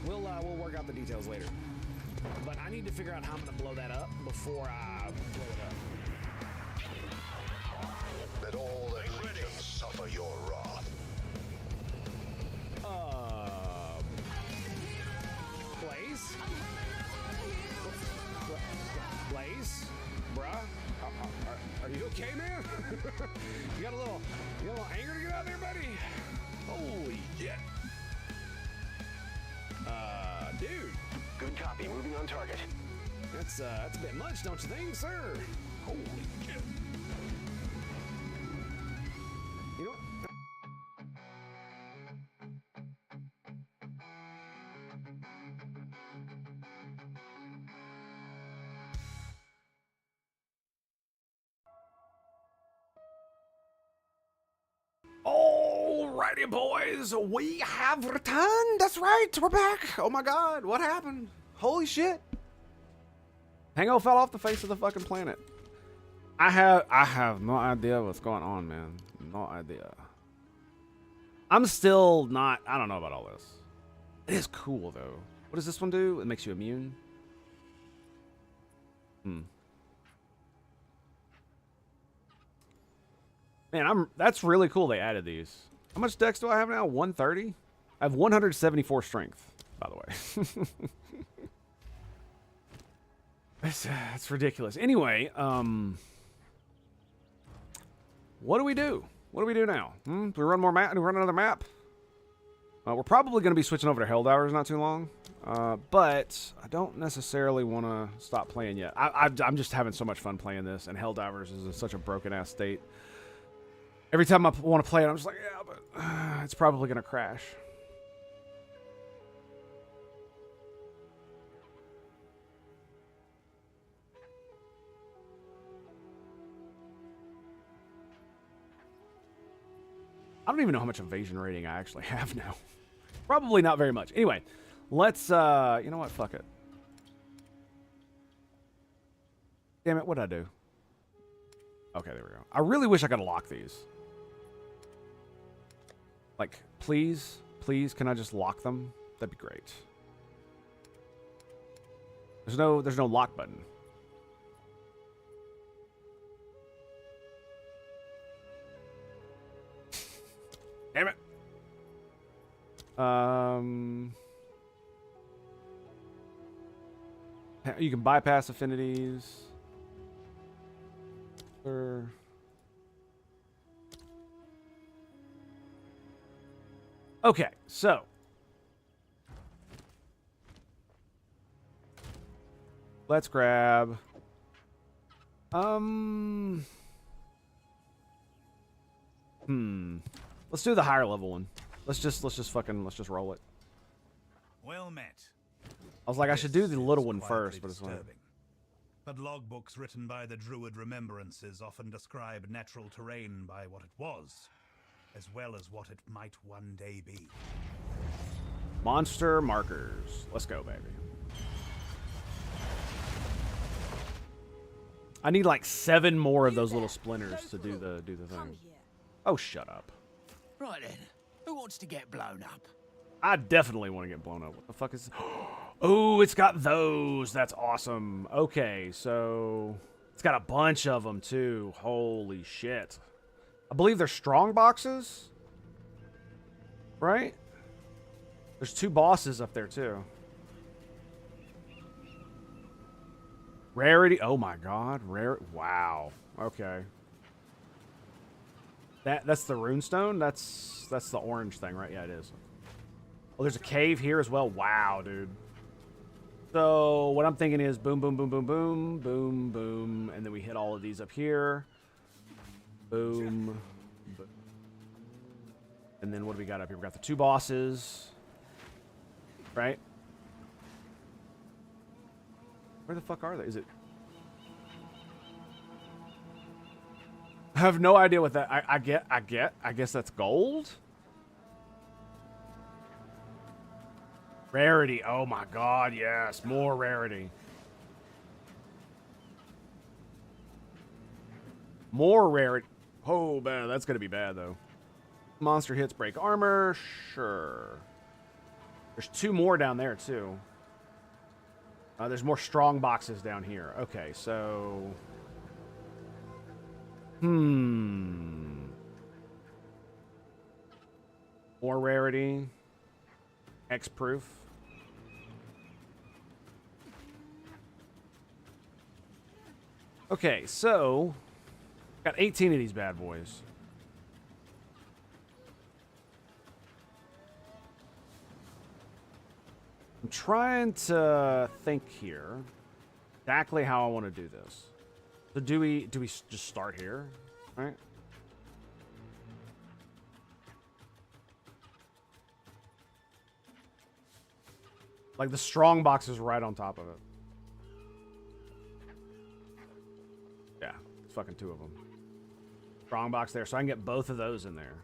We'll work out the details later. But I need to figure out how I'm gonna blow that up before I blow it up. Let all the legions suffer your wrath. Blaze? Blaze? Bruh? Are you okay, man? you got a little anger to get out there, buddy? Holy shit. Dude. Good copy. Moving on target. That's a bit much, don't you think, sir? Holy shit. You know what? Alrighty, boys, we have returned. That's right, we're back. Oh my god, what happened? Holy shit. Tango fell off the face of the fucking planet. I have no idea what's going on, man. No idea. I'm still not, I don't know about all this. It is cool, though. What does this one do? It makes you immune. Man, that's really cool they added these. How much dex do I have now? 130? I have 174 strength, by the way. That's ridiculous. Anyway, what do we do? What do we do now? Do we run more map? Do we run another map? We're probably going to be switching over to Helldivers not too long. But I don't necessarily want to stop playing yet. I'm just having so much fun playing this, and Helldivers is in such a broken-ass state. Every time I want to play it, I'm just like, yeah, but it's probably going to crash. I don't even know how much evasion rating I actually have now. Probably not very much. Anyway, let's, you know what? Fuck it. Damn it, what'd I do? Okay, there we go. I really wish I could lock these. Like, please, can I just lock them? That'd be great. There's no lock button. Damn it. You can bypass affinities. Okay, so let's grab let's do the higher level one. Let's just roll it. Well met. I was like, I should do the little one first, but it's like, but logbooks written by the Druid Remembrances often describe natural terrain by what it was, as well as what it might one day be. monster markers. Let's go, baby. I need like 7 more of those little splinters to do the thing. Oh, shut up. Right then, who wants to get blown up? I definitely want to get blown up. What the fuck is... Oh, it's got those. That's awesome. Okay, so... It's got a bunch of them, too. Holy shit. I believe they're strong boxes. Right? There's 2 bosses up there, too. Rarity. Oh, my God. Rare. Wow. Okay. That's the runestone? That's the orange thing, right? Yeah, it is. Oh, there's a cave here as well. Wow, dude. So what I'm thinking is boom, boom, boom, boom, boom, boom, boom, and then we hit all of these up here. Boom. And then what do we got up here? We got the 2 bosses. Right? Where the fuck are they? Is it... I have no idea what that... I guess that's gold? Rarity. Oh my god, yes. More rarity. More rarity. Oh, man, that's going to be bad, though. Monster hits break armor. Sure. There's 2 more down there, too. There's more strong boxes down here. Okay, so... More rarity. X-proof. Okay, so... Got 18 of these bad boys. I'm trying to think here exactly how I want to do this. So do we just start here? All right. Like the strong box is right on top of it. Yeah, it's fucking 2 of them. Strong box there, so I can get both of those in there.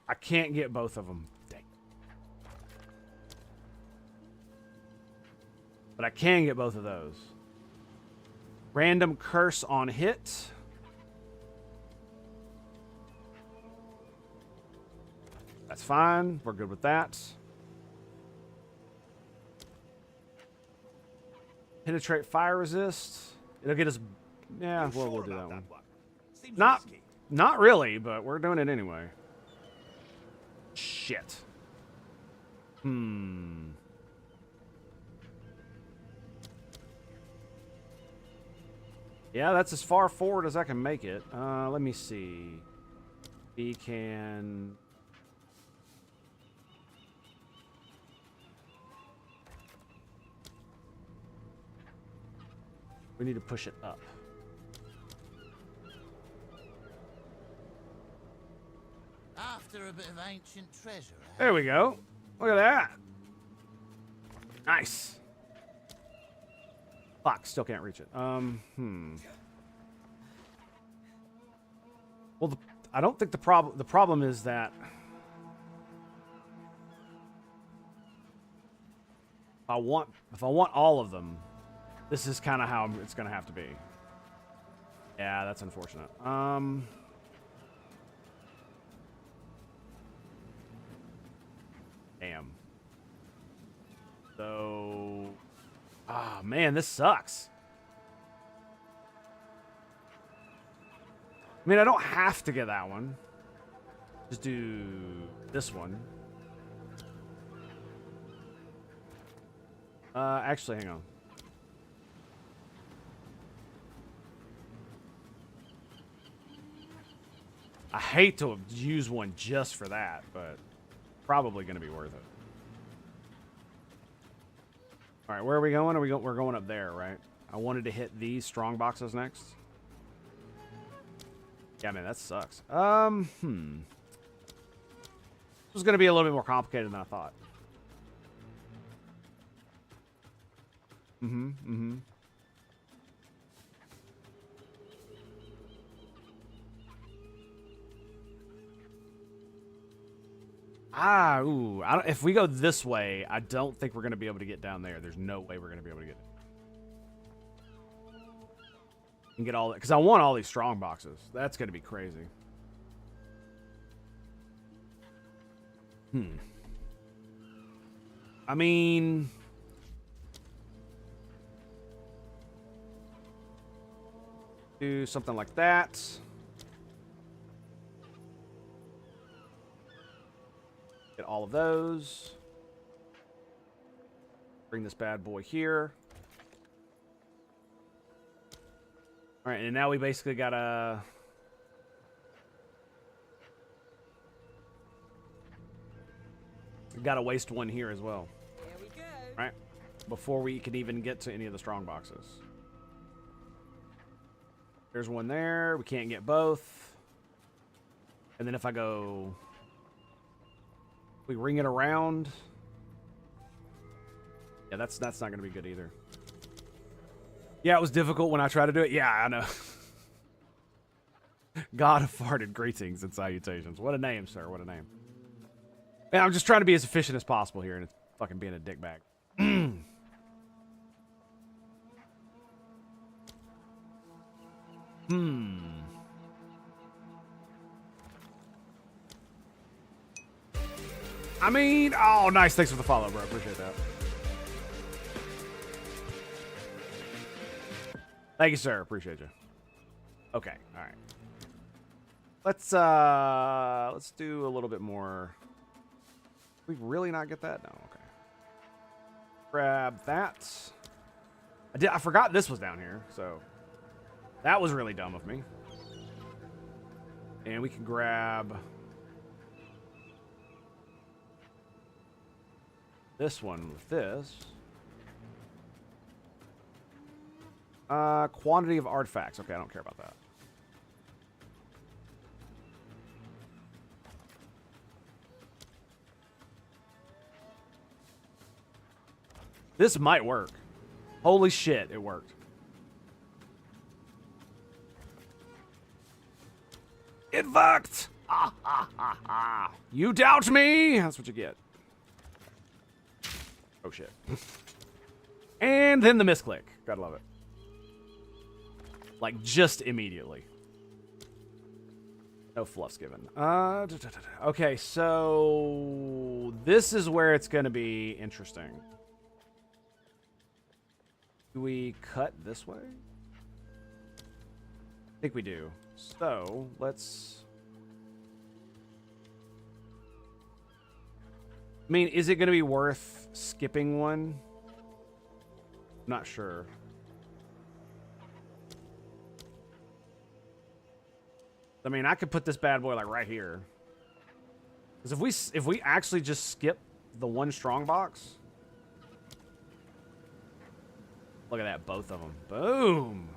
I can't get both of them. Dang. But I can get both of those. Random curse on hit. That's fine. We're good with that. Penetrate fire resist. It'll get us... Yeah, we'll do that one. Not really, but we're doing it anyway. Shit. Yeah, that's as far forward as I can make it. Let me see. We can... We need to push it up. After a bit of ancient treasure. There we go. Look at that. Nice. Fuck, still can't reach it. Well, I don't think the problem is that if I want all of them, this is kind of how it's going to have to be. Yeah, that's unfortunate. Damn. So... Ah, man, this sucks. I mean, I don't have to get that one. Just do this one. Actually, hang on. I hate to use one just for that, but probably going to be worth it. All right, where are we going? We're going up there, right? I wanted to hit these strong boxes next. Yeah, man, that sucks. This was going to be a little bit more complicated than I thought. If we go this way, I don't think we're going to be able to get down there. There's no way we're going to be able to get and get all that, because I want all these strong boxes. That's going to be crazy. I mean, do something like that. Get all of those. Bring this bad boy here. All right, and now we basically gotta... We gotta waste one here as well. There we go. Right? Before we can even get to any of the strong boxes. There's one there. We can't get both. And then if I go... We ring it around. Yeah, that's not going to be good either. Yeah, it was difficult when I tried to do it. Yeah, I know. God of farted greetings and salutations. What a name, sir. What a name. Man, I'm just trying to be as efficient as possible here, and it's fucking being a dickbag. I mean, oh, nice. Thanks for the follow, bro. Appreciate that. Thank you, sir. Appreciate you. Okay, all right. Let's do a little bit more. We really not get that? No, okay. Grab that. I forgot this was down here, so that was really dumb of me. And we can grab this one with this. Quantity of artifacts. Okay, I don't care about that. This might work. Holy shit, it worked. It worked! Ah, ah, ah, ah. You doubt me? That's what you get. Oh shit. And then the misclick. Gotta love it. Like, just immediately. No fluffs given. Okay, so... This is where it's gonna be interesting. Do we cut this way? I think we do. So, let's... I mean, is it going to be worth skipping one? Not sure. I mean, I could put this bad boy, like, right here. Because if we actually just skip the one strong box... Look at that, both of them. Boom!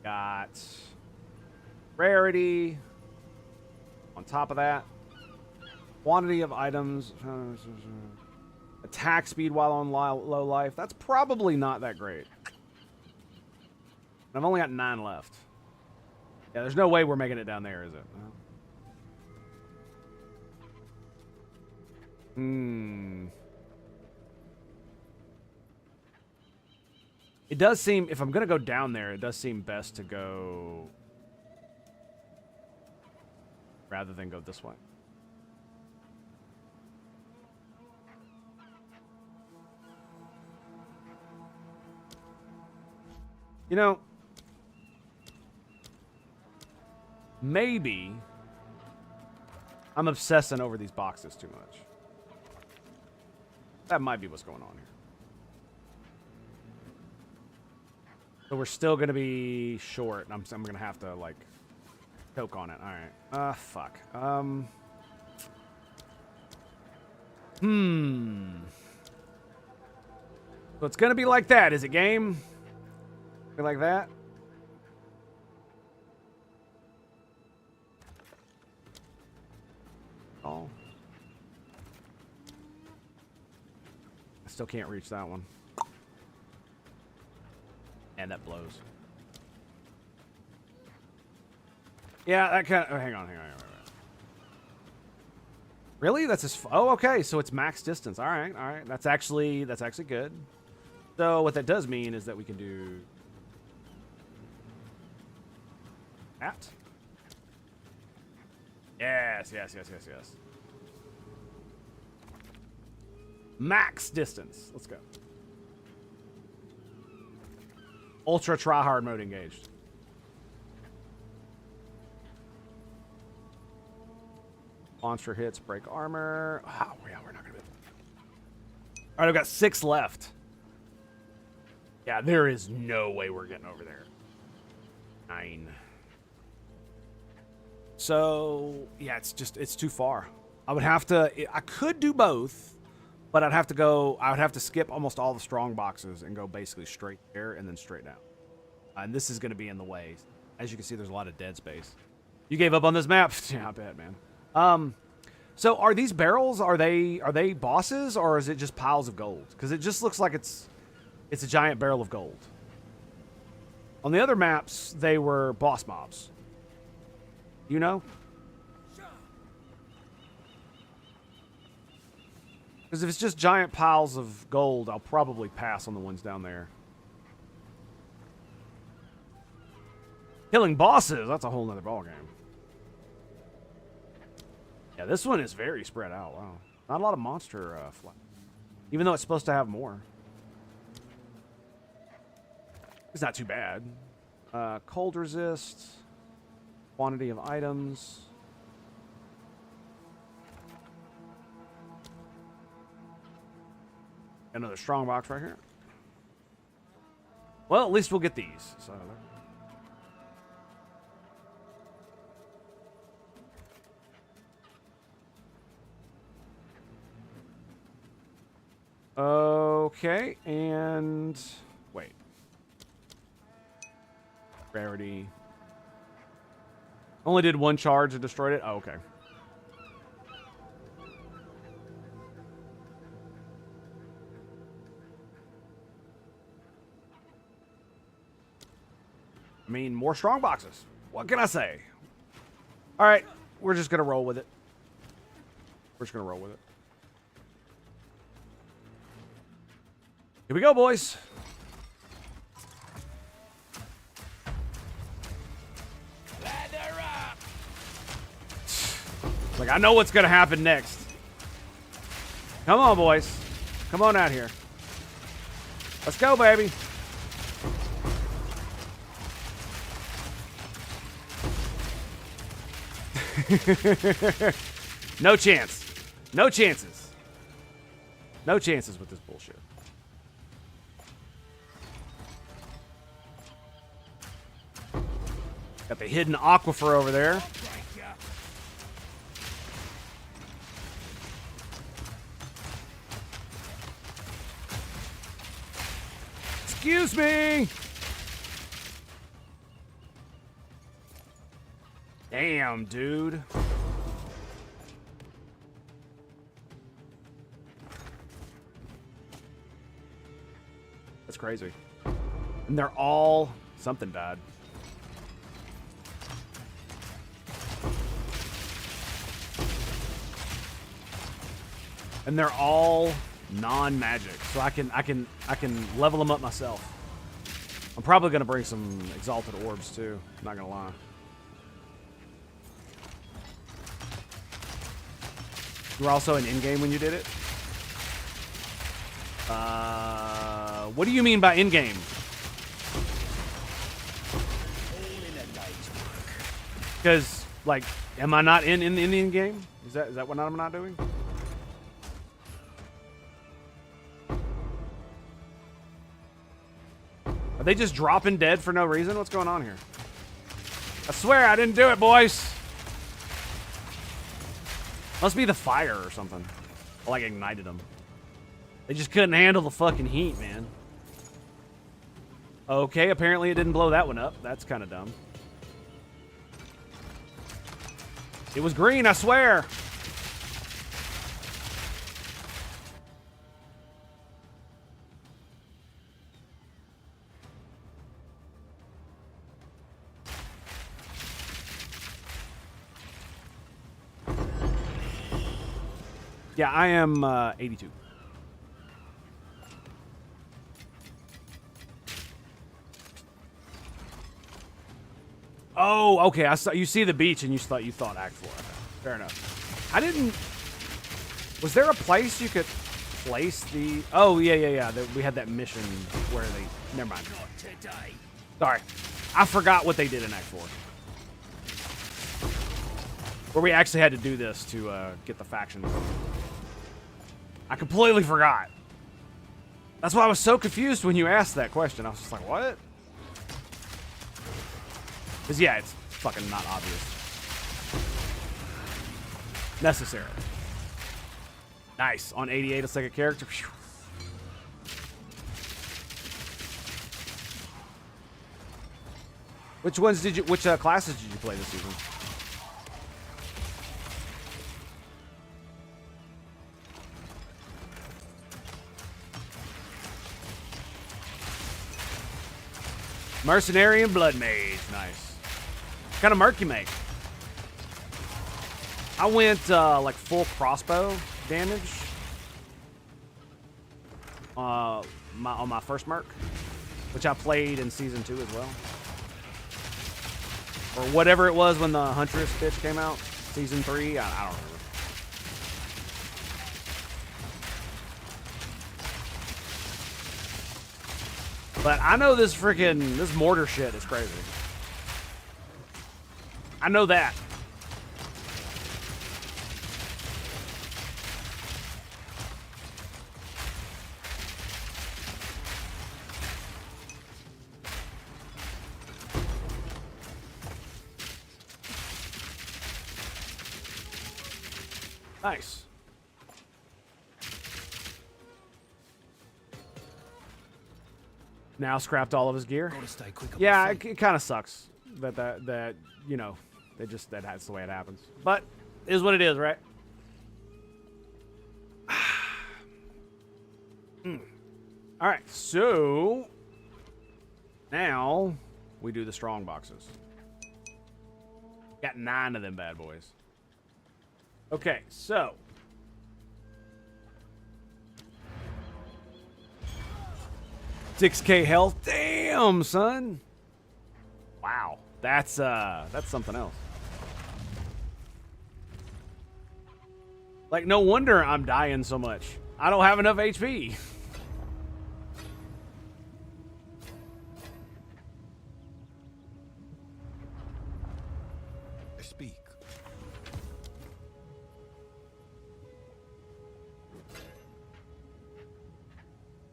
Got rarity. On top of that, quantity of items. Attack speed while on low life. That's probably not that great. I've only got 9 left. Yeah, there's no way we're making it down there, is it? It does seem, if I'm going to go down there, it does seem best to go rather than go this way. You know, maybe I'm obsessing over these boxes too much. That might be what's going on here. So we're still going to be short. I'm going to have to, like, choke on it. All right. Fuck. So it's going to be like that. Is it game? Be like that? Oh. I still can't reach that one. And that blows. Yeah, that kind of... Oh, hang on. Really? That's just... Oh, okay. So it's max distance. All right. That's actually good. So what that does mean is that we can do... that. Yes. Max distance. Let's go. Ultra tryhard mode engaged. Monster hits, break armor. Oh, yeah, we're not gonna be. All right, I've got 6 left. Yeah, there is no way we're getting over there. 9. So yeah, it's too far. I would have to. I could do both, but I'd have to go. I would have to skip almost all the strong boxes and go basically straight there and then straight down. And this is going to be in the way. As you can see, there's a lot of dead space. You gave up on this map? Yeah, I bet, man. So are these barrels? Are they bosses or is it just piles of gold? Because it just looks like it's a giant barrel of gold. On the other maps, they were boss mobs. You know? Because if it's just giant piles of gold, I'll probably pass on the ones down there. Killing bosses, that's a whole nother ballgame. Yeah, this one is very spread out. Wow. Not a lot of monster flight. Even though it's supposed to have more. It's not too bad. Cold resist. Quantity of items. Another strong box right here. Well, at least we'll get these. So. Okay, and wait. Rarity. Only did 1 charge and destroyed it? Oh, okay. I mean, more strong boxes. What can I say? All right, we're just going to roll with it. We're just going to roll with it. Here we go, boys. Like, I know what's going to happen next. Come on, boys. Come on out here. Let's go, baby. No chance. No chances. No chances with this bullshit. Got the hidden aquifer over there. Excuse me. Damn, dude. That's crazy. And they're all... Something died. And they're all non-magic, so I can level them up myself. I'm probably gonna bring some exalted orbs too. I'm not gonna lie. You were also in in-game when you did it. What do you mean by in-game? Because like, am I not in the in-game? Is that what I'm not doing? Are they just dropping dead for no reason? What's going on here? I swear I didn't do it, boys. Must be the fire or something. I like ignited them. They just couldn't handle the fucking heat, man. Okay, apparently it didn't blow that one up. That's kind of dumb. It was green, I swear. Yeah, I am 82. Oh, okay. I saw you see the beach and you thought Act 4. Okay. Fair enough. I didn't. Was there a place you could? replace the... Oh, yeah. We had that mission where they... Never mind. Sorry. I forgot what they did in Act 4. Where we actually had to do this to get the faction. I completely forgot. That's why I was so confused when you asked that question. I was just like, what? Because, yeah, it's fucking not obvious. Necessarily. Nice. On 88, a second character. Whew. Which classes did you play this season? Mercenary and Blood Mage. Nice. What kind of merc you make? I went like full crossbow damage on my first merc, which I played in season 2 as well. Or whatever it was when the Huntress bitch came out. Season 3, I don't remember. But I know this mortar shit is crazy. I know that. Nice. Now scrapped all of his gear. Yeah, it kind of sucks that you know, that's the way it happens. But it is what it is, right? All right, so now we do the strong boxes. Got 9 of them bad boys. Okay, so 6K health. Damn, son. Wow, that's something else. Like, no wonder I'm dying so much. I don't have enough HP. Speak.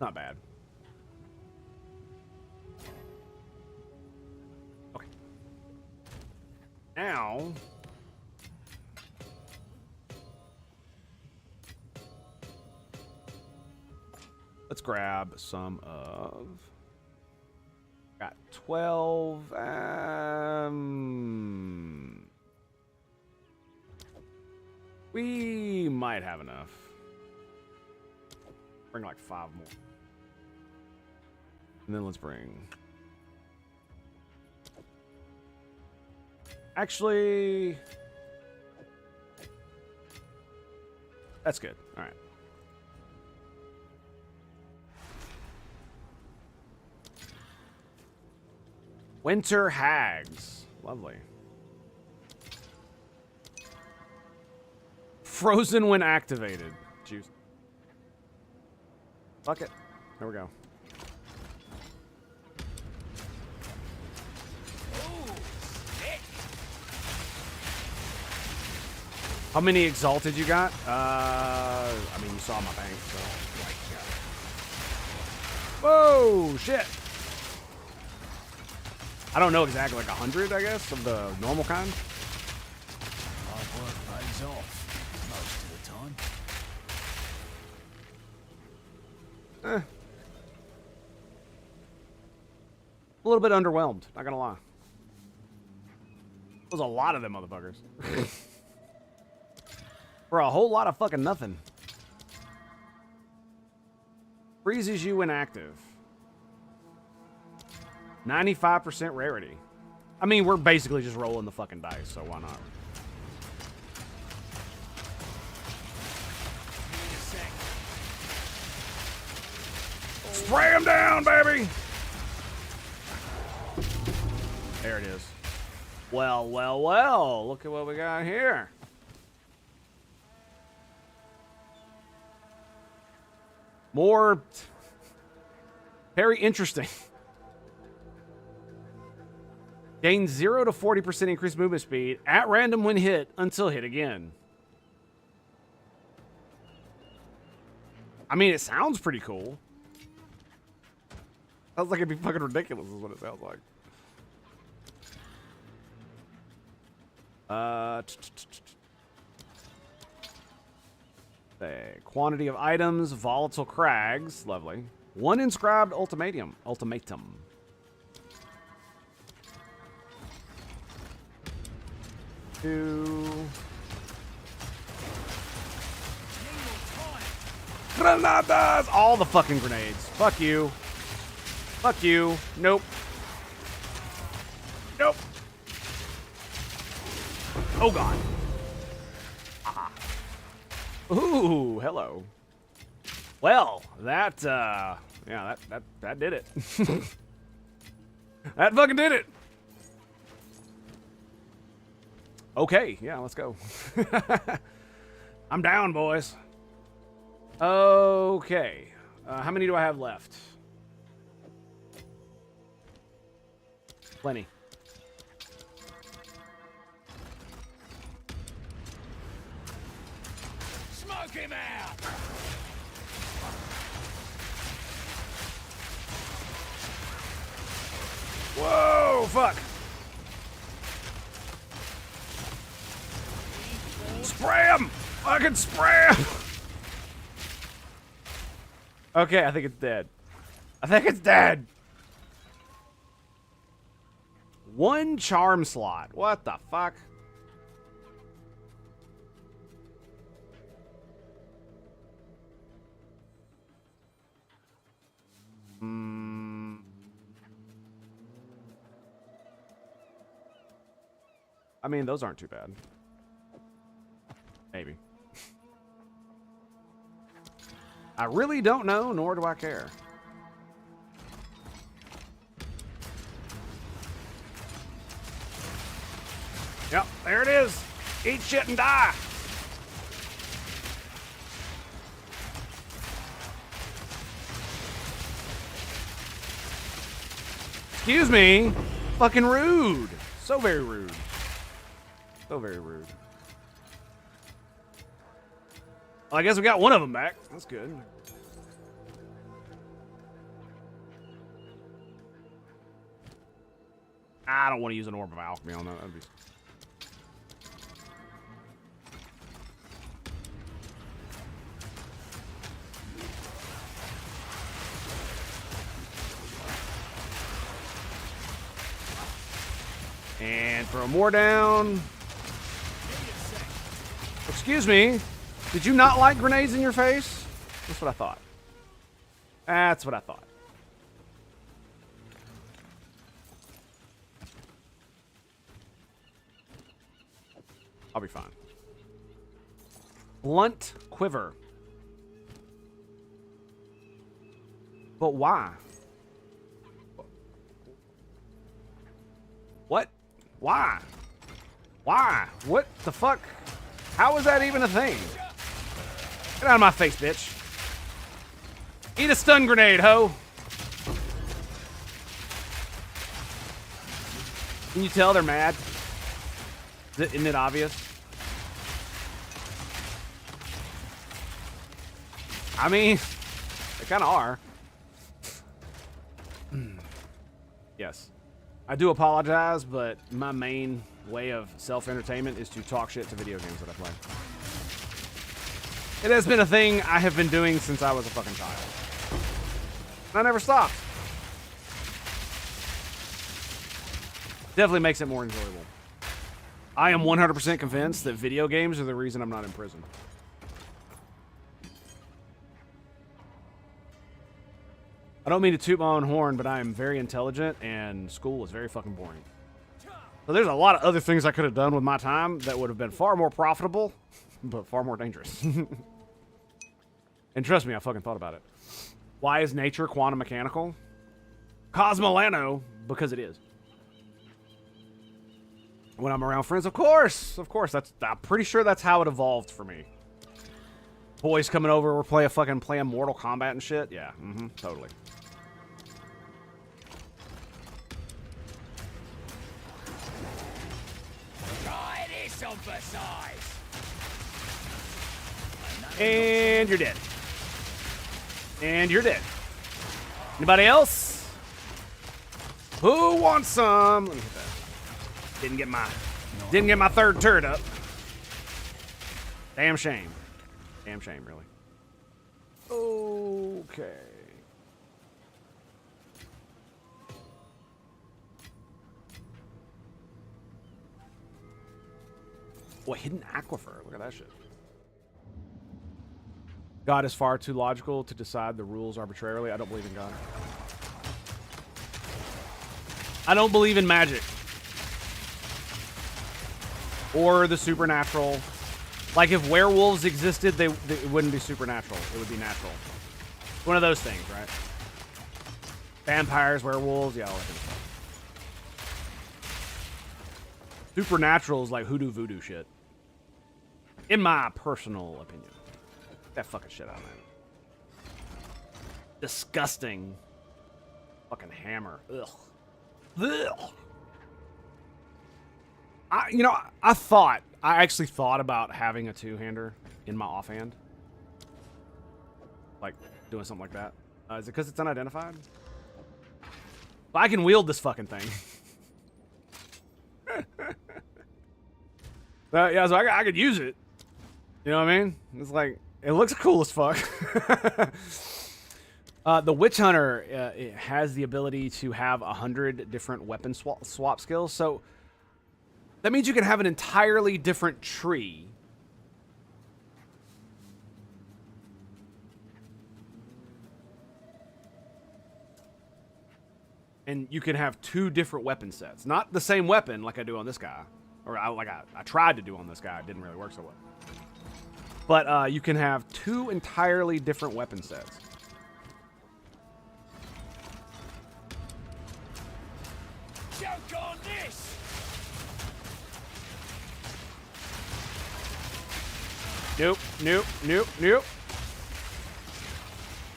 Not bad. Okay. Now, let's grab some of... Got 12. We might have enough. Bring like 5 more. And then let's bring... Actually... That's good. All right. Winter Hags. Lovely. Frozen when activated. Juice. Fuck it. There we go. How many exalted you got? I mean, you saw my bank, so. Whoa, shit. I don't know exactly, like 100, I guess, of the normal kind. Hard work pays off most of the time. A little bit underwhelmed, not gonna lie. There's a lot of them motherfuckers. For a whole lot of fucking nothing. Freezes you inactive. 95% rarity. I mean, we're basically just rolling the fucking dice, so why not? Spray him down, baby! There it is. Well, well, well. Look at what we got here. More... Very interesting. Gain 0 to 40% increased movement speed at random when hit until hit again. I mean, it sounds pretty cool. Sounds like it'd be fucking ridiculous is what it sounds like. Quantity of items, volatile crags, lovely. 1 inscribed ultimatum. 2. Granadas! All the fucking grenades. Fuck you. Fuck you. Nope. Nope. Oh god. Aha. Ooh, hello. Well, that yeah, that did it. That fucking did it. Okay, yeah, let's go. I'm down, boys. Okay. How many do I have left? Plenty. Smoke him out! Whoa, fuck. Spray him! Fucking spray him! Okay, I think it's dead. I think it's dead. 1 charm slot. What the fuck? I mean, those aren't too bad. Maybe. I really don't know, nor do I care. Yep, there it is. Eat shit and die. Excuse me. Fucking rude. So very rude. So very rude. Well, I guess we got one of them back. That's good. I don't want to use an orb of alchemy on that. That'd be... And throw more down. Excuse me. Did you not like grenades in your face? That's what I thought. That's what I thought. I'll be fine. Blunt quiver. But why? What? Why? Why? What the fuck? How is that even a thing? Get out of my face, bitch. Eat a stun grenade, ho. Can you tell they're mad? Isn't it obvious? I mean, they kind of are. Yes. I do apologize, but my main way of self-entertainment is to talk shit to video games that I play. It has been a thing I have been doing since I was a fucking child. And I never stopped. Definitely makes it more enjoyable. I am 100% convinced that video games are the reason I'm not in prison. I don't mean to toot my own horn, but I am very intelligent, and school is very fucking boring. So there's a lot of other things I could have done with my time that would have been far more profitable, but far more dangerous. And trust me, I fucking thought about it. Why is nature quantum mechanical? Cosmolano, because it is. When I'm around friends, of course, that's, I'm pretty sure that's how it evolved for me. Boys coming over, we're playing Mortal Kombat and shit. Yeah, totally. Try this on for size. And you're dead. And you're dead. Anybody else? Who wants some? Let me hit that. Didn't get my third turret up. Damn shame. Damn shame, really. Okay. Oh, a hidden aquifer. Look at that shit. God is far too logical to decide the rules arbitrarily. I don't believe in God. I don't believe in magic. Or the supernatural. Like, if werewolves existed, it wouldn't be supernatural. It would be natural. One of those things, right? Vampires, werewolves, yeah, all that kind of stuff. Supernatural is like hoodoo voodoo shit. In my personal opinion. Get that fucking shit out, man. Disgusting. Fucking hammer. Ugh. Ugh. I actually thought about having a two-hander in my offhand. Like, doing something like that. Is it because it's unidentified? But I can wield this fucking thing. Yeah, so I could use it. You know what I mean? It's like, it looks cool as fuck. The Witch Hunter it has the ability to have 100 different weapon swap skills. So that means you can have an entirely different tree. And you can have 2 different weapon sets. Not the same weapon like I do on this guy. Or I tried to do on this guy. It didn't really work so well. But you can have 2 entirely different weapon sets. Joke on this! Nope, nope, nope, nope.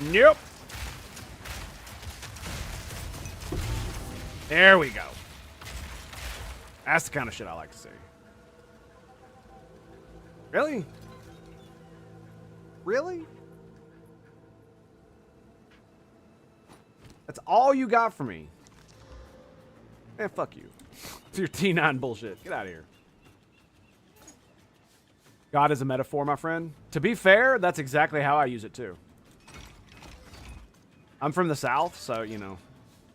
Nope. There we go. That's the kind of shit I like to see. Really? Really? That's all you got for me? Man, fuck you. It's your T9 bullshit. Get out of here. God is a metaphor, my friend. To be fair, that's exactly how I use it too. I'm from the South, so, you know,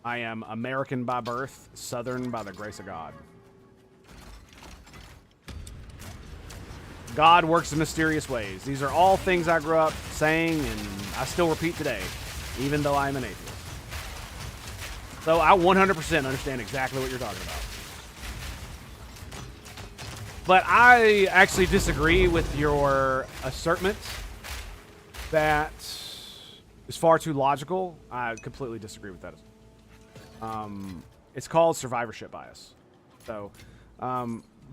I am American by birth, Southern by the grace of God. God works in mysterious ways. These are all things I grew up saying, and I still repeat today, even though I'm an atheist. So I 100% understand exactly what you're talking about. But I actually disagree with your assertment that is far too logical. I completely disagree with that. It's called survivorship bias. So,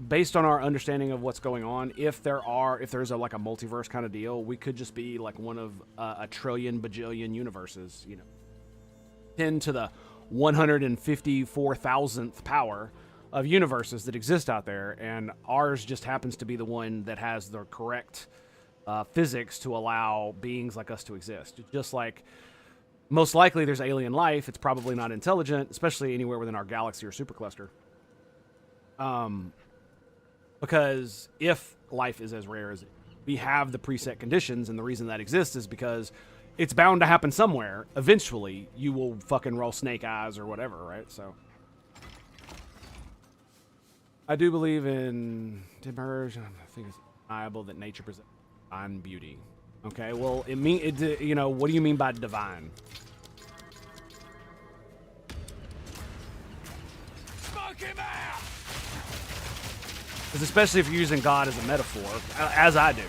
based on our understanding of what's going on, if there's a multiverse kind of deal, we could just be like one of a trillion bajillion universes, you know, 10 to the 154,000th power of universes that exist out there, and ours just happens to be the one that has the correct physics to allow beings like us to exist. Just like most likely there's alien life, it's probably not intelligent, especially anywhere within our galaxy or supercluster. Because if life is as rare as we have the preset conditions, and the reason that exists is because it's bound to happen somewhere. Eventually, you will fucking roll snake eyes or whatever, right? So, I do believe in immersion. I think it's undeniable that nature presents divine beauty. Okay, well, you know, what do you mean by divine? Smoke him out! Because especially if you're using God as a metaphor, as I do.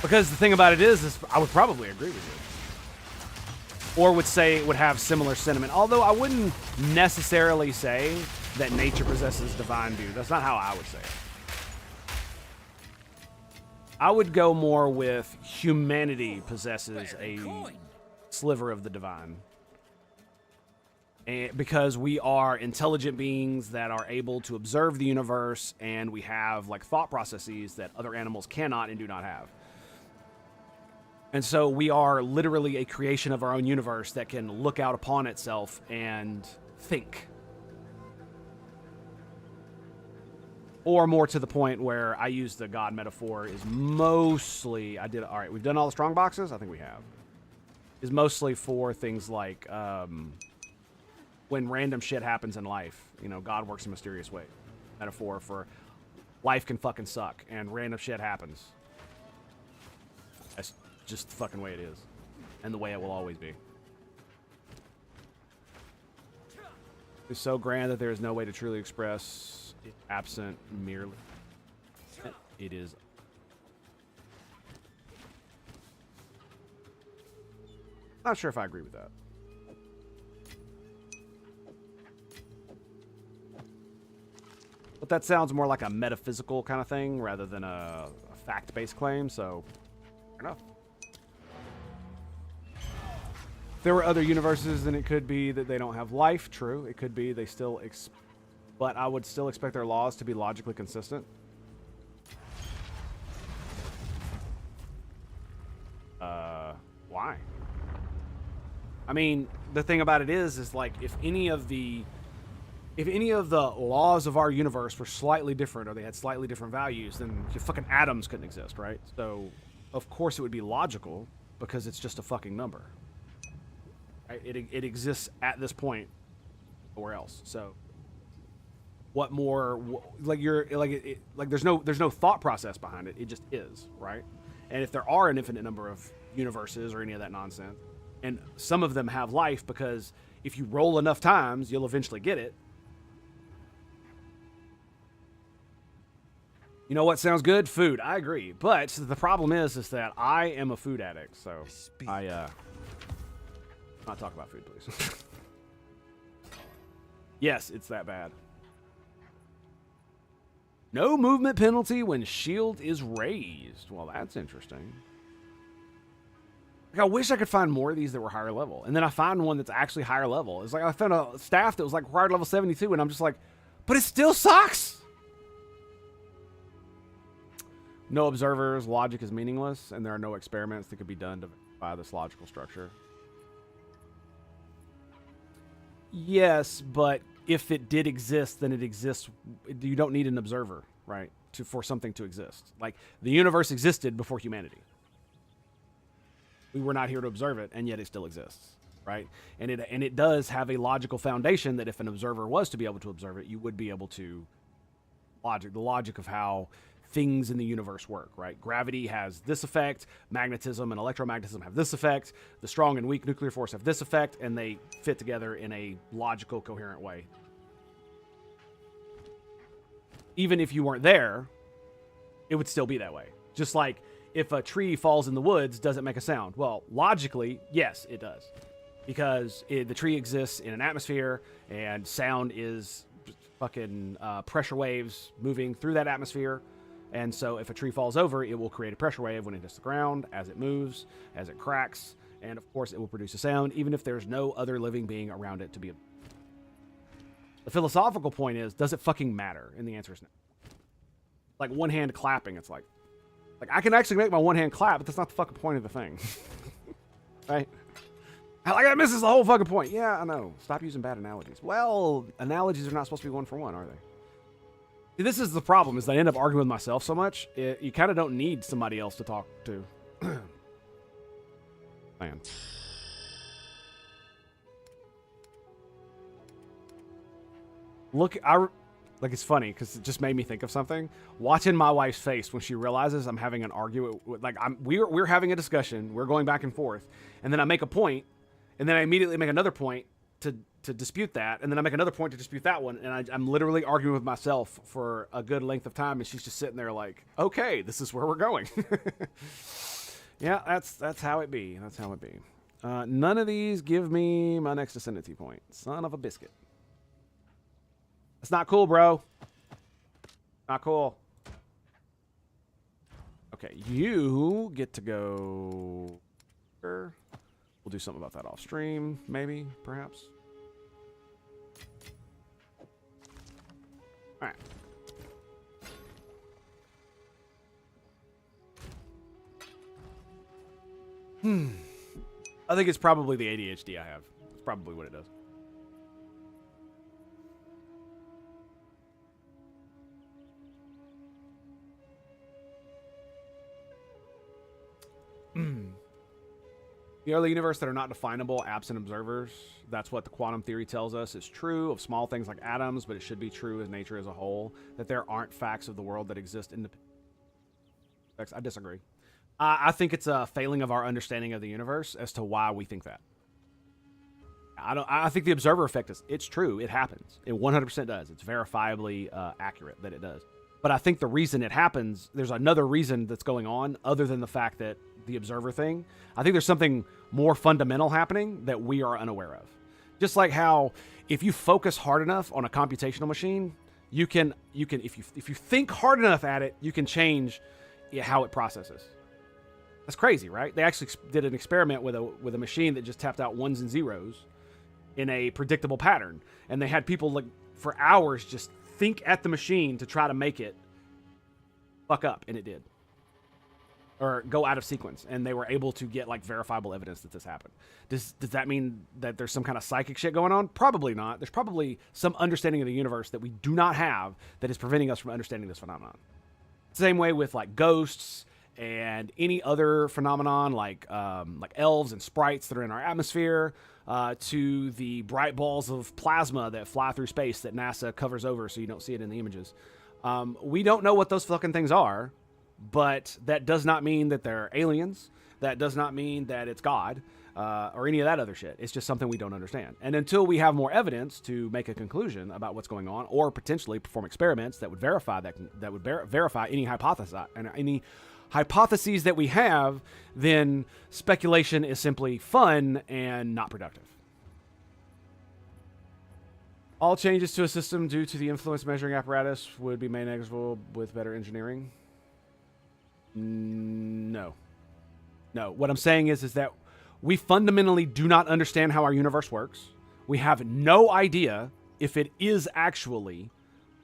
Because the thing about it is I would probably agree with you. Or would say it would have similar sentiment. Although I wouldn't necessarily say that nature possesses divine beauty. That's not how I would say it. I would go more with humanity possesses a sliver of the divine. And because we are intelligent beings that are able to observe the universe, and we have like thought processes that other animals cannot and do not have. And so we are literally a creation of our own universe that can look out upon itself and think. Or more to the point where I use the God metaphor is mostly, all right, we've done all the strong boxes? I think we have. Is mostly for things like when random shit happens in life. You know, God works in mysterious ways. Metaphor for life can fucking suck and random shit happens. That's just the fucking way it is. And the way it will always be. It's so grand that there is no way to truly express it absent merely. It is. Not sure if I agree with that. But that sounds more like a metaphysical kind of thing rather than a fact-based claim, so fair enough. If there were other universes, then it could be that they don't have life. True. It could be they still... but I would still expect their laws to be logically consistent. Why? I mean, the thing about it is like if any of the laws of our universe were slightly different or they had slightly different values, then your fucking atoms couldn't exist, right? So, of course it would be logical because it's just a fucking number. Right? It exists at this point nowhere else. So, what more? Like there's no thought process behind it. It just is, right? And if there are an infinite number of universes or any of that nonsense, and some of them have life because if you roll enough times, you'll eventually get it. You know what sounds good? Food. I agree. But the problem is that I am a food addict, so not talk about food, please. Yes, it's that bad. No movement penalty when shield is raised. Well, that's interesting. Like, I wish I could find more of these that were higher level. And then I found one that's actually higher level. It's like I found a staff that was like required level 72, and I'm just like, but it still sucks. No observers, logic is meaningless, and there are no experiments that could be done to verify this logical structure. Yes, but if it did exist, then it exists. You don't need an observer, right, for something to exist. Like, the universe existed before humanity. We were not here to observe it, and yet it still exists, right? And it does have a logical foundation that if an observer was to be able to observe it, you would be able to the logic of how things in the universe work, right? Gravity has this effect, magnetism and electromagnetism have this effect, the strong and weak nuclear force have this effect, and they fit together in a logical, coherent way. Even if you weren't there, it would still be that way. Just like if a tree falls in the woods, does it make a sound? Well, logically, yes, it does. Because the tree exists in an atmosphere, and sound is fucking pressure waves moving through that atmosphere. And so if a tree falls over, it will create a pressure wave when it hits the ground, as it moves, as it cracks, and of course it will produce a sound, even if there's no other living being around it to be. The philosophical point is, does it fucking matter? And the answer is no. Like one hand clapping, it's like I can actually make my one hand clap, but that's not the fucking point of the thing. Right? Like that misses the whole fucking point. Yeah, I know. Stop using bad analogies. Well, analogies are not supposed to be one for one, are they? See, this is the problem, is that I end up arguing with myself so much, you kind of don't need somebody else to talk to. Man. Look, like, it's funny because it just made me think of something. Watching my wife's face when she realizes I'm having an argument, like we're having a discussion, we're going back and forth, and then I make a point, and then I immediately make another point to dispute that, and then I make another point to dispute that one, and I'm literally arguing with myself for a good length of time, and she's just sitting there like, okay, this is where we're going. Yeah, that's how it be. That's how it be. None of these give me my next ascendancy point. Son of a biscuit. That's not cool, bro. Not cool. Okay, you get to go... We'll do something about that off stream, maybe, perhaps. All right. I think it's probably the ADHD I have. It's probably what it does. The early universe that are not definable, absent observers. That's what the quantum theory tells us is true of small things like atoms, but it should be true of nature as a whole. That there aren't facts of the world that exist independent. I disagree. I think it's a failing of our understanding of the universe as to why we think that. I think the observer effect is, it's true. It happens. It 100% does. It's verifiably accurate that it does. But I think the reason it happens, there's another reason that's going on other than the fact that the observer thing. I think there's something more fundamental happening that we are unaware of. Just like how if you focus hard enough on a computational machine, you can if you think hard enough at it, you can change how it processes. That's crazy, right? They actually did an experiment with a machine that just tapped out ones and zeros in a predictable pattern, and they had people like for hours just think at the machine to try to make it fuck up, and it did. Or go out of sequence, and they were able to get like verifiable evidence that this happened. Does that mean that there's some kind of psychic shit going on? Probably not. There's probably some understanding of the universe that we do not have that is preventing us from understanding this phenomenon. Same way with like ghosts and any other phenomenon like elves and sprites that are in our atmosphere, to the bright balls of plasma that fly through space that NASA covers over so you don't see it in the images. We don't know what those fucking things are. But that does not mean that they're aliens. That does not mean that it's God or any of that other shit. It's just something we don't understand. And until we have more evidence to make a conclusion about what's going on, or potentially perform experiments that would verify verify any hypotheses that we have, then speculation is simply fun and not productive. All changes to a system due to the influence measuring apparatus would be made negligible with better engineering. No. What I'm saying is that we fundamentally do not understand how our universe works. We have no idea if it is actually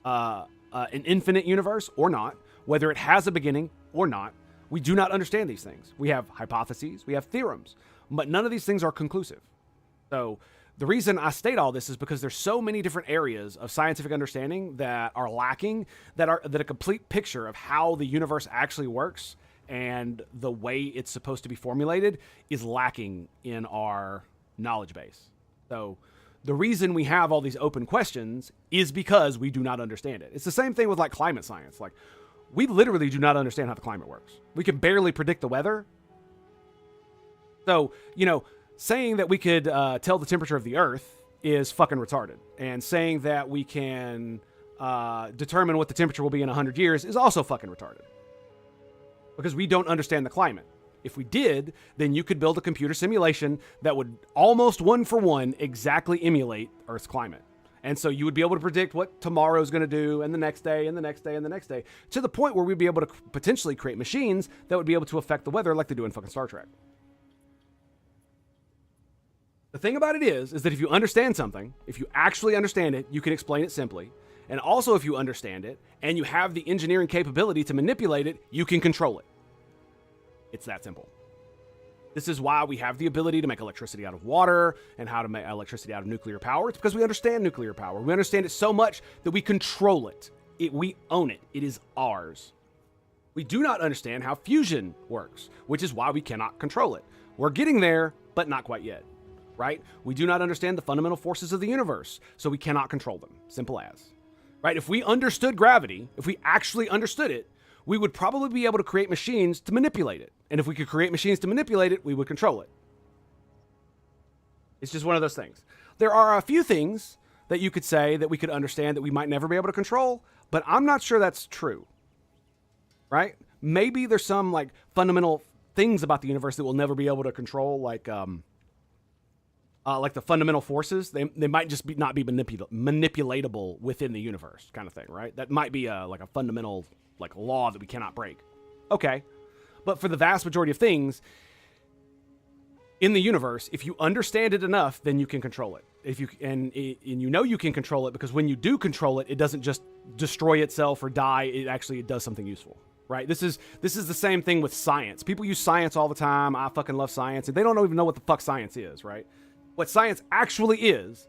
an infinite universe or not, whether it has a beginning or not. We do not understand these things. We have hypotheses, we have theorems, but none of these things are conclusive. So the reason I state all this is because there's so many different areas of scientific understanding that are lacking, that a complete picture of how the universe actually works and the way it's supposed to be formulated is lacking in our knowledge base. So the reason we have all these open questions is because we do not understand it. It's the same thing with like climate science. Like we literally do not understand how the climate works. We can barely predict the weather. So, saying that we could tell the temperature of the Earth is fucking retarded. And saying that we can determine what the temperature will be in 100 years is also fucking retarded. Because we don't understand the climate. If we did, then you could build a computer simulation that would almost one for one exactly emulate Earth's climate. And so you would be able to predict what tomorrow's going to do, and the next day, and the next day, and the next day, to the point where we'd be able to potentially create machines that would be able to affect the weather like they do in fucking Star Trek. The thing about it is that if you understand something, if you actually understand it, you can explain it simply. And also if you understand it, and you have the engineering capability to manipulate it, you can control it. It's that simple. This is why we have the ability to make electricity out of water and how to make electricity out of nuclear power. It's because we understand nuclear power. We understand it so much that we control it. We own it. It is ours. We do not understand how fusion works, which is why we cannot control it. We're getting there, but not quite yet. Right? We do not understand the fundamental forces of the universe, so we cannot control them. Simple as. Right? If we understood gravity, if we actually understood it, we would probably be able to create machines to manipulate it. And if we could create machines to manipulate it, we would control it. It's just one of those things. There are a few things that you could say that we could understand that we might never be able to control, but I'm not sure that's true. Right? Maybe there's some like fundamental things about the universe that we'll never be able to control, like the fundamental forces. They might just not be manipulatable within the universe, kind of thing, right? That might be like a fundamental like law that we cannot break. Okay, But for the vast majority of things in the universe, if you understand it enough, then you can control it. And you know you can control it because when you do control it, it doesn't just destroy itself or die. It does something useful, right? This is the same thing with science. People use science all the time. I fucking love science, and they don't even know what the fuck science is, right? What science actually is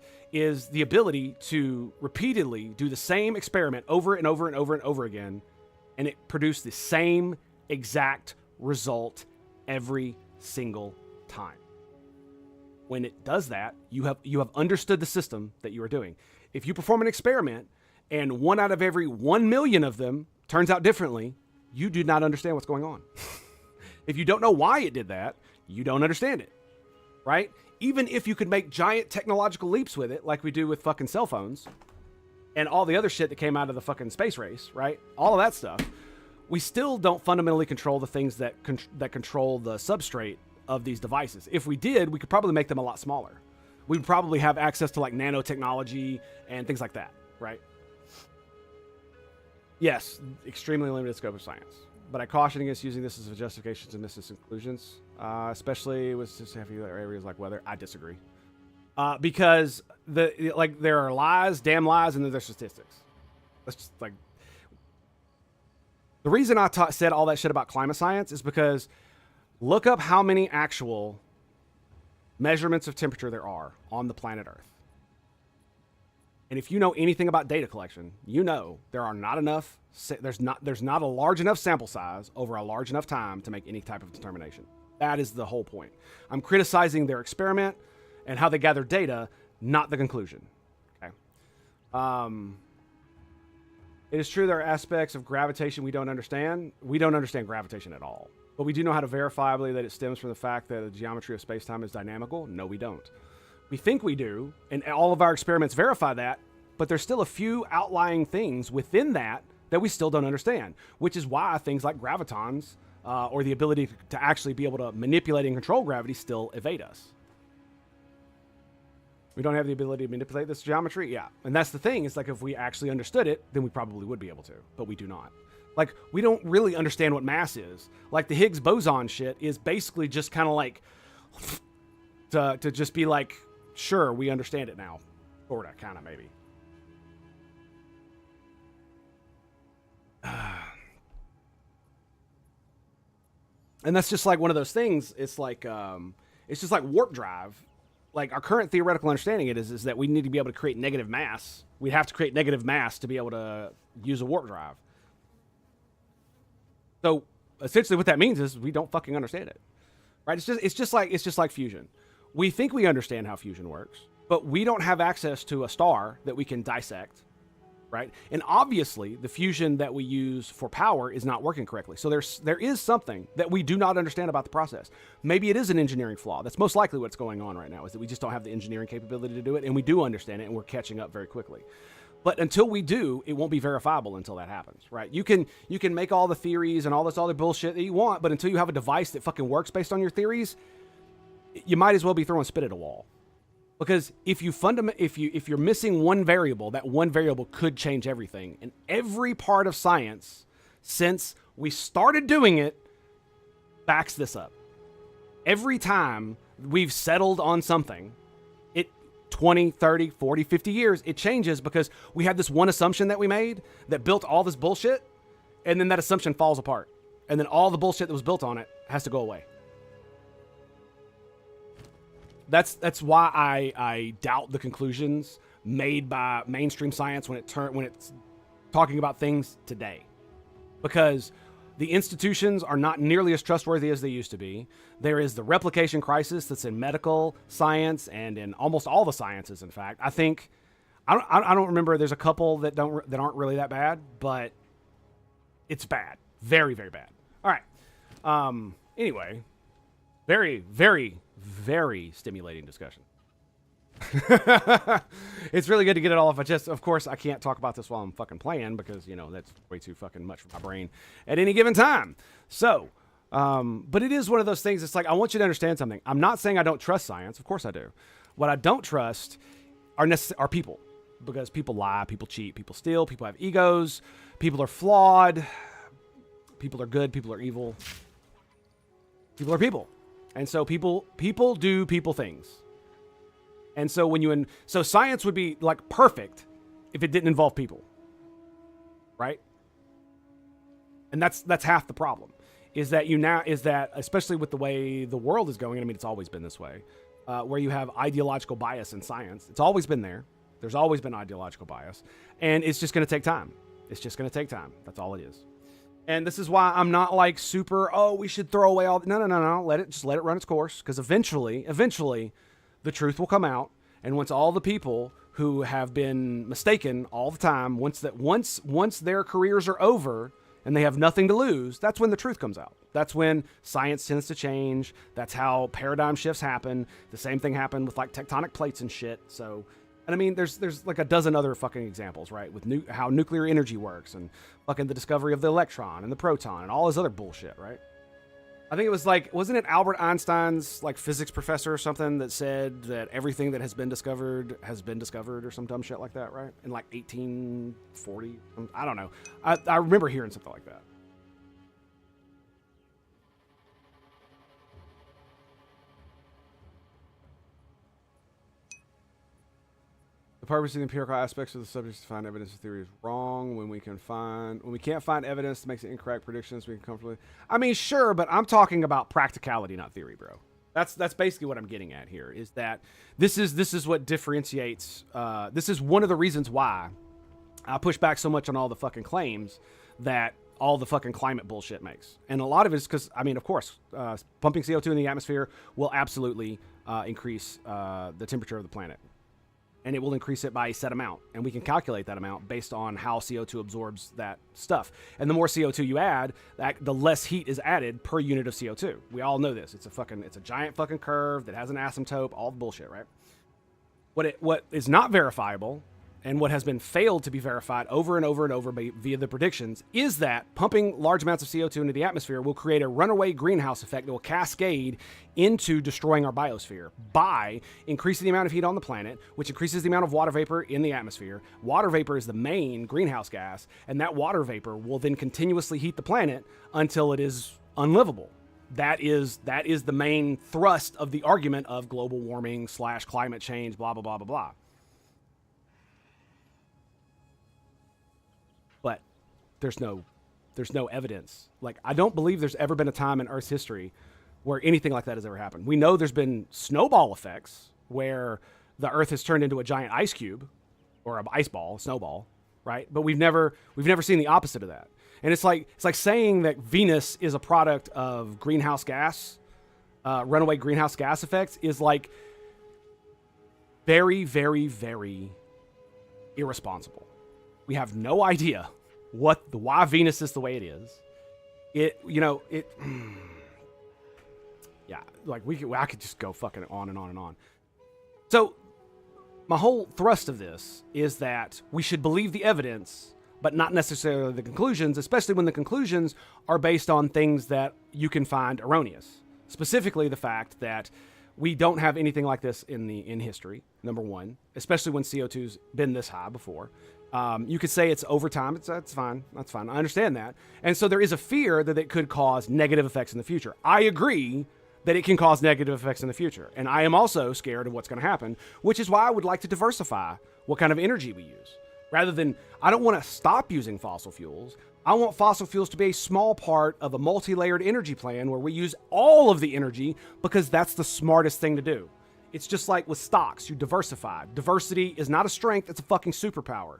the ability to repeatedly do the same experiment over and over and over and over again, and it produce the same exact result every single time. When it does that, you have understood the system that you are doing. If you perform an experiment and 1 out of every 1 million of them turns out differently, you do not understand what's going on. If you don't know why it did that, you don't understand it, right? Even if you could make giant technological leaps with it, like we do with fucking cell phones and all the other shit that came out of the fucking space race, right? All of that stuff, we still don't fundamentally control the things that control the substrate of these devices. If we did, we could probably make them a lot smaller. We'd probably have access to like nanotechnology and things like that, right? Yes, extremely limited scope of science. But I caution against using this as a justification to miss its conclusions, especially with just heavy areas like weather. I disagree. Because there are lies, damn lies, and then there's statistics. That's just like the reason I said all that shit about climate science is because look up how many actual measurements of temperature there are on the planet Earth. And if you know anything about data collection, you know there are not enough, there's not a large enough sample size over a large enough time to make any type of determination. That is the whole point. I'm criticizing their experiment and how they gather data, not the conclusion. Okay. It is true there are aspects of gravitation we don't understand. We don't understand gravitation at all. But we do know how to verifiably that it stems from the fact that the geometry of space-time is dynamical. No, we don't. We think we do, and all of our experiments verify that, but there's still a few outlying things within that we still don't understand, which is why things like gravitons or the ability to actually be able to manipulate and control gravity still evade us. We don't have the ability to manipulate this geometry? Yeah. And that's the thing. It's like if we actually understood it, then we probably would be able to, but we do not. Like, we don't really understand what mass is. Like, the Higgs boson shit is basically just kind of like to just be like, sure, we understand it now. Sorta, kind of, maybe. And that's just like one of those things. It's like, it's just like warp drive. Like, our current theoretical understanding is that we need to be able to create negative mass. We'd have to create negative mass to be able to use a warp drive. So essentially what that means is we don't fucking understand it, right? It's just like fusion. We think we understand how fusion works, but we don't have access to a star that we can dissect, right? And obviously the fusion that we use for power is not working correctly. So there is something that we do not understand about the process. Maybe it is an engineering flaw. That's most likely what's going on right now, is that we just don't have the engineering capability to do it, and we do understand it, and we're catching up very quickly. But until we do, it won't be verifiable until that happens, right? You can make all the theories and all this other bullshit that you want, but until you have a device that fucking works based on your theories, you might as well be throwing spit at a wall. Because if you're missing one variable, that one variable could change everything. And every part of science since we started doing it backs this up. Every time we've settled on something, 20, 30, 40, 50 years, it changes because we had this one assumption that we made that built all this bullshit, and then that assumption falls apart. And then all the bullshit that was built on it has to go away. That's why I doubt the conclusions made by mainstream science when it's talking about things today. Because the institutions are not nearly as trustworthy as they used to be. There is the replication crisis that's in medical science and in almost all the sciences, in fact. I think, I don't remember, there's a couple that aren't really that bad, but it's bad. Very, very bad. All right. Anyway, very, very, very stimulating discussion. It's really good to get it all off my chest. Of course, I can't talk about this while I'm fucking playing because, you know, that's way too fucking much for my brain at any given time. So, but it is one of those things. It's like, I want you to understand something. I'm not saying I don't trust science. Of course I do. What I don't trust are people, because people lie, people cheat, people steal, people have egos, people are flawed, people are good, people are evil. People are people. And so people do people things. And so so science would be like perfect if it didn't involve people. Right? And that's half the problem. Is that especially with the way the world is going, I mean, it's always been this way, where you have ideological bias in science. It's always been there. There's always been ideological bias. And it's just going to take time. It's just going to take time. That's all it is. And this is why I'm not like super, we should throw away all... No. Let it run its course. Because eventually, the truth will come out. And once all the people who have been mistaken all the time, once their careers are over and they have nothing to lose, that's when the truth comes out. That's when science tends to change. That's how paradigm shifts happen. The same thing happened with like tectonic plates and shit. So, and I mean, there's like a dozen other fucking examples, right? With how nuclear energy works and fucking the discovery of the electron and the proton and all this other bullshit, right? I think it was like, wasn't it Albert Einstein's like physics professor or something that said that everything that has been discovered or some dumb shit like that, right? In like 1840, I don't know. I remember hearing something like that. The purpose of the empirical aspects of the subject is to find evidence the theory is wrong. When we can't find evidence that makes it incorrect predictions, we can comfortably... I mean, sure, but I'm talking about practicality, not theory, bro. That's basically what I'm getting at here, is that this is what differentiates... this is one of the reasons why I push back so much on all the fucking claims that all the fucking climate bullshit makes. And a lot of it is because, I mean, of course, pumping CO2 in the atmosphere will absolutely increase the temperature of the planet. And it will increase it by a set amount. And we can calculate that amount based on how CO2 absorbs that stuff. And the more CO2 you add, the less heat is added per unit of CO2. We all know this. It's a giant fucking curve that has an asymptote, all the bullshit, right? What is not verifiable, and what has been failed to be verified over and over and over via the predictions, is that pumping large amounts of CO2 into the atmosphere will create a runaway greenhouse effect that will cascade into destroying our biosphere by increasing the amount of heat on the planet, which increases the amount of water vapor in the atmosphere. Water vapor is the main greenhouse gas, and that water vapor will then continuously heat the planet until it is unlivable. That is the main thrust of the argument of global warming / climate change, blah, blah, blah, blah, blah. But there's no evidence. Like, I don't believe there's ever been a time in Earth's history where anything like that has ever happened. We know there's been snowball effects where the Earth has turned into a giant ice cube or an ice ball, snowball, right? But we've never seen the opposite of that. And it's like saying that Venus is a product of greenhouse gas, runaway greenhouse gas effects, is like very, very, very irresponsible. We have no idea why Venus is the way it is. Yeah, like I could just go fucking on and on and on. So my whole thrust of this is that we should believe the evidence, but not necessarily the conclusions, especially when the conclusions are based on things that you can find erroneous. Specifically, the fact that we don't have anything like this in history, number one, especially when CO2's been this high before. You could say it's over time. That's fine. That's fine. I understand that. And so there is a fear that it could cause negative effects in the future. I agree that it can cause negative effects in the future. And I am also scared of what's going to happen, which is why I would like to diversify what kind of energy we use. Rather than, I don't want to stop using fossil fuels. I want fossil fuels to be a small part of a multi-layered energy plan where we use all of the energy because that's the smartest thing to do. It's just like with stocks, you diversify. Diversity is not a strength, it's a fucking superpower.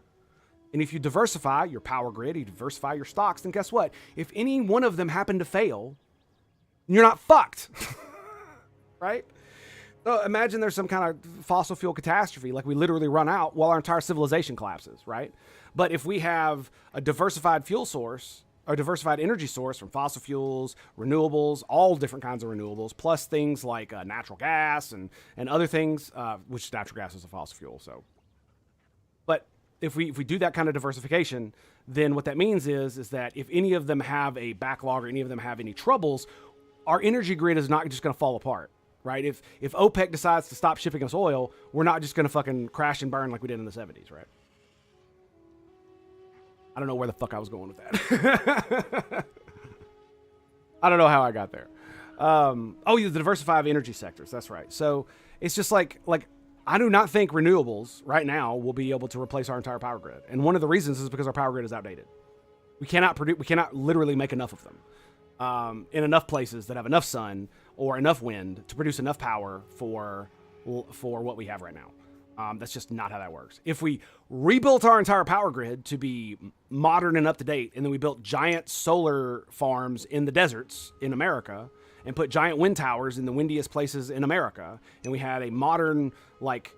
And if you diversify your power grid, you diversify your stocks, then guess what? If any one of them happen to fail, you're not fucked. Right? So imagine there's some kind of fossil fuel catastrophe, like we literally run out while our entire civilization collapses, right? But if we have a diversified fuel source, or diversified energy source from fossil fuels, renewables, all different kinds of renewables, plus things like natural gas and other things, which natural gas is a fossil fuel, so. But if we do that kind of diversification, then what that means is that if any of them have a backlog or any of them have any troubles, our energy grid is not just going to fall apart, right? If OPEC decides to stop shipping us oil, we're not just going to fucking crash and burn like we did in the 70s, right? I don't know where the fuck I was going with that. I don't know how I got there. The diversify of energy sectors. That's right. So it's just like I do not think renewables right now will be able to replace our entire power grid. And one of the reasons is because our power grid is outdated. We cannot literally make enough of them in enough places that have enough sun or enough wind to produce enough power for what we have right now. That's just not how that works. If we rebuilt our entire power grid to be modern and up to date, and then we built giant solar farms in the deserts in America and put giant wind towers in the windiest places in America, and we had a modern, like,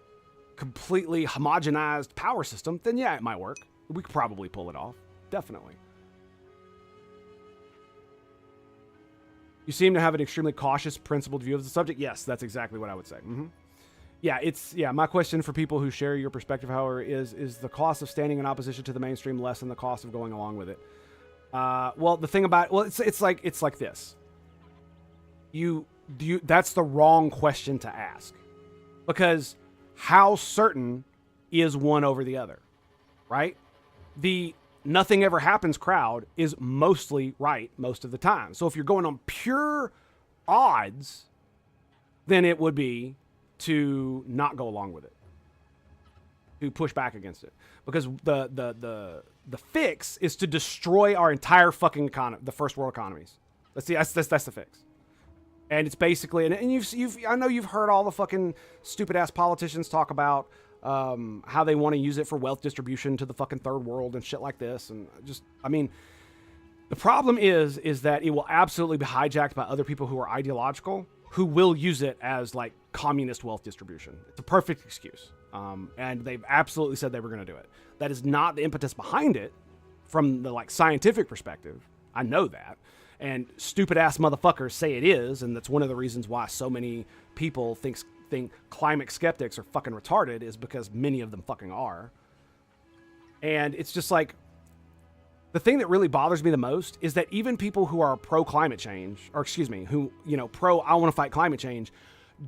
completely homogenized power system, then yeah, it might work. We could probably pull it off. Definitely. You seem to have an extremely cautious, principled view of the subject. Yes, that's exactly what I would say. My question for people who share your perspective, however, is the cost of standing in opposition to the mainstream less than the cost of going along with it? The thing about it's like this. That's the wrong question to ask, because how certain is one over the other, right? The nothing ever happens crowd is mostly right most of the time. So if you're going on pure odds, then it would be to not go along with it, to push back against it, because the fix is to destroy our entire fucking economy, the first world economies. That's the fix. And it's basically, and I know you've heard all the fucking stupid ass politicians talk about how they want to use it for wealth distribution to the fucking third world and shit like this. And the problem is that it will absolutely be hijacked by other people who are ideological, who will use it as like communist wealth distribution. It's a perfect excuse. And they've absolutely said they were going to do it. That is not the impetus behind it from the like scientific perspective. I know that. And stupid ass motherfuckers say it is, and that's one of the reasons why so many people think climate skeptics are fucking retarded, is because many of them fucking are. And it's just like, the thing that really bothers me the most is that even people who are pro climate change, or excuse me, who, pro I want to fight climate change,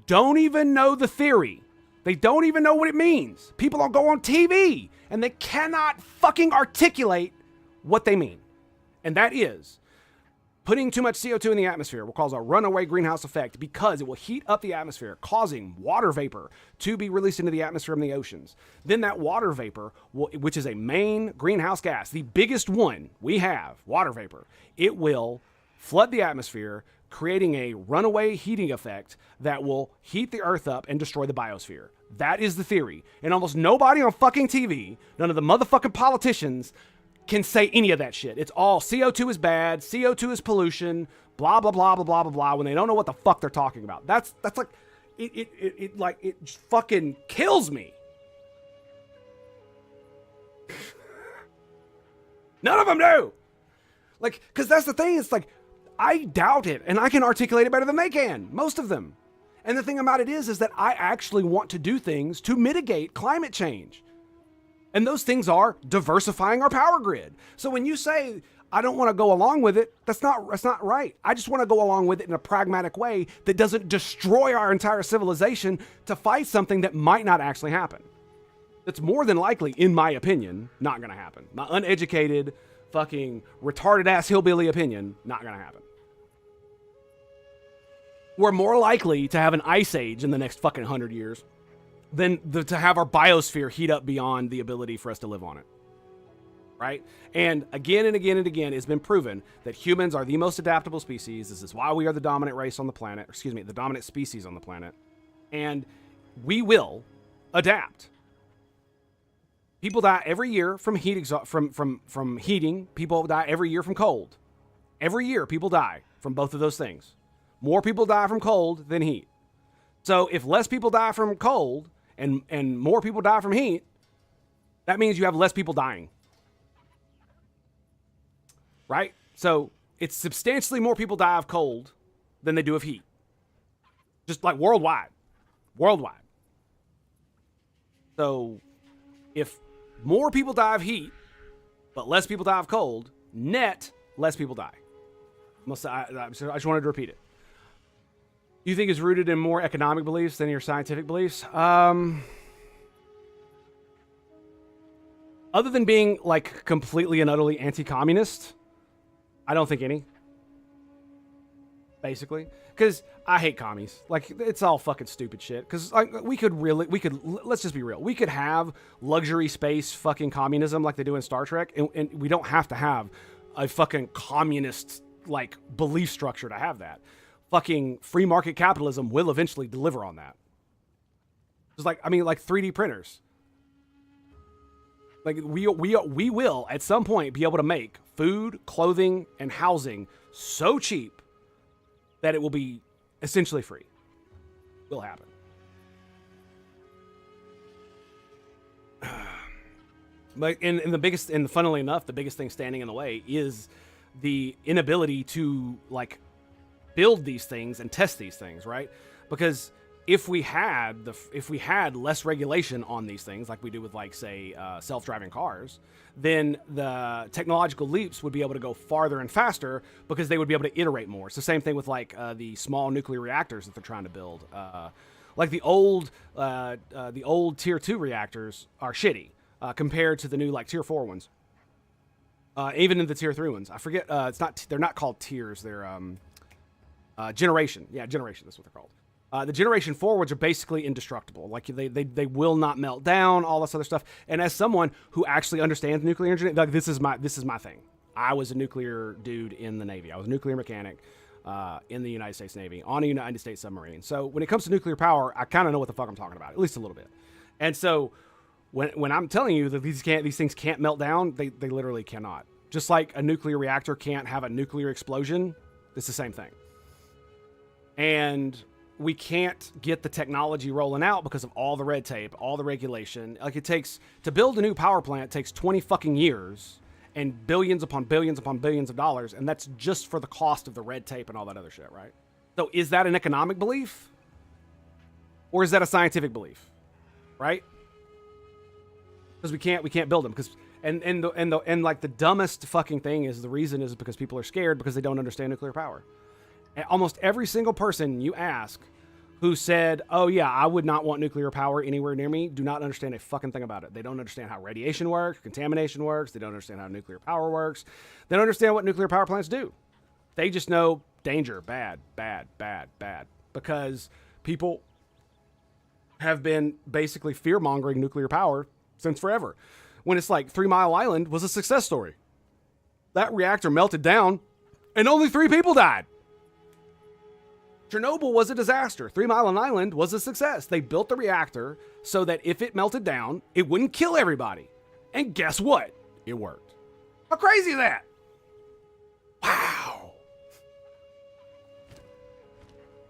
don't even know the theory. They don't even know what it means. People will go on TV and they cannot fucking articulate what they mean. And that is, putting too much CO2 in the atmosphere will cause a runaway greenhouse effect because it will heat up the atmosphere, causing water vapor to be released into the atmosphere from the oceans. Then that water vapor, which is a main greenhouse gas, the biggest one we have, water vapor, it will flood the atmosphere, creating a runaway heating effect that will heat the earth up and destroy the biosphere. That is the theory. And almost nobody on fucking TV, none of the motherfucking politicians, can say any of that shit. It's all CO2 is bad, CO2 is pollution, blah blah blah blah blah blah blah, when they don't know what the fuck they're talking about. That's like it just fucking kills me. None of them do. Like, cuz that's the thing, it's like I doubt it, and I can articulate it better than they can, most of them. And the thing about it is that I actually want to do things to mitigate climate change. And those things are diversifying our power grid. So when you say, I don't want to go along with it, that's not right. I just want to go along with it in a pragmatic way that doesn't destroy our entire civilization to fight something that might not actually happen. That's more than likely, in my opinion, not going to happen. My uneducated, fucking retarded ass hillbilly opinion, not going to happen. We're more likely to have an ice age in the next fucking 100 years than to have our biosphere heat up beyond the ability for us to live on it. Right? And again and again and again, it's been proven that humans are the most adaptable species. This is why we are the dominant race on the planet, the dominant species on the planet. And we will adapt. People die every year from from heating. People die every year from cold. Every year, people die from both of those things. More people die from cold than heat. So if less people die from cold and more people die from heat, that means you have less people dying. Right? So it's substantially more people die of cold than they do of heat. Just like worldwide. Worldwide. So if more people die of heat, but less people die of cold, net, less people die. I just wanted to repeat it. You think it's rooted in more economic beliefs than your scientific beliefs? Other than being like completely and utterly anti-communist, I don't think any. basically. Because I hate commies. Like, it's all fucking stupid shit. Because like, let's just be real. We could have luxury space fucking communism like they do in Star Trek, and we don't have to have a fucking communist, like, belief structure to have that. Fucking free market capitalism will eventually deliver on that. It's like, I mean, like 3D printers. Like, we will, at some point, be able to make food, clothing, and housing so cheap that it will be essentially free. Will happen. But and funnily enough, the biggest thing standing in the way is the inability to, like, build these things and test these things, right? Because if we had less regulation on these things, like we do with, like, say, self-driving cars, then the technological leaps would be able to go farther and faster because they would be able to iterate more. It's the same thing with, like, the small nuclear reactors that they're trying to build. Like the old tier 2 reactors are shitty compared to the new, like, tier 4 ones. Even in the tier 3 ones, I forget. They're not called tiers. They're generation. Yeah, generation. That's what they're called. The generation forwards are basically indestructible. Like, they will not melt down, all this other stuff. And as someone who actually understands nuclear engineering, like, this is my thing. I was a nuclear dude in the Navy. I was a nuclear mechanic in the United States Navy on a United States submarine. So when it comes to nuclear power, I kind of know what the fuck I'm talking about, at least a little bit. And so when I'm telling you that these things can't melt down, they literally cannot. Just like a nuclear reactor can't have a nuclear explosion, it's the same thing. And we can't get the technology rolling out because of all the red tape, all the regulation. Like, it takes, to build a new power plant takes 20 fucking years and billions upon billions upon billions of dollars. And that's just for the cost of the red tape and all that other shit, right? So is that an economic belief? Or is that a scientific belief? Right? Because we can't build them. Because and like the dumbest fucking thing is, the reason is because people are scared because they don't understand nuclear power. And almost every single person you ask who said, oh yeah, I would not want nuclear power anywhere near me, do not understand a fucking thing about it. They don't understand how radiation works, contamination works. They don't understand how nuclear power works. They don't understand what nuclear power plants do. They just know danger, bad, bad, bad, bad. Because people have been basically fear-mongering nuclear power since forever. When it's like 3 Mile Island was a success story. That reactor melted down and only 3 people died. Chernobyl was a disaster. 3 Mile Island was a success. They built the reactor so that if it melted down, it wouldn't kill everybody. And guess what? It worked. How crazy is that? Wow.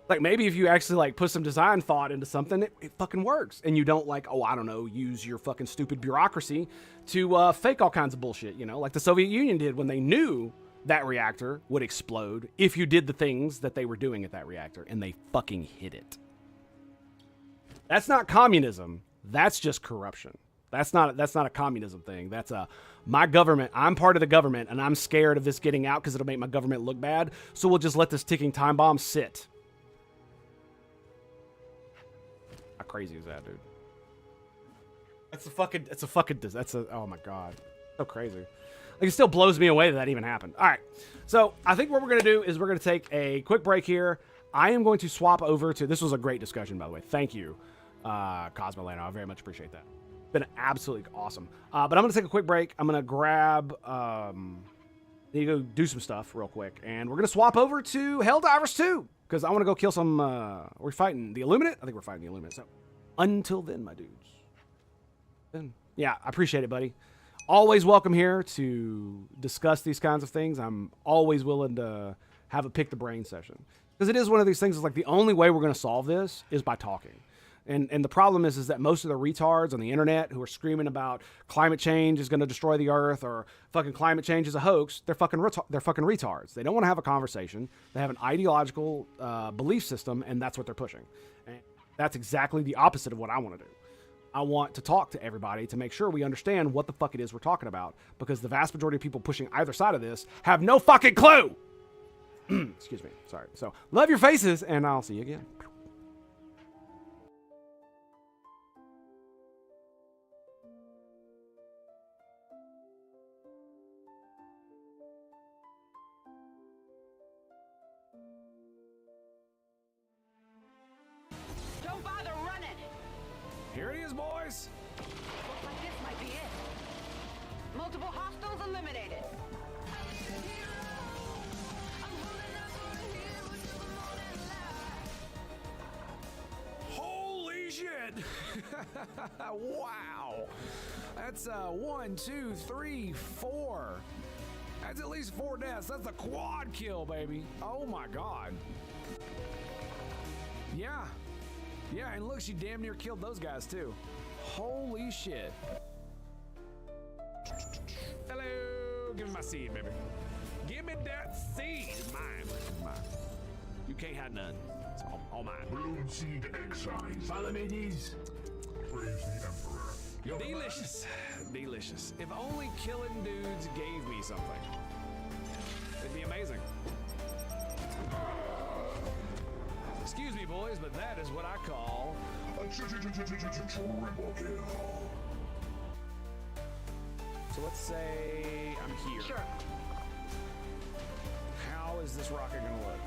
Like, maybe if you actually, like, put some design thought into something, it fucking works. And you don't, like, oh, I don't know, use your fucking stupid bureaucracy to fake all kinds of bullshit, you know? Like the Soviet Union did when they knew that reactor would explode if you did the things that they were doing at that reactor, and they fucking hid it. That's not communism. That's just corruption. That's not a communism thing. That's my government. I'm part of the government, and I'm scared of this getting out because it'll make my government look bad. So we'll just let this ticking time bomb sit. How crazy is that, dude? Oh my God. So crazy. Like, it still blows me away that even happened. All right. So I think what we're going to do is we're going to take a quick break here. I am going to swap over to, this was a great discussion, by the way. Thank you, Cosmo Lano. I very much appreciate that. Been absolutely awesome. But I'm going to take a quick break. I'm going to grab, need to go do some stuff real quick. And we're going to swap over to Helldivers2 because I want to go kill some, we're fighting the Illuminate? I think we're fighting the Illuminate. So until then, my dudes. Then, yeah, I appreciate it, buddy. Always welcome here to discuss these kinds of things. I'm always willing to have a pick the brain session. Because it is one of these things, is like the only way we're going to solve this is by talking. And the problem is that most of the retards on the internet who are screaming about climate change is going to destroy the earth or fucking climate change is a hoax, they're fucking retards. They don't want to have a conversation. They have an ideological belief system, and that's what they're pushing. And that's exactly the opposite of what I want to do. I want to talk to everybody to make sure we understand what the fuck it is we're talking about, because the vast majority of people pushing either side of this have no fucking clue. Excuse me. Sorry. So love your faces, and I'll see you again. Here it is, boys. Looks like this might be it. Multiple hostiles eliminated. Holy shit! Wow. That's 1, 2, 3, 4. That's at least 4 deaths. That's a quad kill, baby. Oh my god. Yeah. Yeah, and look, she damn near killed those guys too. Holy shit. Hello. Give me my seed, baby. Give me that seed. Mine. Mine. You can't have none. It's all mine. Balloon seed egg sign. Follow me, these. Praise the Emperor. Delicious. Delicious. If only killing dudes gave me something. It'd be amazing. Excuse me, boys, but that is what I call a triple kill. So let's say I'm here. Sure. How is this rocket gonna look?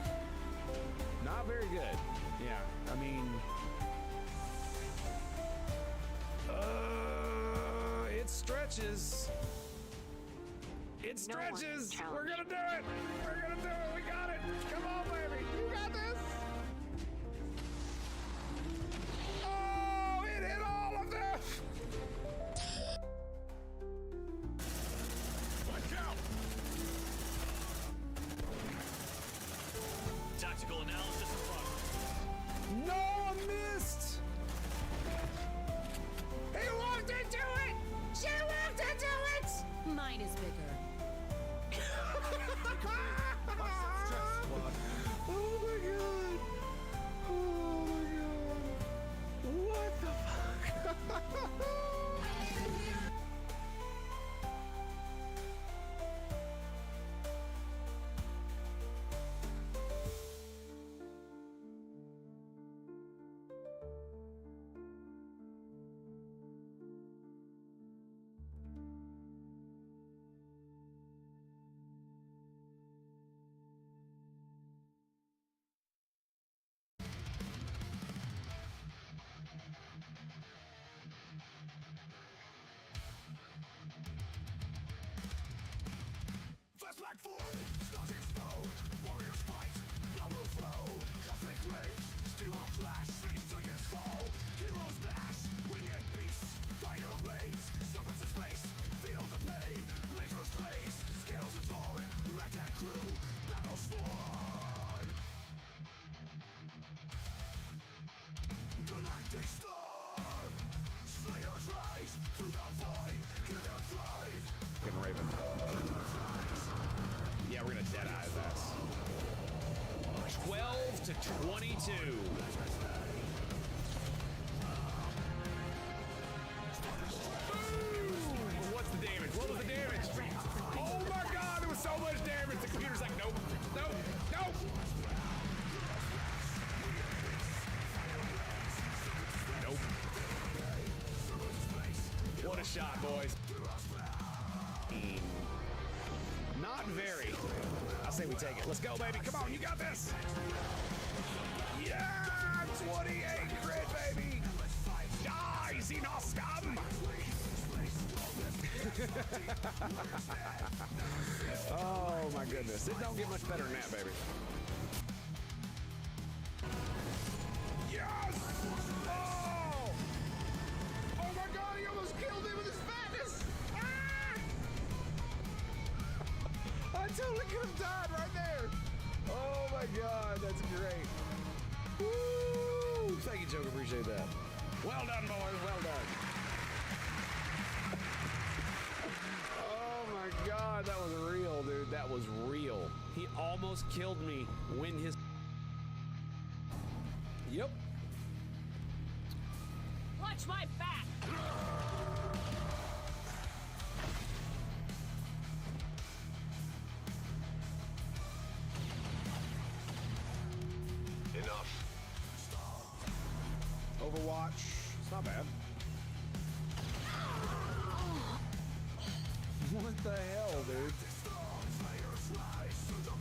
Not very good. Yeah, I mean, it stretches. It stretches. We're gonna do it. We're gonna do it. We got it. Come on, baby. You got this. Oh, it hit all of them. Watch out! Tactical analysis in progress. No, I missed. He walked into it. She walked into it. Mine is bigger. Oh my god! Oh my god! What the fuck? Flashback forward, stars explode, warriors fight, blood will flow, cosmic rays, steel on flash, streams to your soul, heroes bash, winged beasts, fire blades, serpents in space, feel the pain, lasers blaze, scales are torn, wreck that crew, battles sworn. Galactic storm, slayers rise, through the void, kill their thrive. Fucking Raven. Yeah, we're gonna dead eye that. 12 to 22. What's the damage? What was the damage? Oh my god, there was so much damage. The computer's like, nope, nope, nope. Nope. What a shot, boys. Not very. I say we take it. Let's go, baby. Come on, you got this. Yeah, 28 crit, baby. Die, Xenos scum. Oh my goodness, it don't get much better than that, baby. Yes! Oh! Oh my god, he almost killed him with his fatness! Ah! I totally could have died right there. Oh my god, that's great. Woo! Thank you, Joker. Appreciate that. Well done, boys. Well done. Oh my god, that was real, dude. That was real. He almost killed me when his... Yep. Watch my back. Enough. Overwatch. It's not bad. What the hell, dude?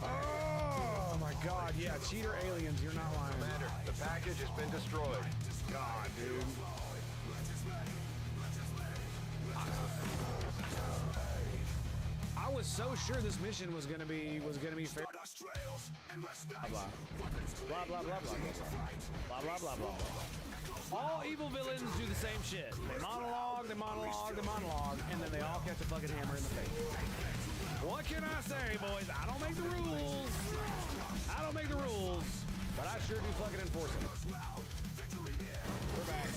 Oh my god, yeah, cheater aliens, you're not lying. Commander, the package has been destroyed. God, dude. was so sure this mission was gonna be fair. Blah blah blah blah blah blah blah blah blah blah. All evil villains do the same shit. They monologue, and then they all catch a fucking hammer in the face. What can I say, boys? I don't make the rules. But I sure do fucking enforce them. We're back.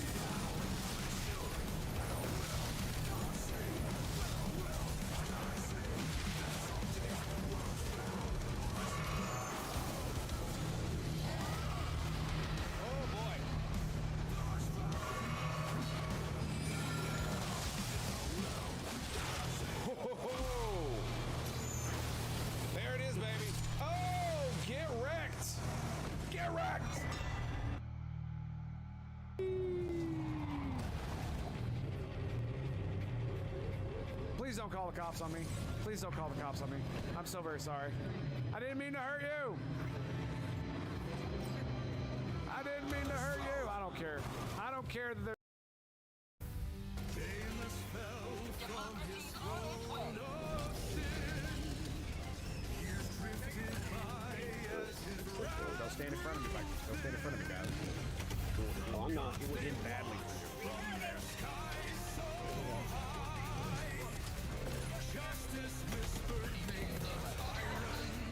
There it is, baby. Oh, get wrecked. Get wrecked. Please don't call the cops on me. Please don't call the cops on me. I'm so very sorry. I didn't mean to hurt you. I didn't mean to hurt you. I don't care. I don't care that they're Don't stand in front of me, Mike. Don't stand in front of me, guys. Cool. Oh, I'm not. It was in badly.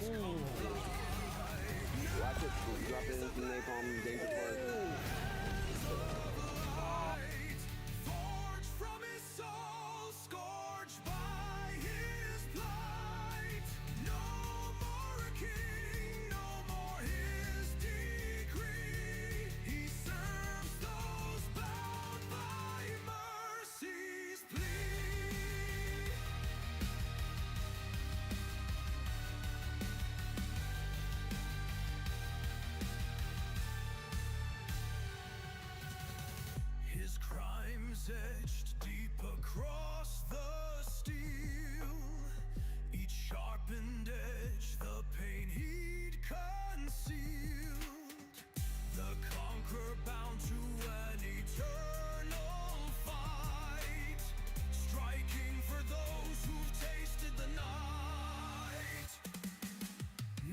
Ooh. Watch it. Drop it into the napalm. Danger forward. Etched deep across the steel, each sharpened edge, the pain he'd concealed, the conqueror bound to an eternal fight, striking for those who've tasted the night.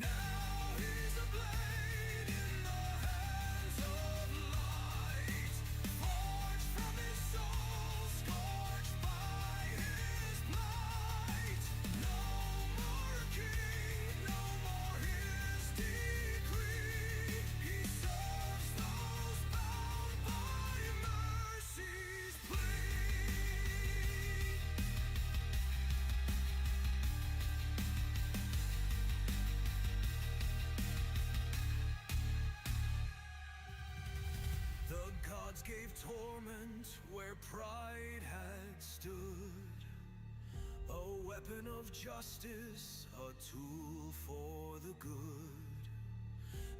Now he's a blade in the hands of light, forged from his soul, scorched by his plight. No more king, no more his decree. He serves those bound by mercy's plea. The gods gave torment where pride had stood, a weapon of justice, a tool for the good.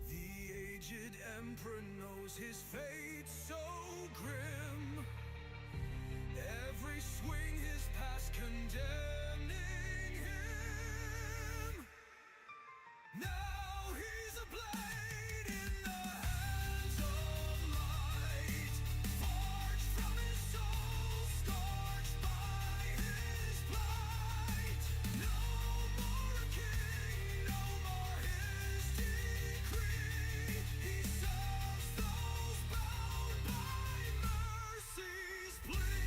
The aged emperor knows his fate so grim, every swing his past condemning him. Now he's a blade in the hands of light, forged from his soul, scorched by his plight. No more a king, no more his decree. He serves those bound by mercy's plea.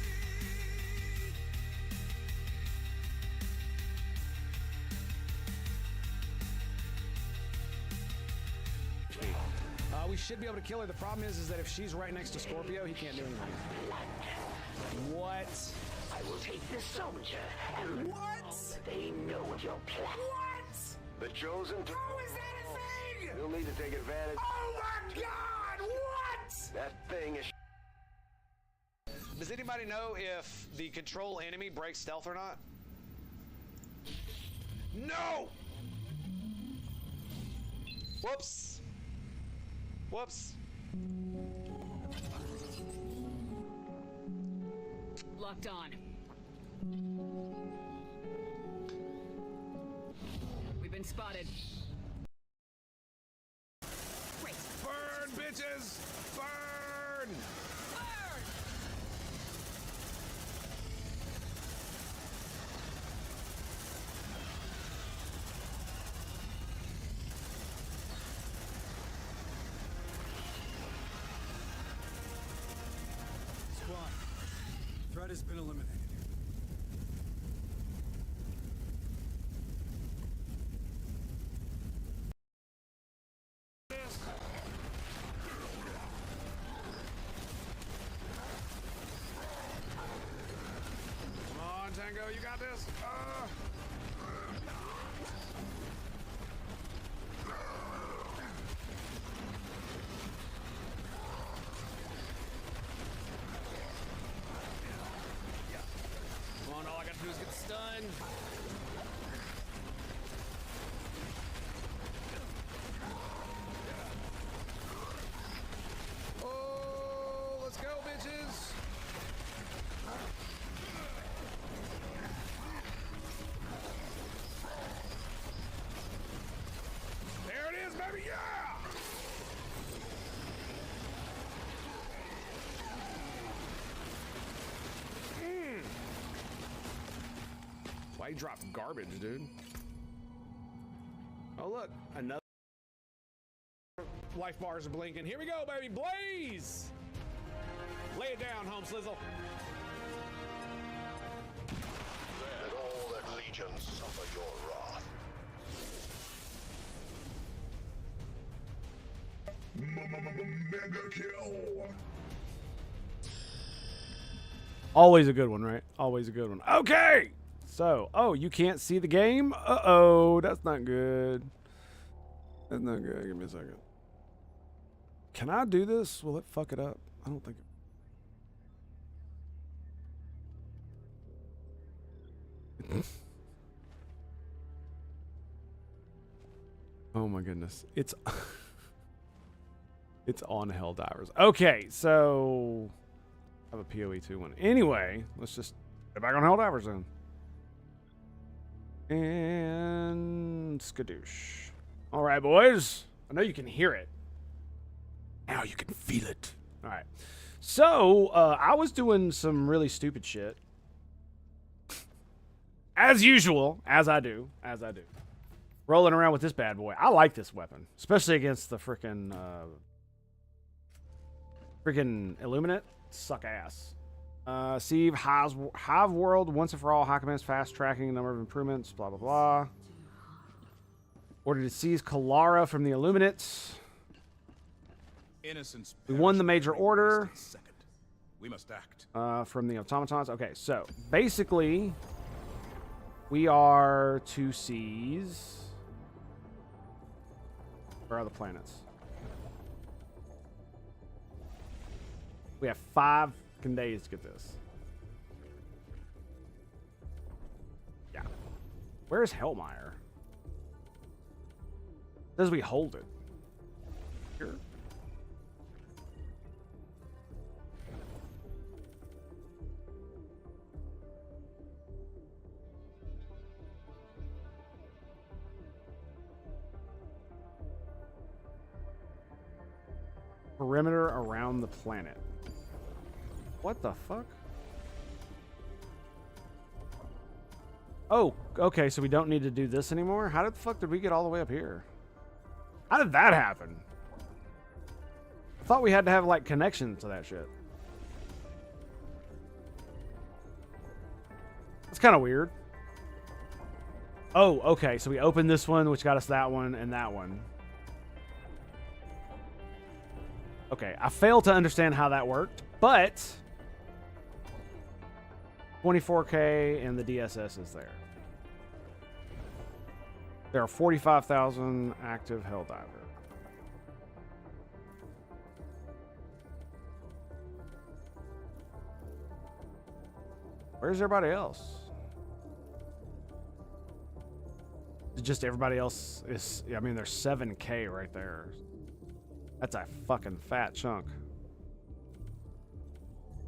We should be able to kill her. The problem is that if she's right next to Scorpio, he can't do anything. What? I will take the soldier and what? They know your plan. What? The chosen. How is that a thing? You'll need to take advantage. Oh my God! What? That thing is. Does anybody know if the control enemy breaks stealth or not? No! Whoops. Whoops. Locked on. We've been spotted. Great. Burn, bitches! Burn! Burn! has been eliminated. Come on, Tango, you got this. Come on, all I gotta do is get stunned. Oh, let's go, bitches. There it is, baby. Yeah. Why you drop garbage, dude? Oh, look, another life bars are blinking. Here we go, baby. Blaze! Lay it down, home slizzle. Let all that legions suffer your wrath. Mega kill. Always a good one, right? Always a good one. Okay! So, oh, you can't see the game? Uh-oh, that's not good. That's not good. Give me a second. Can I do this? Will it fuck it up? I don't think it... Oh my goodness. It's... It's on Helldivers. Okay, so... I have a POE 2-1. Anyway, let's just get back on Helldivers then. And skadoosh. All right, boys. I know you can hear it. Now you can feel it. All right. So, I was doing some really stupid shit. As usual. As I do. Rolling around with this bad boy. I like this weapon. Especially against the freaking Illuminate. Suck ass. Sieve, Hive World, once and for all, high commands, fast tracking, number of improvements, blah, blah, blah. Order to seize Kalara from the Illuminates. Innocence. We won the major order. We must act. From the automatons. Okay, so basically, we are to seize. Where are the planets? We have 5 days to get this. Yeah. Where's Hellmeyer? Says we hold it. Here. Perimeter around the planet. What the fuck? Oh, okay, so we don't need to do this anymore? How the fuck did we get all the way up here? How did that happen? I thought we had to have, like, connection to that shit. That's kind of weird. Oh, okay, so we opened this one, which got us that one and that one. Okay, I failed to understand how that worked, but 24K and the DSS is there. There are 45,000 active Helldiver. Where's everybody else? Just everybody else is, I mean, there's 7K right there. That's a fucking fat chunk.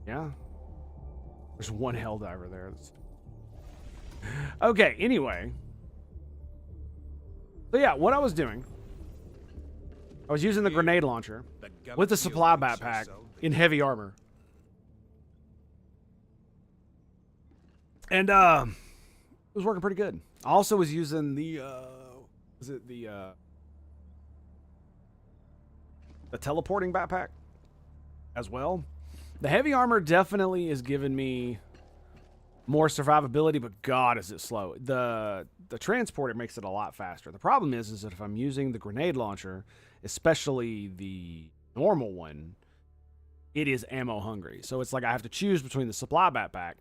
Yeah. There's one Helldiver there. Okay, anyway. So yeah, what I was doing, I was using the grenade launcher with the supply backpack in heavy armor. And it was working pretty good. I also was using the teleporting backpack as well. The heavy armor definitely is giving me more survivability, but God, is it slow. The transporter makes it a lot faster. The problem is that if I'm using the grenade launcher, especially the normal one, it is ammo hungry. So it's like I have to choose between the supply backpack.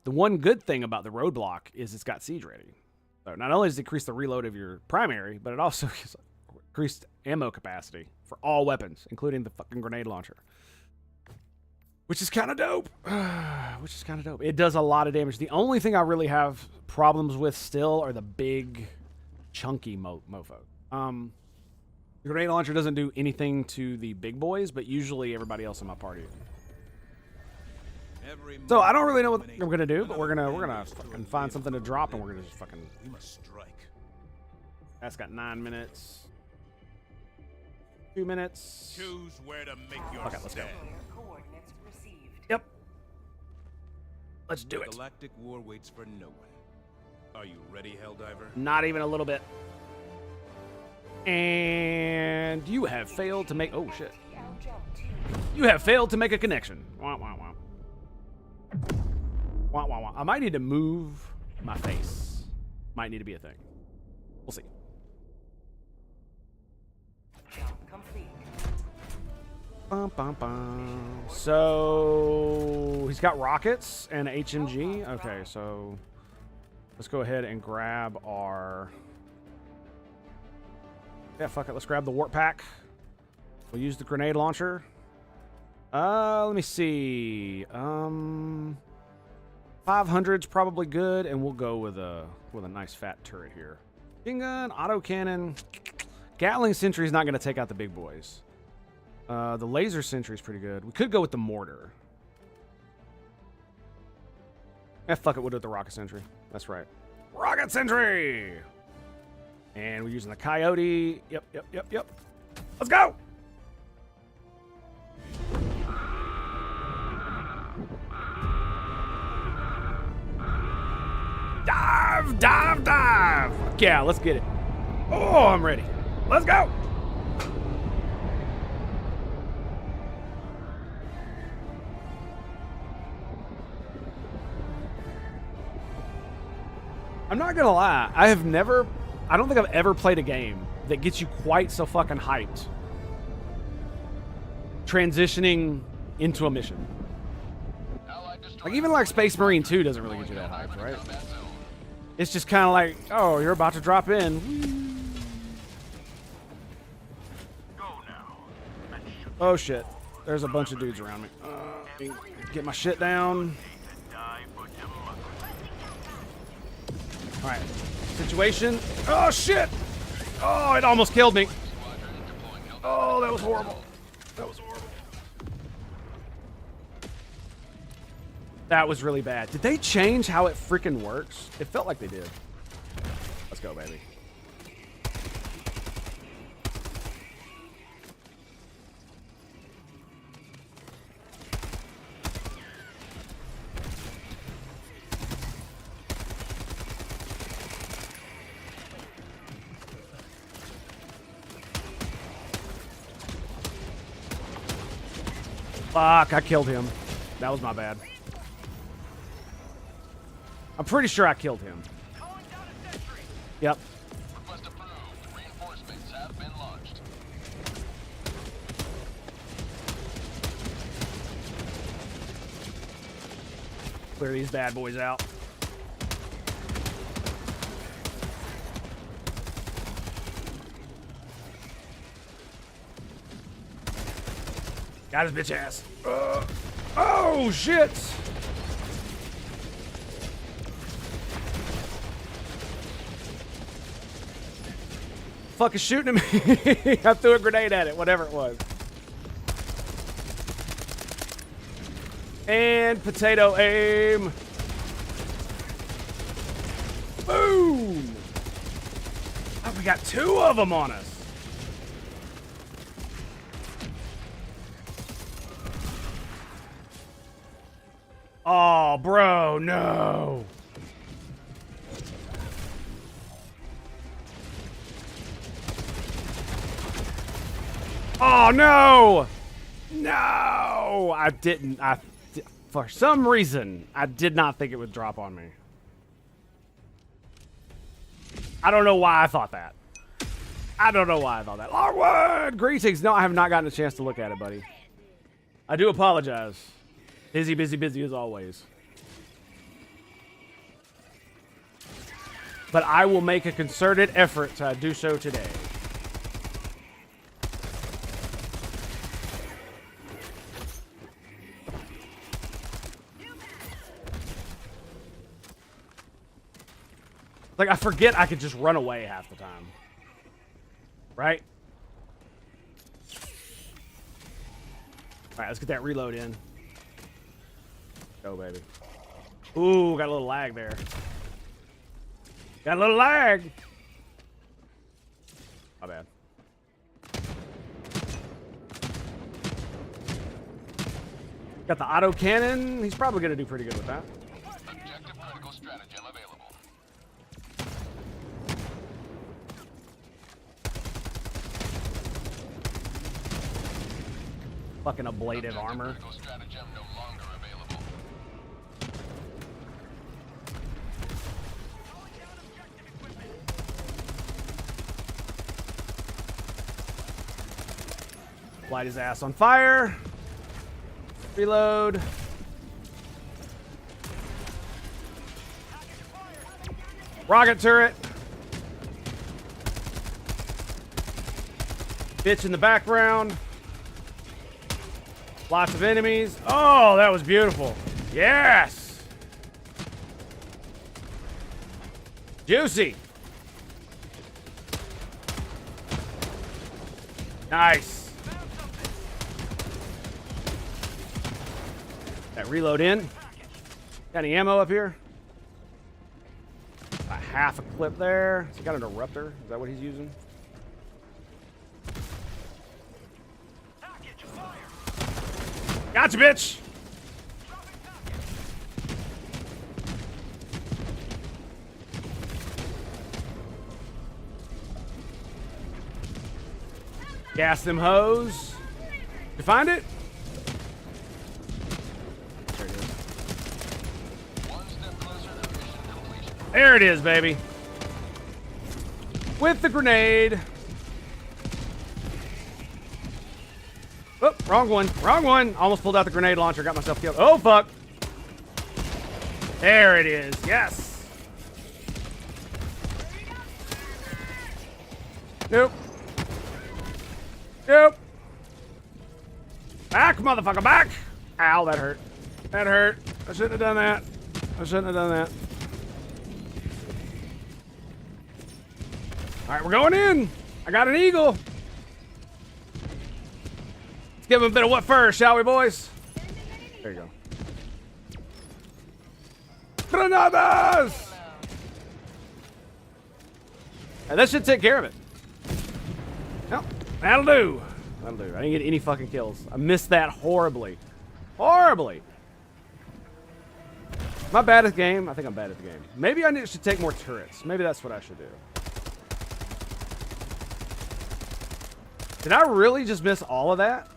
The one good thing about the roadblock is it's got siege ready. So not only does it increase the reload of your primary, but it also gives increased ammo capacity for all weapons, including the fucking grenade launcher. Which is kind of dope. It does a lot of damage. The only thing I really have problems with still are the big, chunky mofo. The grenade launcher doesn't do anything to the big boys, but usually everybody else in my party. So I don't really know what we're gonna do, but we're gonna fucking find something to drop, and we're gonna just fucking. We must strike. That's got 9 minutes. 2 minutes. Choose where to make your Okay, let's go. Coordinates received. Yep. Let's do it. Galactic war waits for no one. Are you ready, Helldiver? Not even a little bit. And you have failed to make. Oh shit. You have failed to make a connection. Wah, wah, wah. Wah, wah, wah. I might need to move my face. Might need to be a thing. We'll see. Complete. Bum, bum, bum. So he's got rockets and HMG. Okay, so let's go ahead and grab our. Yeah, fuck it. Let's grab the warp pack. We'll use the grenade launcher. Let me see. 500's probably good, and we'll go with a nice fat turret here. Machine gun, autocannon. Gatling sentry's not going to take out the big boys. The laser sentry's pretty good. We could go with the mortar. Fuck it, we'll do it with the rocket sentry. That's right. Rocket sentry! And we're using the coyote. Yep. Let's go! Dive! Yeah, let's get it. Oh, I'm ready. Let's go! I'm not gonna lie. I don't think I've ever played a game that gets you quite so fucking hyped transitioning into a mission. Like, even like Space Marine 2 doesn't really get you that hyped, right? It's just kind of like, oh, you're about to drop in. Oh, shit. There's a bunch of dudes around me. Get my shit down. All right. Situation. Oh, shit. Oh, it almost killed me. Oh, that was horrible. That was really bad. Did they change how it freaking works? It felt like they did. Let's go, baby. Fuck, I killed him. That was my bad. I'm pretty sure I killed him. Yep. Request approved. Reinforcements have been launched. Clear these bad boys out. Got his bitch ass. Oh, shit! Fuck is shooting at me. I threw a grenade at it, whatever it was. And potato aim. Boom! Oh, we got 2 of them on us. Oh, bro, no. Oh, no. No. I didn't. For some reason, I did not think it would drop on me. I don't know why I thought that. I don't know why I thought that. Longwood! Greetings. No, I have not gotten a chance to look at it, buddy. I do apologize. Busy, busy, busy as always. But I will make a concerted effort to do so today. Like, I forget I could just run away half the time. Right? Alright, let's get that reload in. Go, baby. Ooh, got a little lag there. Got a little lag. My bad. Got the auto cannon. He's probably going to do pretty good with that. Objective critical stratagem available. Fucking ablative armor. Critical stratagem no longer available. Light his ass on fire. Reload. Rocket turret. Bitch in the background. Lots of enemies. Oh, that was beautiful. Yes. Juicy. Nice. That reload in. Got any ammo up here? A half a clip there. He's got an eruptor. Is that what he's using? Gotcha, bitch! Gas them hoes. You find it? There it is. One step closer to mission completion. There it is, baby. With the grenade. Oh, wrong one. Wrong one. Almost pulled out the grenade launcher. Got myself killed. Oh, fuck. There it is. Yes. Nope. Nope. Back, motherfucker, back. Ow, that hurt. That hurt. I shouldn't have done that. I shouldn't have done that. All right, we're going in. I got an eagle. Let's give him a bit of what first, shall we, boys? There you go. Granadas! And that should take care of it. Yep, that'll do. That'll do. I didn't get any fucking kills. I missed that horribly. Horribly. Am I bad at the game? I think I'm bad at the game. Maybe I should take more turrets. Maybe that's what I should do. Did I really just miss all of that?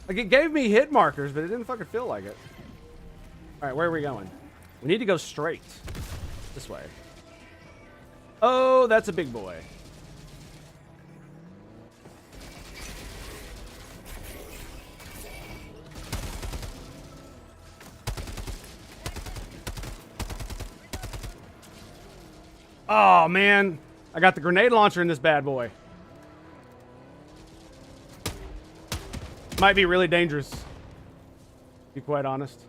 Like, it gave me hit markers, but it didn't fucking feel like it. All right, where are we going? We need to go straight. This way. Oh, that's a big boy. Oh, man. I got the grenade launcher in this bad boy. Might be really dangerous, to be quite honest.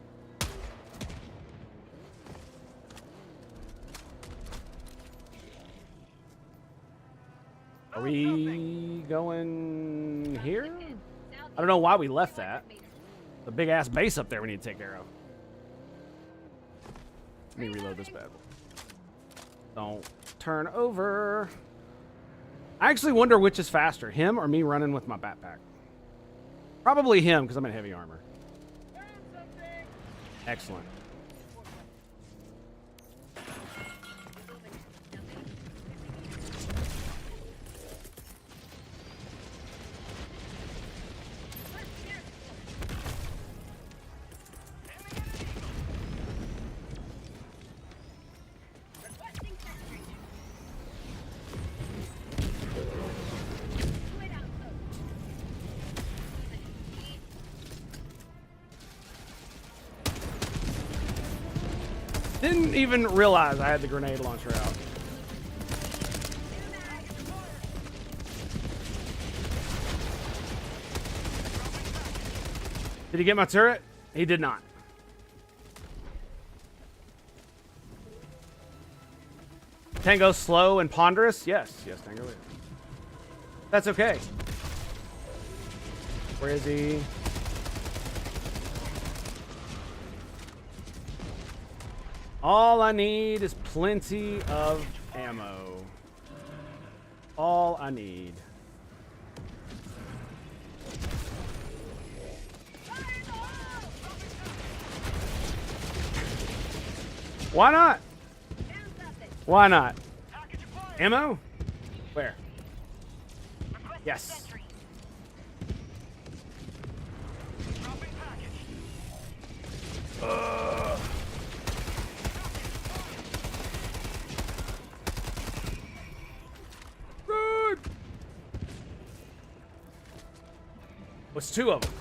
Are we going here? I don't know why we left that. The big ass base up there we need to take care of. Let me reload this bad boy. Don't turn over. I actually wonder which is faster, him or me running with my backpack. Probably him, because I'm in heavy armor. Excellent. Didn't even realize I had the grenade launcher out. Did he get my turret? He did not. Tango slow and ponderous? Yes. Yes, Tango is. That's okay. Where is he? All I need is plenty of ammo. All I need. Why not? Why not? Ammo? Where? Yes. Good. What's two of them?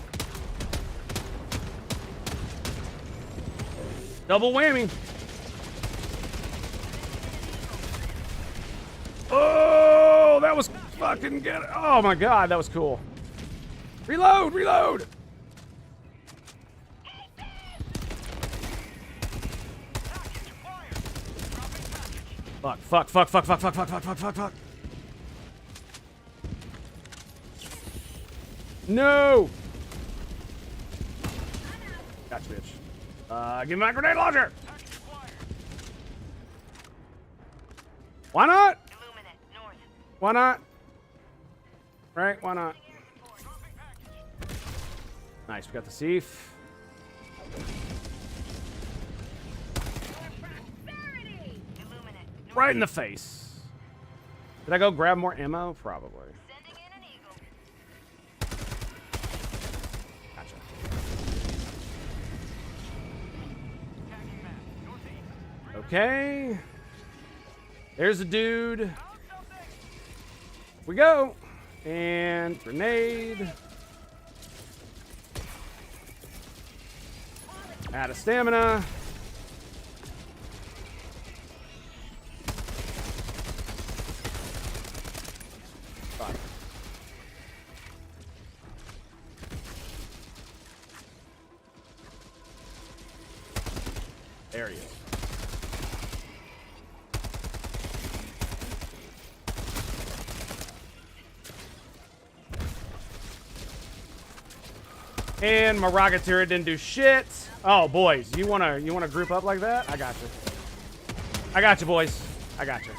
Double whammy. Oh, that was fucking good. Oh my god, that was cool. Reload, reload. Fuck, fuck, fuck, fuck, fuck, fuck, fuck, fuck, fuck, fuck, fuck. No. Gotcha, bitch. Give me my grenade launcher. Why not? Why not? Right? Why not? Nice. We got the Thief. Right in the face. Did I go grab more ammo? Probably. Gotcha. Okay. There's a dude. We go. And grenade. Out of stamina. Fuck. There he is. And my rocket turret didn't do shit. Oh, boys, you wanna group up like that? I got you. I got you, boys. I got you.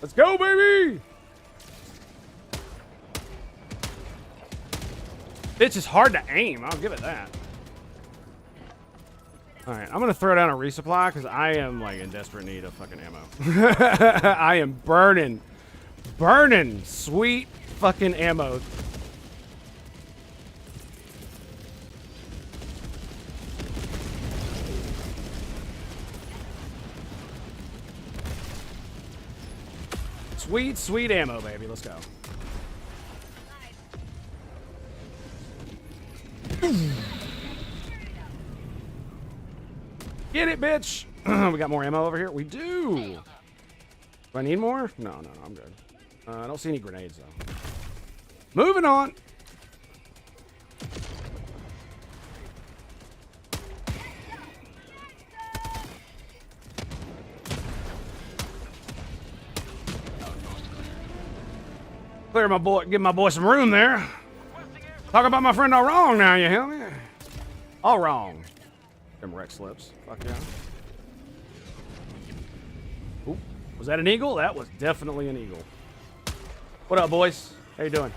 Let's go, baby! Bitch is hard to aim. I'll give it that. Alright, I'm gonna throw down a resupply because I am like in desperate need of fucking ammo. I am burning sweet fucking ammo. Sweet, sweet ammo, baby. Let's go. Get it, bitch! We got more ammo over here? We do! Do I need more? No, I'm good. I don't see any grenades, though. Moving on! Clear my boy, give my boy some room there. Talk about my friend all wrong now, you hear me? All wrong. Them wreck slips. Fuck yeah. Ooh, was that an eagle? That was definitely an eagle. What up, boys? How you doing?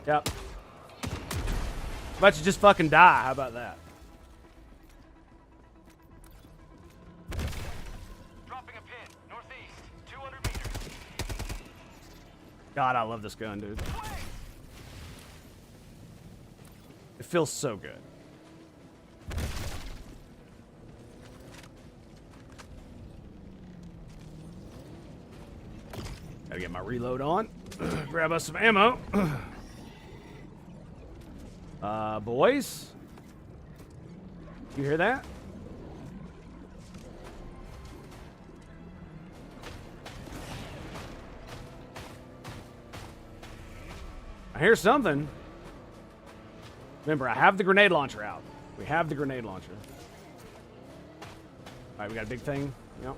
Yep. How about you just fucking die? How about that? Dropping a pin, northeast, 200 meters. God, I love this gun, dude. It feels so good. Gotta get my reload on. Grab us some ammo. Boys? You hear that? I hear something. Remember, I have the grenade launcher out. We have the grenade launcher. All right, we got a big thing. Yep.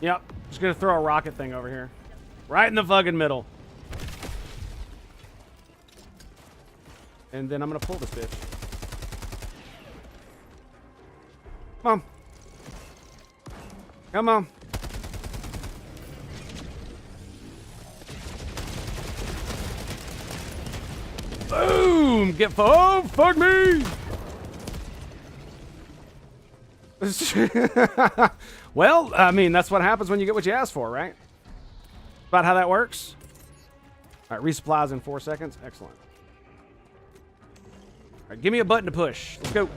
Yep. Just gonna throw a rocket thing over here. Right in the fucking middle. And then I'm gonna pull this bitch. Come on. Come on. Boom! Get oh, fuck me! Well, I mean, that's what happens when you get what you ask for, right? About how that works. All right, resupplies in 4 seconds. Excellent. All right, give me a button to push. Let's go.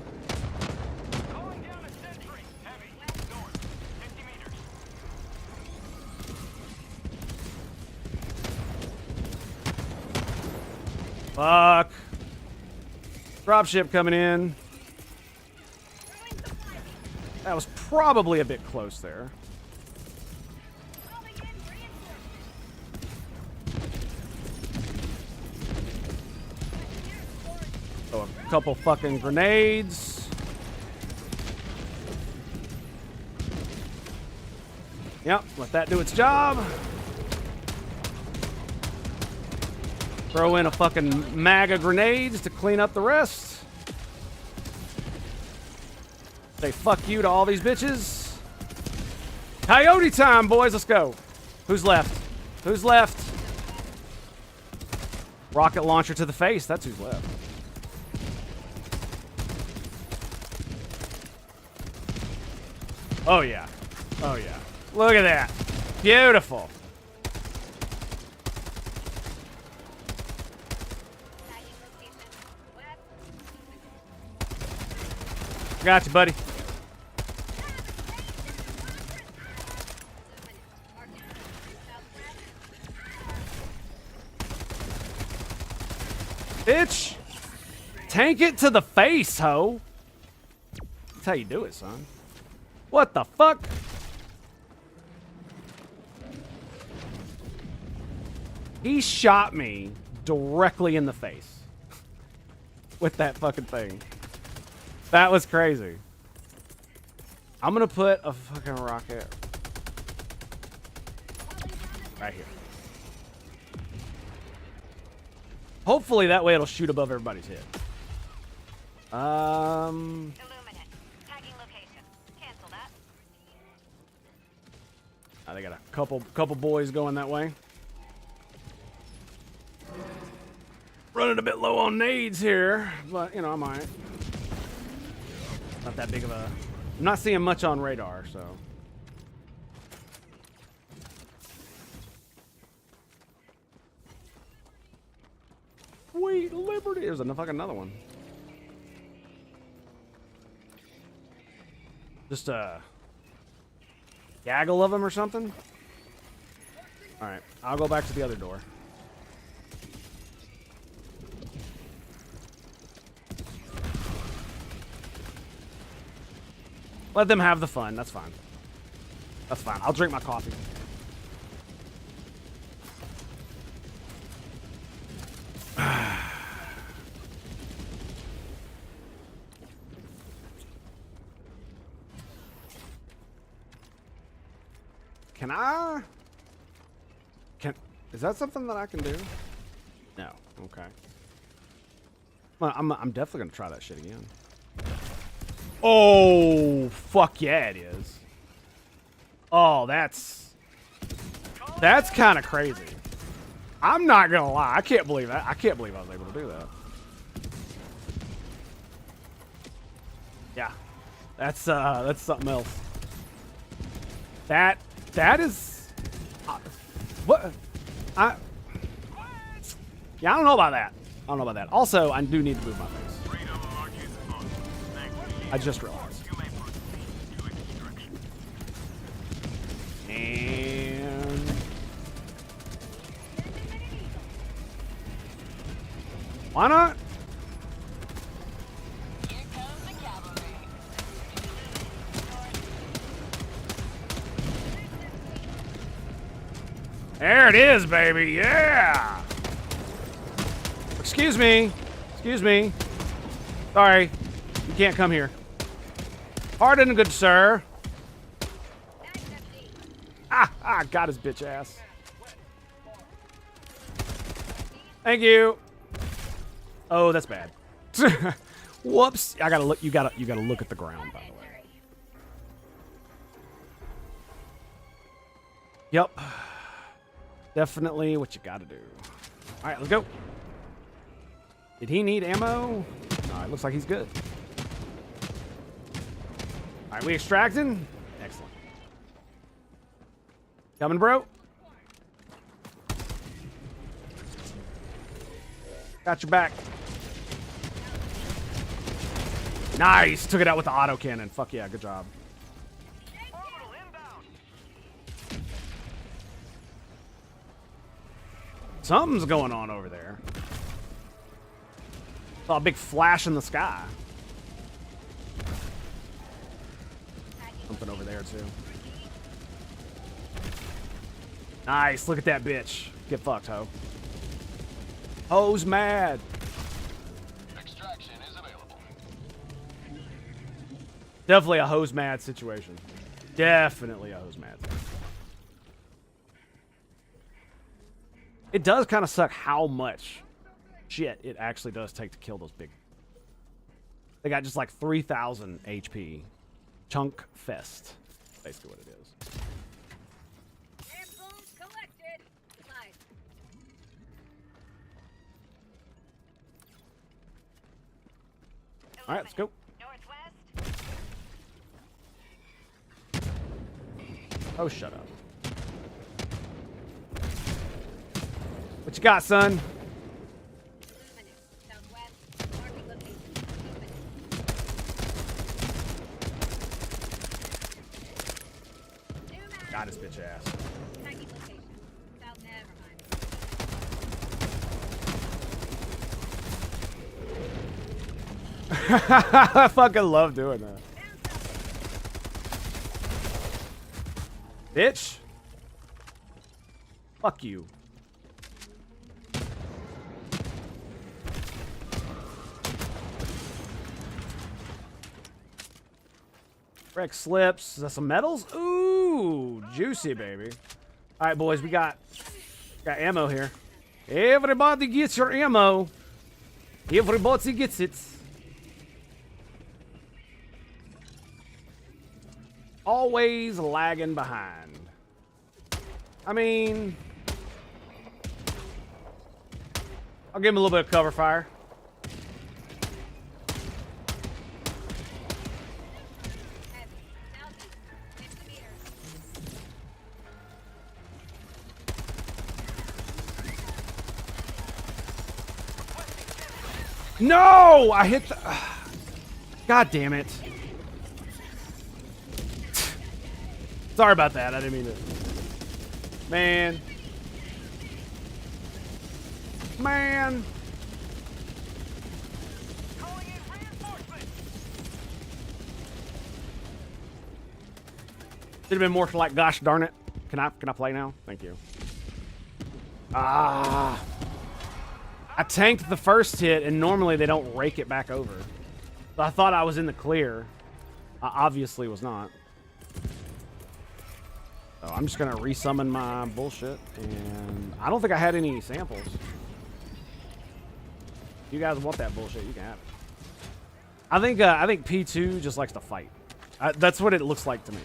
Fuck. Dropship coming in. That was probably a bit close there. Oh, a couple fucking grenades. Yep, let that do its job. Throw in a fucking mag of grenades to clean up the rest. Say fuck you to all these bitches. Coyote time, boys. Let's go. Who's left? Who's left? Rocket launcher to the face. That's who's left. Oh, yeah. Oh, yeah. Look at that. Beautiful. Gotcha, buddy. Bitch. Tank it to the face, ho. That's how you do it, son. What the fuck? He shot me directly in the face with that fucking thing. That was crazy. I'm gonna put a fucking rocket right here. Hopefully that way it'll shoot above everybody's head. Tagging location. Cancel that. They got a couple boys going that way. Running a bit low on nades here, but you know, I might. Not that big of a... I'm not seeing much on radar, so... Sweet liberty! There's another one. Just a... gaggle of them or something? Alright, I'll go back to the other door. Let them have the fun. That's fine. That's fine. I'll drink my coffee. Can I? Is that something that I can do? No. Okay. Well, I'm definitely gonna try that shit again. Oh, fuck yeah, it is. Oh, that's kind of crazy. I'm not gonna lie. I can't believe that. I can't believe I was able to do that. Yeah, that's something else. That is what Yeah, I don't know about that. I don't know about that. Also, I do need to move my face. I just realized. And why not? There it is, baby. Yeah. Excuse me. Excuse me. Sorry. You can't come here. Pardon, good sir. Ah, got his bitch ass. Thank you. Oh, that's bad. Whoops. I gotta look. You gotta look at the ground, by the way. Yep. Definitely what you gotta do. All right, let's go. Did he need ammo? No, it looks like he's good. All right, we extracting? Excellent. Coming, bro. Got your back. Nice. Took it out with the autocannon. Fuck yeah, good job. Something's going on over there. Saw a big flash in the sky. Something over there, too. Nice. Look at that bitch. Get fucked, ho. Ho's mad. Extraction is available. Definitely a hose mad situation. Definitely a hose mad situation. It does kind of suck how much shit it actually does take to kill those big. They got just like 3,000 HP. Chunk fest. Basically what it is. Samples collected. Supplies. All right, let's go. Oh, shut up. What you got, son? Got his bitch ass. I fucking love doing that. Bitch. Fuck you. Wreck slips. Is that some metals? Ooh, juicy, baby. All right, boys, we got ammo here. Everybody gets your ammo. Everybody gets it. Always lagging behind. I mean, I'll give him a little bit of cover fire. No! I hit the... God damn it. Sorry about that. I didn't mean to... Man. Man. Should have been more like, gosh darn it. Can I play now? Thank you. Ah. I tanked the first hit, and normally they don't rake it back over. So I thought I was in the clear. I obviously was not. So I'm just gonna resummon my bullshit, and I don't think I had any samples. If you guys want that bullshit, you can have it. I think P2 just likes to fight. That's what it looks like to me.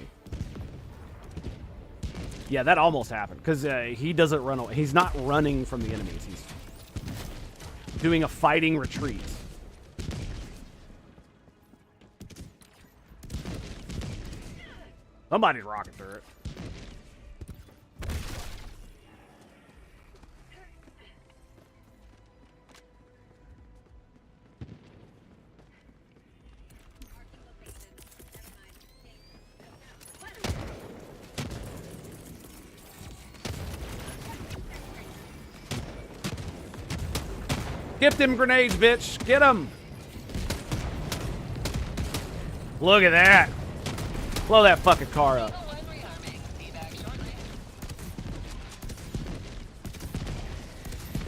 Yeah, that almost happened because he doesn't run away. He's not running from the enemies. He's doing a fighting retreat. Somebody's rocking through it. Get them grenades, bitch. Get them. Look at that. Blow that fucking car up.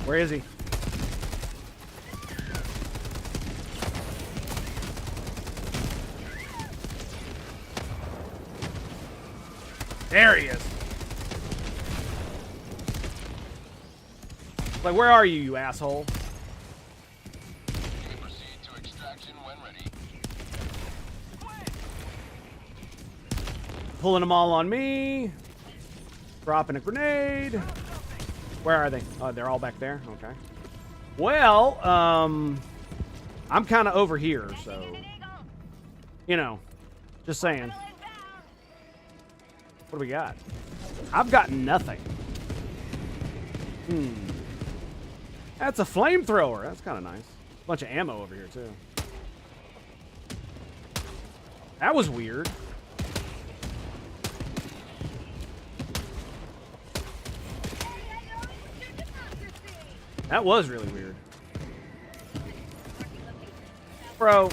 Where is he? There he is. Like, where are you, you asshole? Proceed to extraction when ready. Pulling them all on me. Dropping a grenade. Where are they? Oh, they're all back there? Okay. Well, I'm kind of over here, so... You know, just saying. What do we got? I've got nothing. That's a flamethrower. That's kind of nice. Bunch of ammo over here, too. That was weird. That was really weird. Bro.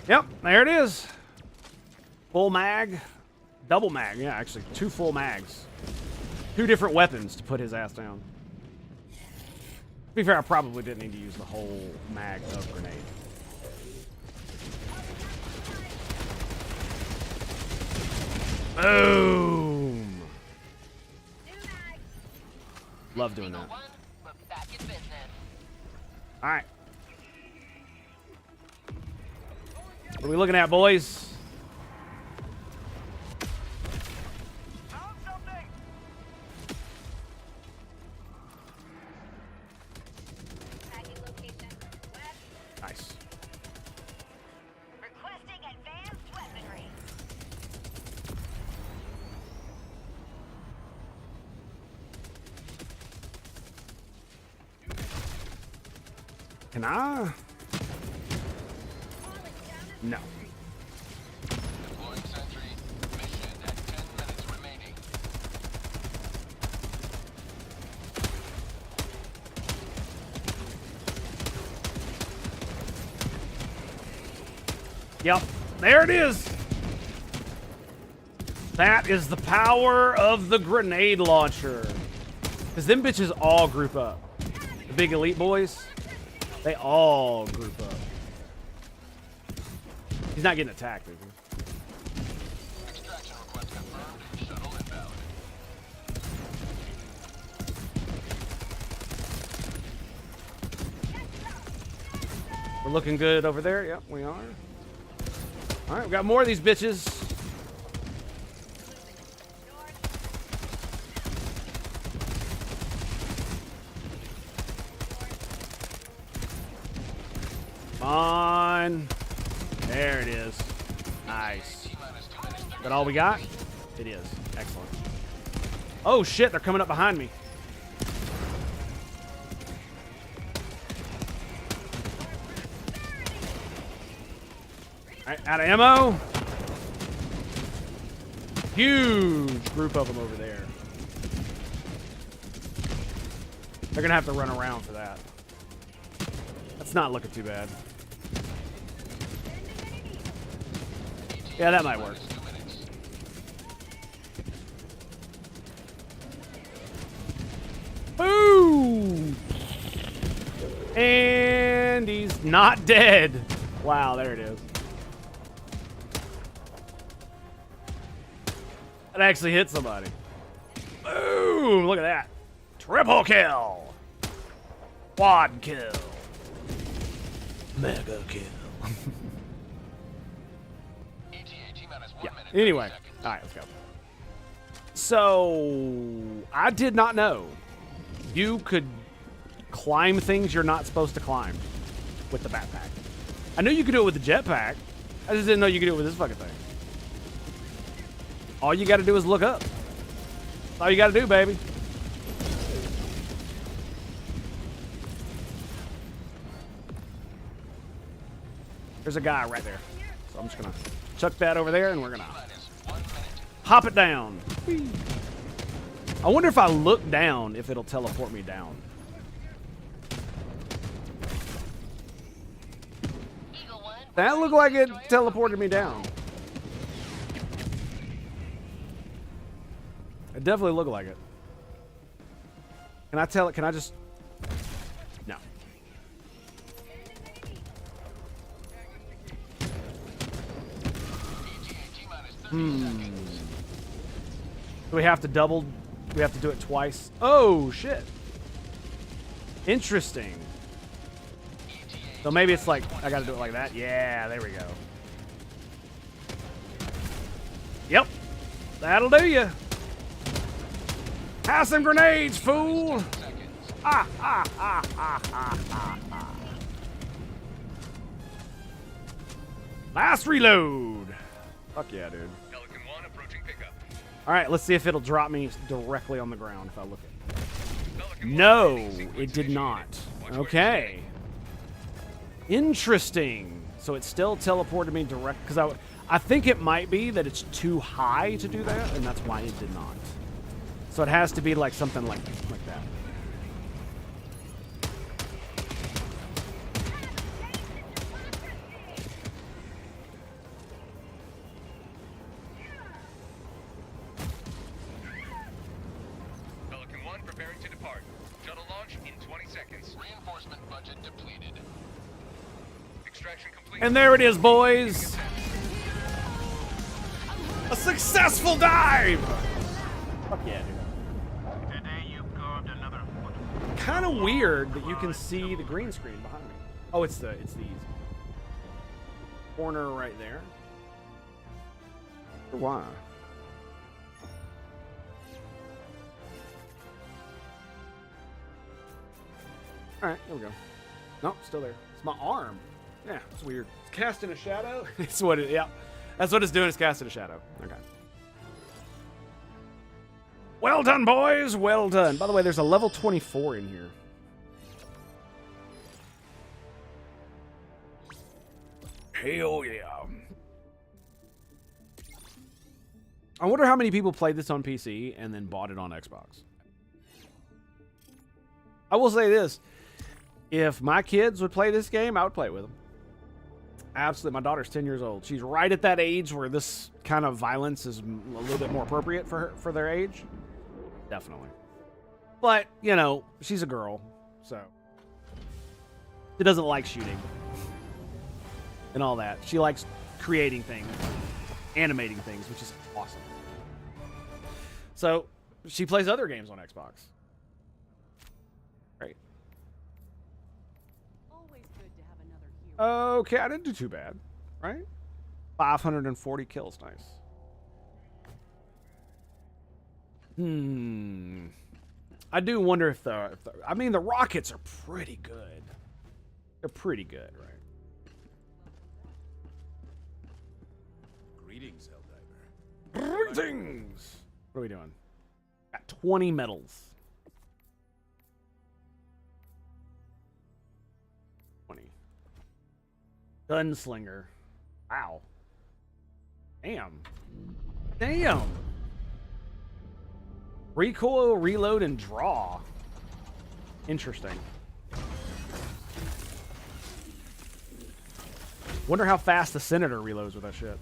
Yep, there it is. Full mag. Double mag. Yeah, actually, 2 full mags. 2 different weapons to put his ass down. To be fair, I probably didn't need to use the whole mag of grenade. Boom! Love doing that. Alright. What are we looking at, boys? Nice. Requesting advanced weaponry. Can I? No. Deploying sentry. Mission at 10 minutes remaining. Yep. There it is. That is the power of the grenade launcher. Because them bitches all group up. The big elite boys, they all group up. He's not getting attacked, is he? Extraction request confirmed. Shuttle inbound. We're looking good over there. Yep, we are. All right, we got more of these bitches. Come on. There it is. Nice. Is that all we got? It is. Excellent. Oh, shit. They're coming up behind me. All right, out of ammo. Huge group of them over there. They're going to have to run around for that. That's not looking too bad. Yeah, that might work. Boom! And he's not dead. Wow, there it is. That actually hit somebody. Boom! Look at that. Triple kill. Quad kill. Mega kill. Yeah. Anyway. All right, let's go. So, I did not know you could climb things you're not supposed to climb with the backpack. I knew you could do it with the jetpack. I just didn't know you could do it with this fucking thing. All you got to do is look up. That's all you got to do, baby. There's a guy right there. So I'm just going to chuck that over there, and we're gonna hop it down. Whee. I wonder if I look down, if it'll teleport me down. That looked like it teleported me down. It definitely looked like it. Can I tell it? Can I just... No. Do we have to double... We have to do it twice? Oh, shit. Interesting. So maybe it's like, I gotta do it like that? Yeah, there we go. Yep. That'll do you. Have some grenades, fool! Ah, ah, ah, ah, ah, ah, ah. Last reload. Fuck yeah, dude. Pelican 1 approaching pickup. Alright, let's see if it'll drop me directly on the ground if I look at it. No, it did not. Okay. Interesting. So it still teleported me direct, because I think it might be that it's too high to do that, and that's why it did not. So it has to be like something like that. Pelican 1 preparing to depart. Shuttle launch in 20 seconds. Reinforcement budget depleted. Extraction complete. And there it is, boys. A successful dive. Fuck yeah, dude. Kind of weird that you can see the green screen behind me. Oh, it's these corner right there. Why? All right, there we go. Nope, still there. It's my arm. Yeah, it's weird. It's casting a shadow. It's what it. Yeah, that's what it's doing. It's casting a shadow. Okay. Well done, boys. Well done. By the way, there's a level 24 in here. Hell yeah. I wonder how many people played this on PC and then bought it on Xbox. I will say this. If my kids would play this game, I would play it with them. Absolutely. My daughter's 10 years old. She's right at that age where this kind of violence is a little bit more appropriate for their age. Definitely. But, you know, she's a girl, so she doesn't like shooting and all that. She likes creating things, animating things, which is awesome. So she plays other games on Xbox. Great. Always good to have another hero. Okay, I didn't do too bad, right? 540 kills, nice. I do wonder if I mean, the rockets are pretty good. They're pretty good, right? Greetings, Helldiver. Greetings! What are we doing? Got 20 medals. 20. Gunslinger. Wow. Damn. Damn! Recoil, reload, and draw. Interesting. Wonder how fast the Senator reloads with that shit.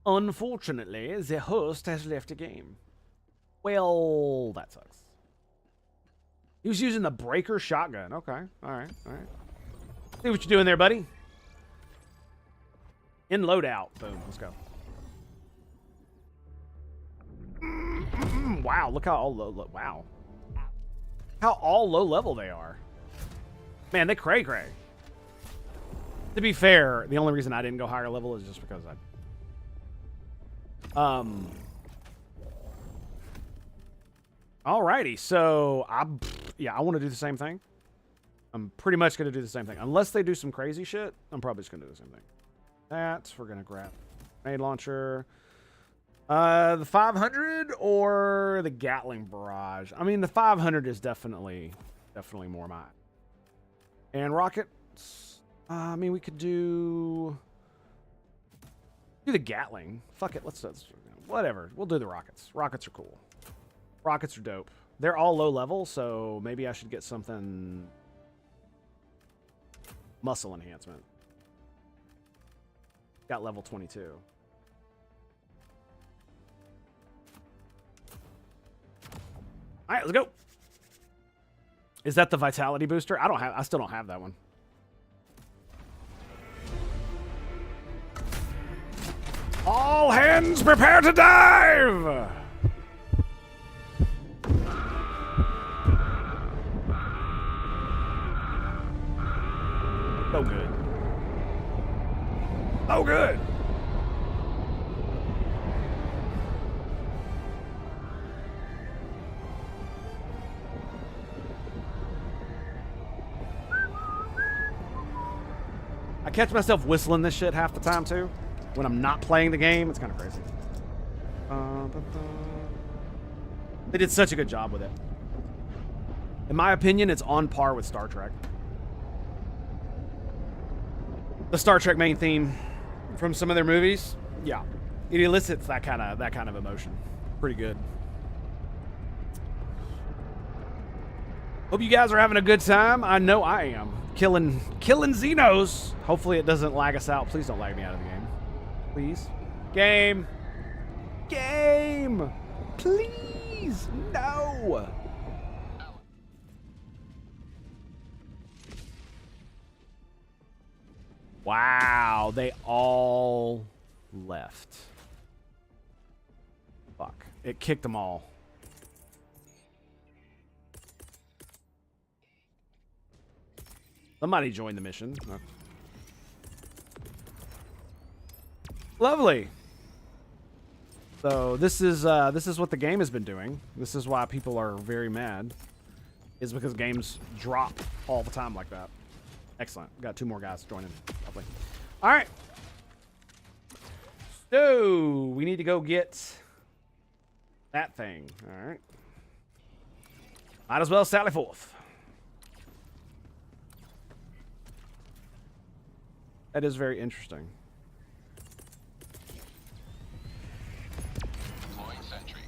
Unfortunately, the host has left the game. Well, that sucks. He was using the breaker shotgun. Okay. Alright, alright. See what you're doing there, buddy. In loadout. Boom, let's go. Wow, look how all low, wow. How all low level they are. Man, they cray-cray. To be fair, the only reason I didn't go higher level is just because alrighty, so I want to do the same thing. I'm pretty much going to do the same thing. Unless they do some crazy shit, I'm probably just going to do the same thing. We're going to grab grenade launcher. The 500 or the Gatling barrage? I mean, the 500 is definitely more mine. And rockets. I mean, we could do the Gatling. Fuck it. Let's whatever. We'll do the rockets. Rockets are cool. Rockets are dope. They're all low level, so maybe I should get something muscle enhancement. Got level 22. All right, let's go. Is that the vitality booster? I still don't have that one. All hands prepare to dive! So good. So good! I catch myself whistling this shit half the time, too. When I'm not playing the game, it's kind of crazy. They did such a good job with it. In my opinion, it's on par with Star Trek. The Star Trek main theme from some of their movies, yeah, it elicits that kind of emotion. Pretty good. Hope you guys are having a good time. I know I am. Killing Xenos. Hopefully it doesn't lag us out. Please don't lag me out of the game. Please. Game. Game. Please. No. Wow. They all left. Fuck. It kicked them all. Somebody joined the mission. Oh. Lovely. So this is what the game has been doing. This is why people are very mad. Is because games drop all the time like that. Excellent. Got 2 more guys joining. Lovely. All right. So we need to go get that thing. All right. Might as well sally forth. That is very interesting. Deploying sentry.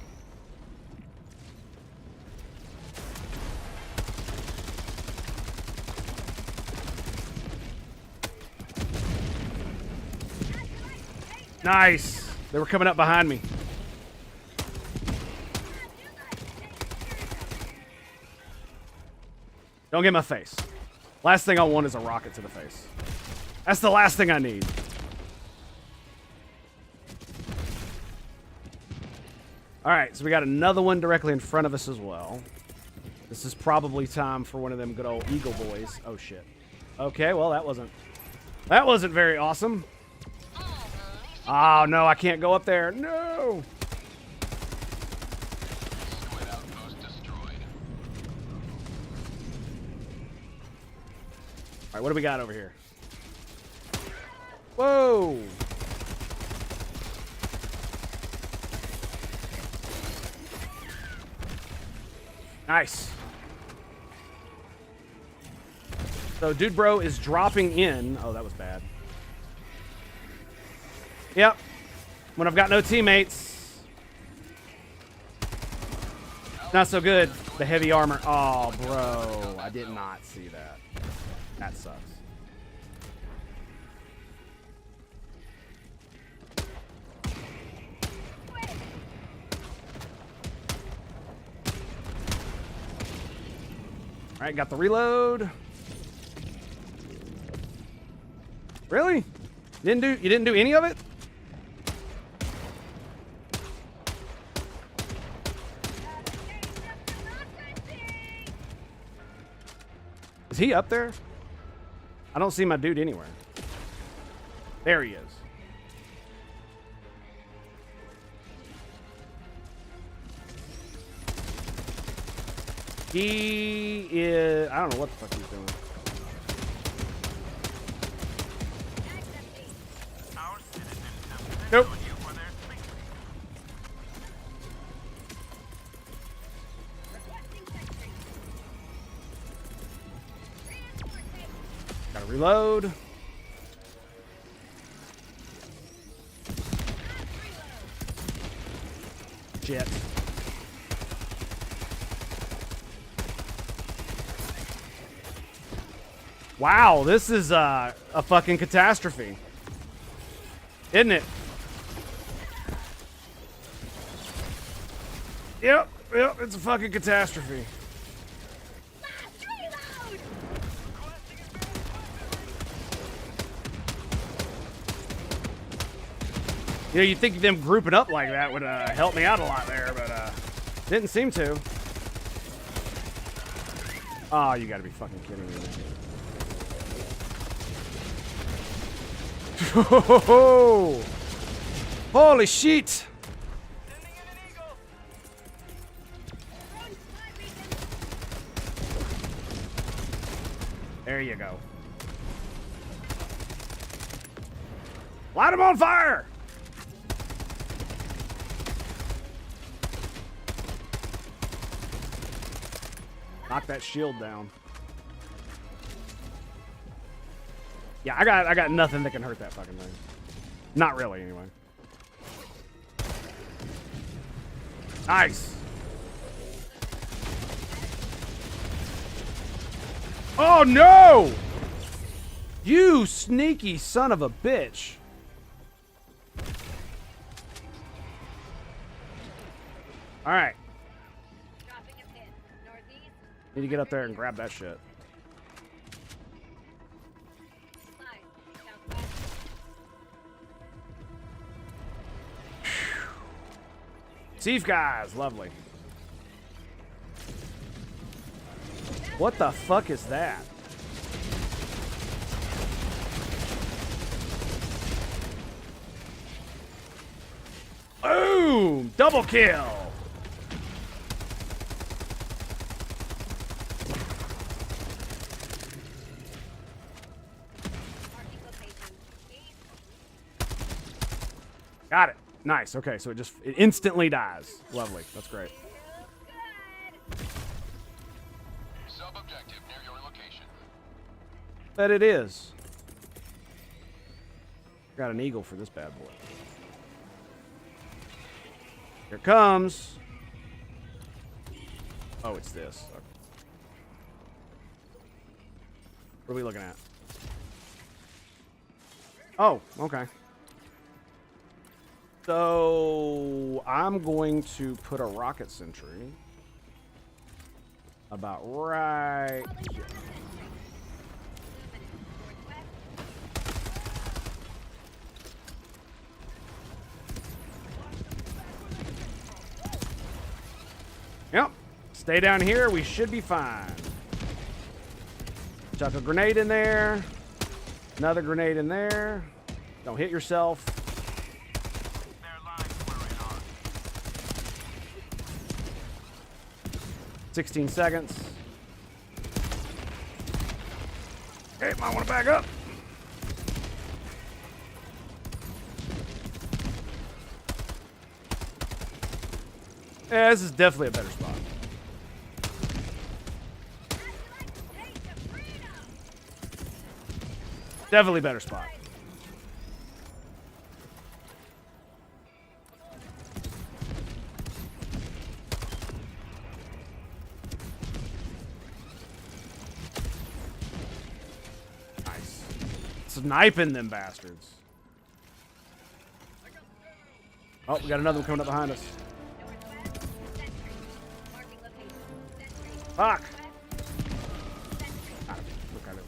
Nice. They were coming up behind me. Don't get my face. Last thing I want is a rocket to the face. That's the last thing I need. All right, so we got another one directly in front of us as well. This is probably time for one of them good old Eagle boys. Oh shit. Okay, well that wasn't very awesome. Oh no, I can't go up there. No. Squid outpost destroyed. All right, what do we got over here? Whoa! Nice. So, dude bro is dropping in. Oh, that was bad. Yep. When I've got no teammates. Not so good. The heavy armor. Oh, bro. I did not see that. That sucks. All right, got the reload. Really? You didn't do any of it? Is he up there? I don't see my dude anywhere. There he is. He is... I don't know what the fuck he's doing. Nope. Gotta reload. shit. Wow, this is a fucking catastrophe. Isn't it? Yep, it's a fucking catastrophe. You know, you'd think them grouping up like that would help me out a lot there, but didn't seem to. Oh, you gotta be fucking kidding me. Oh, holy shit! There you go. Light him on fire! Knock that shield down. Yeah, I got nothing that can hurt that fucking thing. Not really, anyway. Nice. Oh no! You sneaky son of a bitch. All right. Need to get up there and grab that shit. Thief guys, lovely. What the fuck is that? Boom! Double kill! Got it. Nice. Okay, so it instantly dies. Lovely. That's great. Sub-objective near your location. Bet it is. Got an eagle for this bad boy. Here it comes. Oh, it's this. Okay. What are we looking at? Oh, okay. So I'm going to put a rocket sentry about right here. Yep. Stay down here. We should be fine. Chuck a grenade in there. Another grenade in there. Don't hit yourself. 16 seconds. Okay, might want to back up. Yeah, this is definitely a better spot. Definitely better spot. Nice. Sniping them bastards. Oh, we got another one coming up behind us. Fuck! Look at it.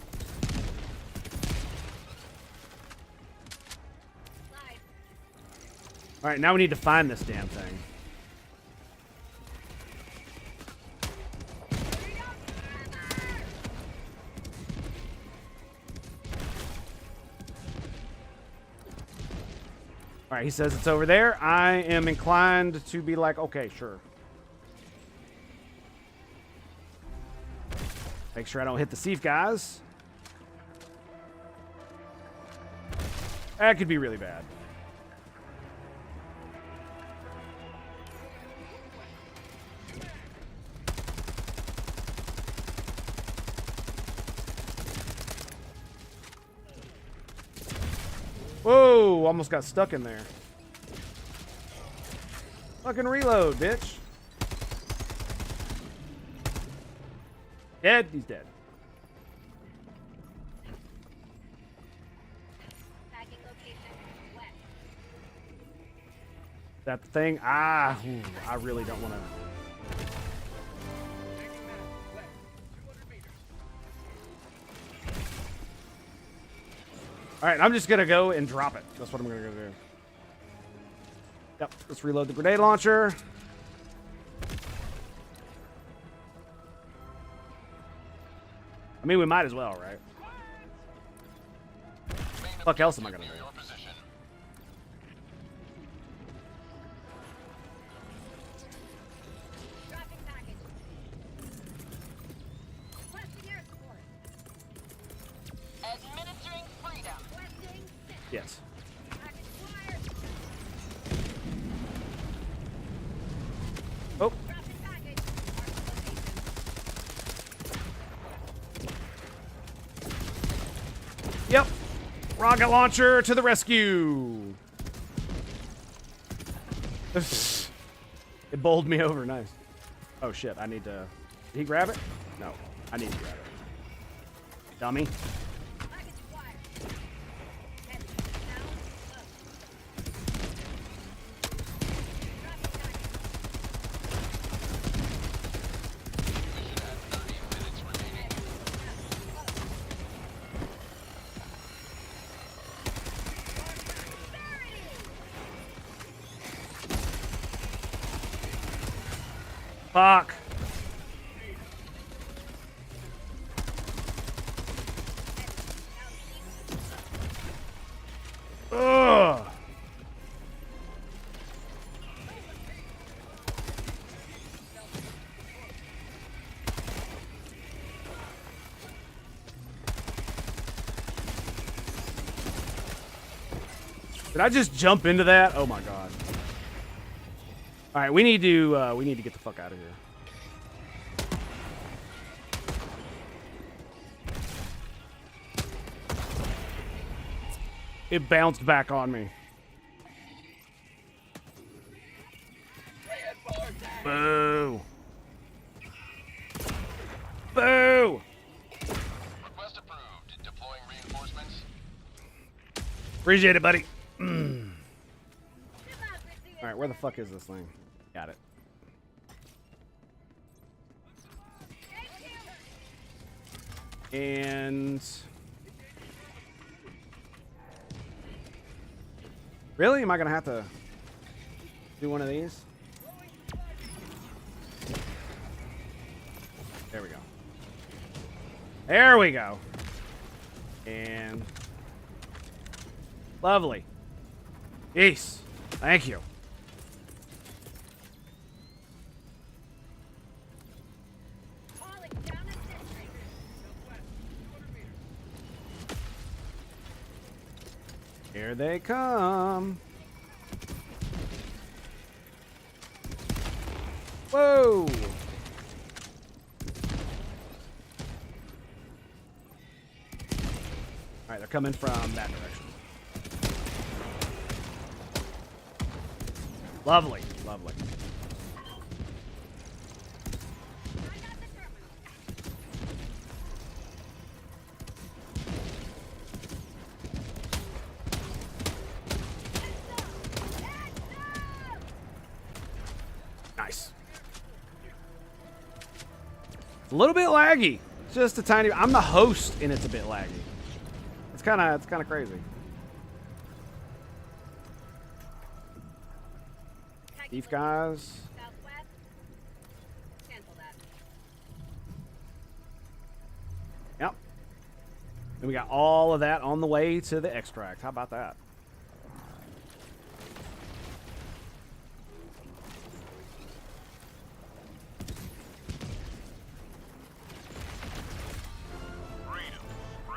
Alright, now we need to find this damn thing. Alright, he says it's over there. I am inclined to be like, okay, sure. Make sure I don't hit the thief guys. That could be really bad. Whoa, almost got stuck in there. Fucking reload, bitch. Dead? He's dead. Tagging location west. That thing? Ah, ooh, I really don't want to. All right, I'm just going to go and drop it. That's what I'm going to go do. Yep, let's reload the grenade launcher. I mean, we might as well, right? Fuck else am I going to do? Dropping package. Requesting air support. Administering freedom. Requesting Yes. package acquired. Oh. Dropping package. Yep. Rocket launcher to the rescue. It bowled me over. Nice. Oh, shit. I need to... Did he grab it? No. I need to grab it. Dummy. Package acquired. Heavy. Now, low. Dropping package. Fuck. Ugh. Did I just jump into that? Oh my god. All right, we need to get the fuck out of here. It bounced back on me. Boo. Boo. Request approved. Deploying reinforcements. Appreciate it, buddy. All right, where the fuck is this thing? Got it. And really, am I gonna have to do one of these? There we go. There we go. And lovely. Peace. Thank you. Here they come. Whoa. All right, they're coming from that direction. Lovely, lovely. Nice. It's a little bit laggy. Just a tiny. I'm the host, and it's a bit laggy. It's kind of crazy. Thief guys. Southwest. Cancel that. Yep. And we got all of that on the way to the extract. How about that?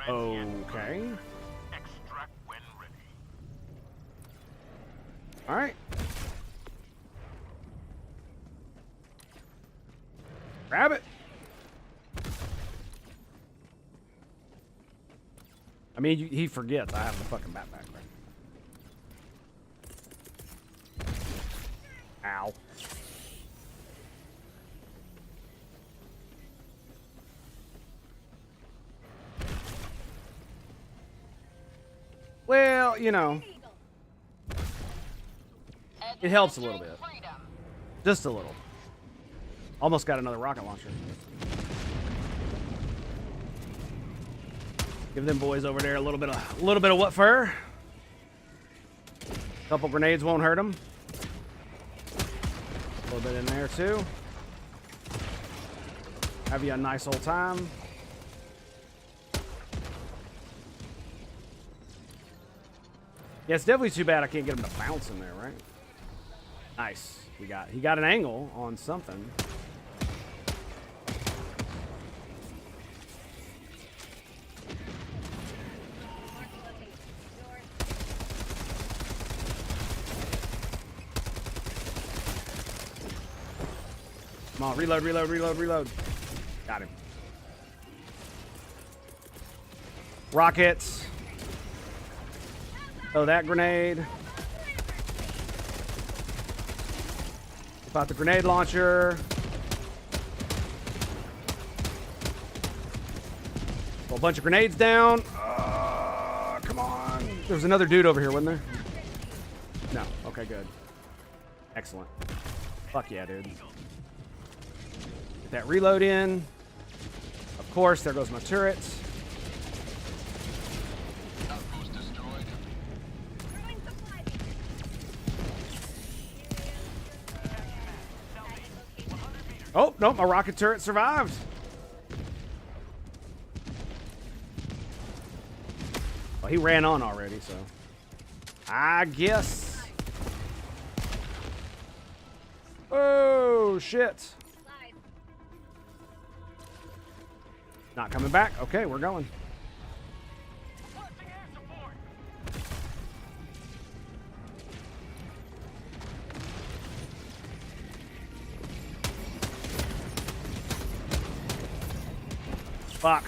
Okay. Extract when ready. All right. Grab it. I mean, he forgets I have the fucking backpack, right? Ow. Well, you know, it helps a little bit. Just a little. Almost got another rocket launcher. Give them boys over there a little bit of what for? Couple grenades won't hurt them. A little bit in there too. Have you a nice old time. Yeah, it's definitely too bad I can't get him to bounce in there, right? Nice. He got an angle on something. Come on, reload, reload, reload, reload. Got him. Rockets. Oh, that grenade. About the grenade launcher. Well, a bunch of grenades down. Come on. There was another dude over here, wasn't there? No. Okay, good. Excellent. Fuck yeah, dude. Get that reload in. Of course, there goes my turrets. Oh, nope, my rocket turret survived. Well, he ran on already, so I guess. Oh, shit. Not coming back. Okay, we're going. Fuck.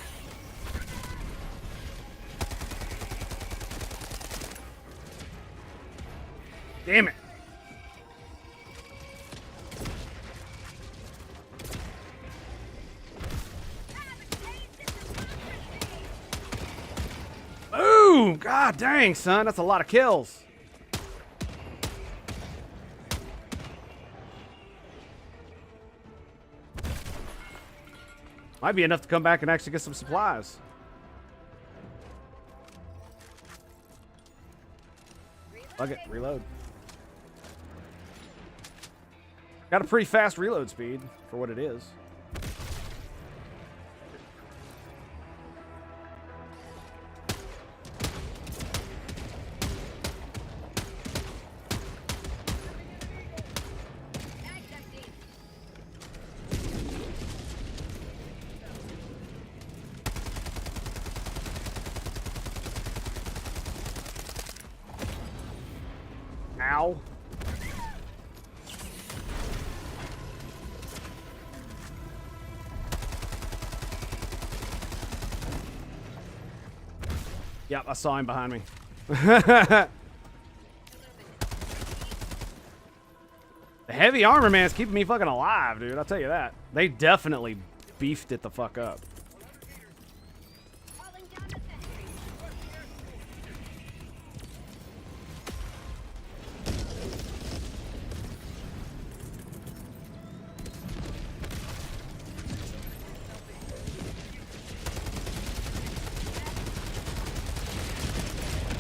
Damn it. Ooh, god dang, son. That's a lot of kills. Might be enough to come back and actually get some supplies. Fuck it, reload. Got a pretty fast reload speed for what it is. Ow. Yep, I saw him behind me. The heavy armor man's keeping me fucking alive, dude. I'll tell you that. They definitely beefed it the fuck up.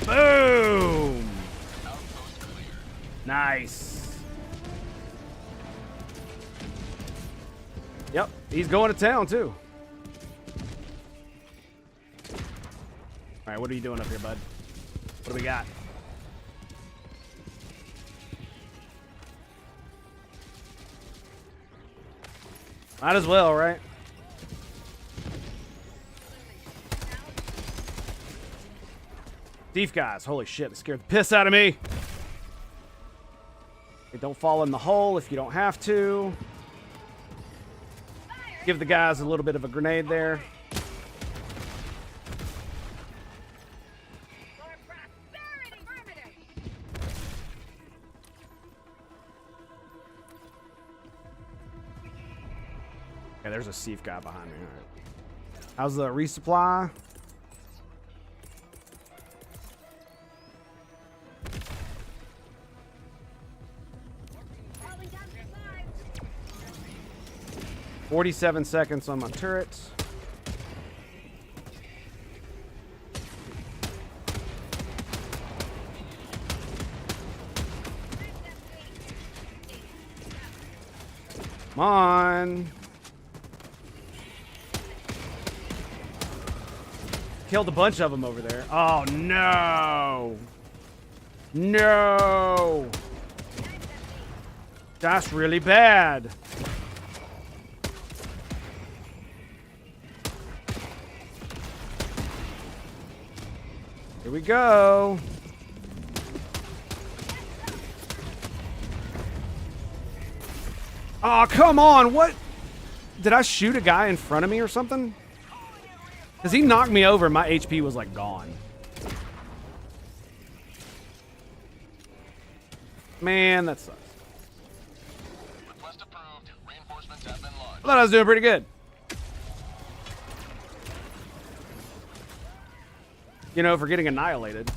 Boom! Nice. Yep, he's going to town too. All right, what are you doing up here, bud? What do we got? Might as well, right? Thief guys, holy shit, they scared the piss out of me. Hey, don't fall in the hole if you don't have to. Give the guys a little bit of a grenade there. Okay, there's a Seif guy behind me. All right. How's the resupply? Falling down supplies. 47 seconds on my turrets. Come on. Killed a bunch of them over there. Oh, no. No. That's really bad. Here we go. Oh, come on. What? Did I shoot a guy in front of me or something? Because he knocked me over. My HP was like gone. Man, that sucks. Request approved. Reinforcements have been launched. I thought I was doing pretty good. You know, for getting annihilated.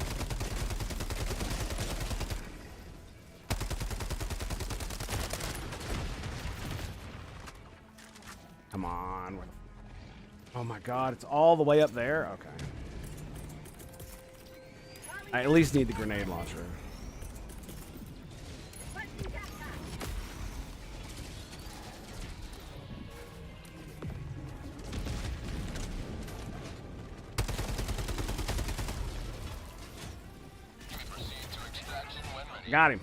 Come on. Oh my god, it's all the way up there? Okay. I at least need the grenade launcher. Got him.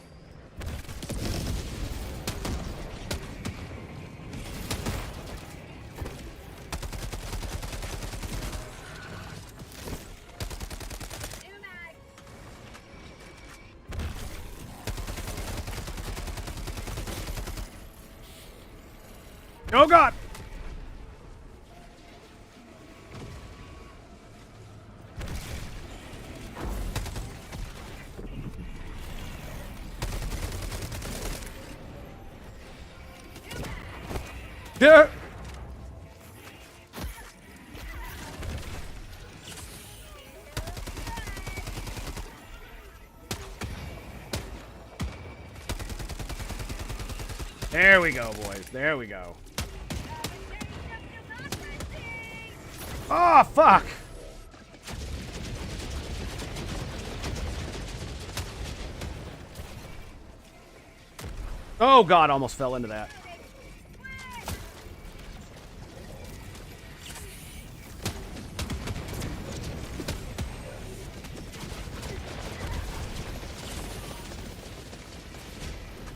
Oh god. Yeah. There we go, boys. There we go. Oh, fuck. Oh, God, almost fell into that.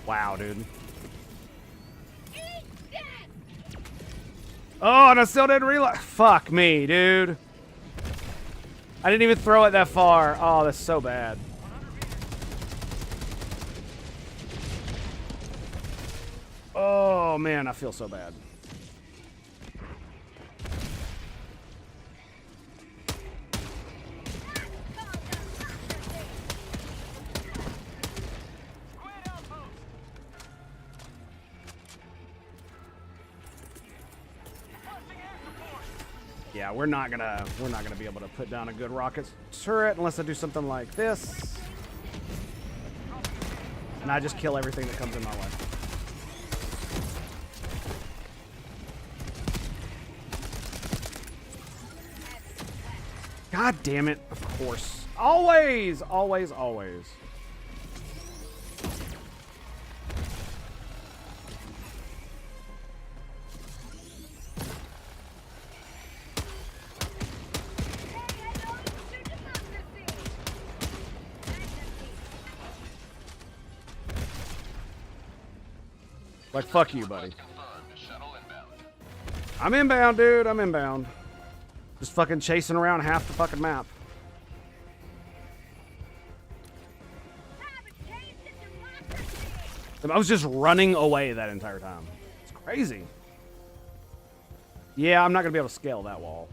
Wow, dude. Oh, and I still didn't realize. Fuck me, dude. I didn't even throw it that far. Oh, that's so bad. Oh, man, I feel so bad. Yeah, we're not gonna be able to put down a good rocket turret unless I do something like this. And I just kill everything that comes in my way. God damn it, of course. Always, always, always. Like, fuck you, buddy. I'm inbound, dude. I'm inbound. Just fucking chasing around half the fucking map. I was just running away that entire time. It's crazy. Yeah, I'm not going to be able to scale that wall.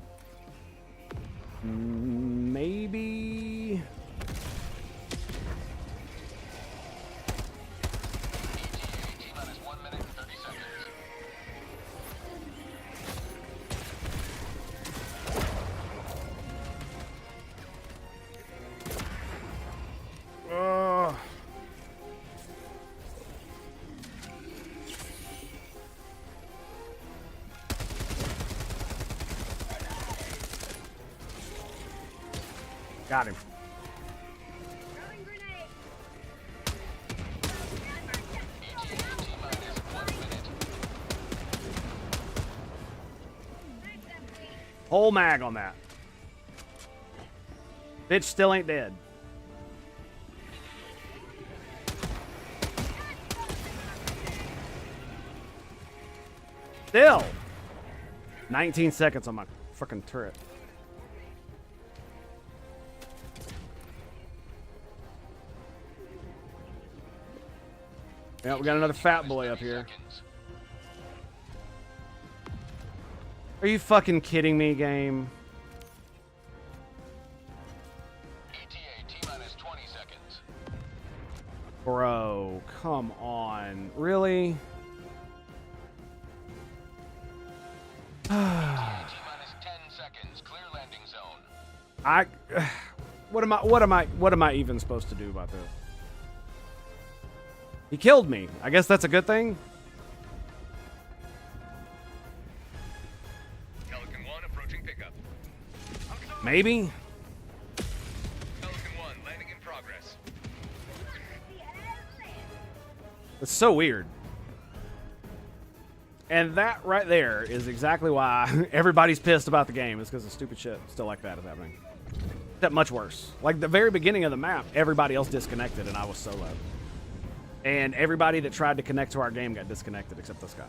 Maybe... Got him. Throwing grenade. Whole mag on that. Bitch still ain't dead. Still. 19 seconds on my freaking turret. Yeah, we got another fat boy up here. Are you fucking kidding me, game? ETA T-minus 20 seconds. Bro, come on. Really? T-minus 10 seconds. Clear landing zone. What am I even supposed to do about this? He killed me. I guess that's a good thing. Pelican 1 approaching pickup. Maybe. Pelican 1 landing in progress. It's so weird. And that right there is exactly why everybody's pissed about the game. Is because of stupid shit still like that is happening. Except much worse. Like the very beginning of the map, everybody else disconnected and I was solo. And everybody that tried to connect to our game got disconnected except this guy.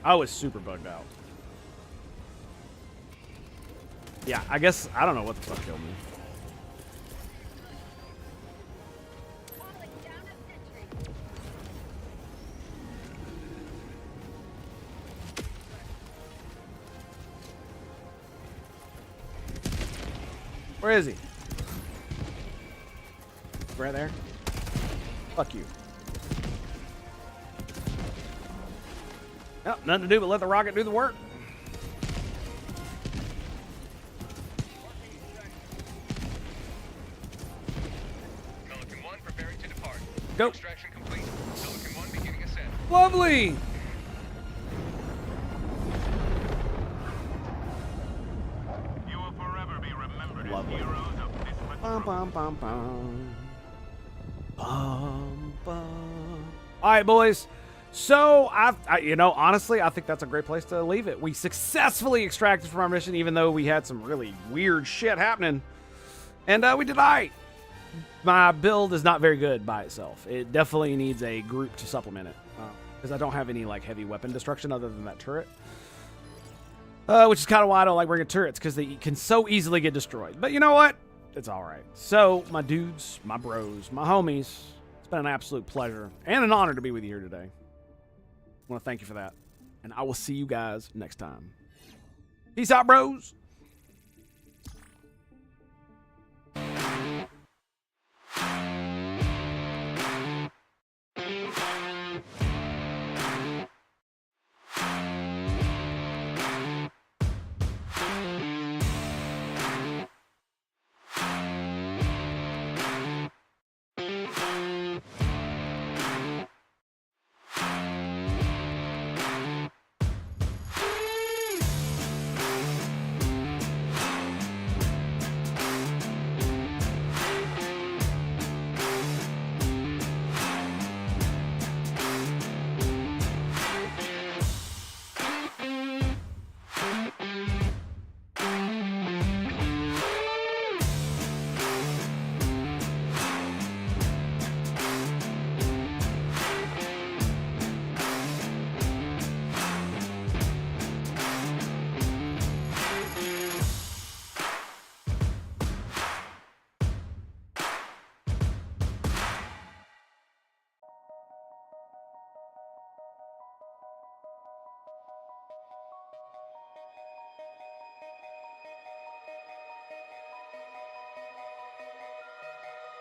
I was super bugged out. Yeah, I guess, I don't know what the fuck killed me. Where is he? Right there? Fuck you. Yep, nothing to do but let the rocket do the work. Pelican 1 preparing to depart. Go. Extraction complete. Pelican 1 beginning ascent. Lovely. You will forever be remembered Lovely. as heroes of this Bum, bum, bum, bum. Bum, bum. All right, boys. So, you know, honestly, I think that's a great place to leave it. We successfully extracted from our mission, even though we had some really weird shit happening. And we did all right. My build is not very good by itself. It definitely needs a group to supplement it. Because I don't have any, like, heavy weapon destruction other than that turret. Which is kind of why I don't like bringing turrets, because they can so easily get destroyed. But you know what? It's all right. So, my dudes, my bros, my homies, it's been an absolute pleasure and an honor to be with you here today. I want to thank you for that. And I will see you guys next time. Peace out, bros.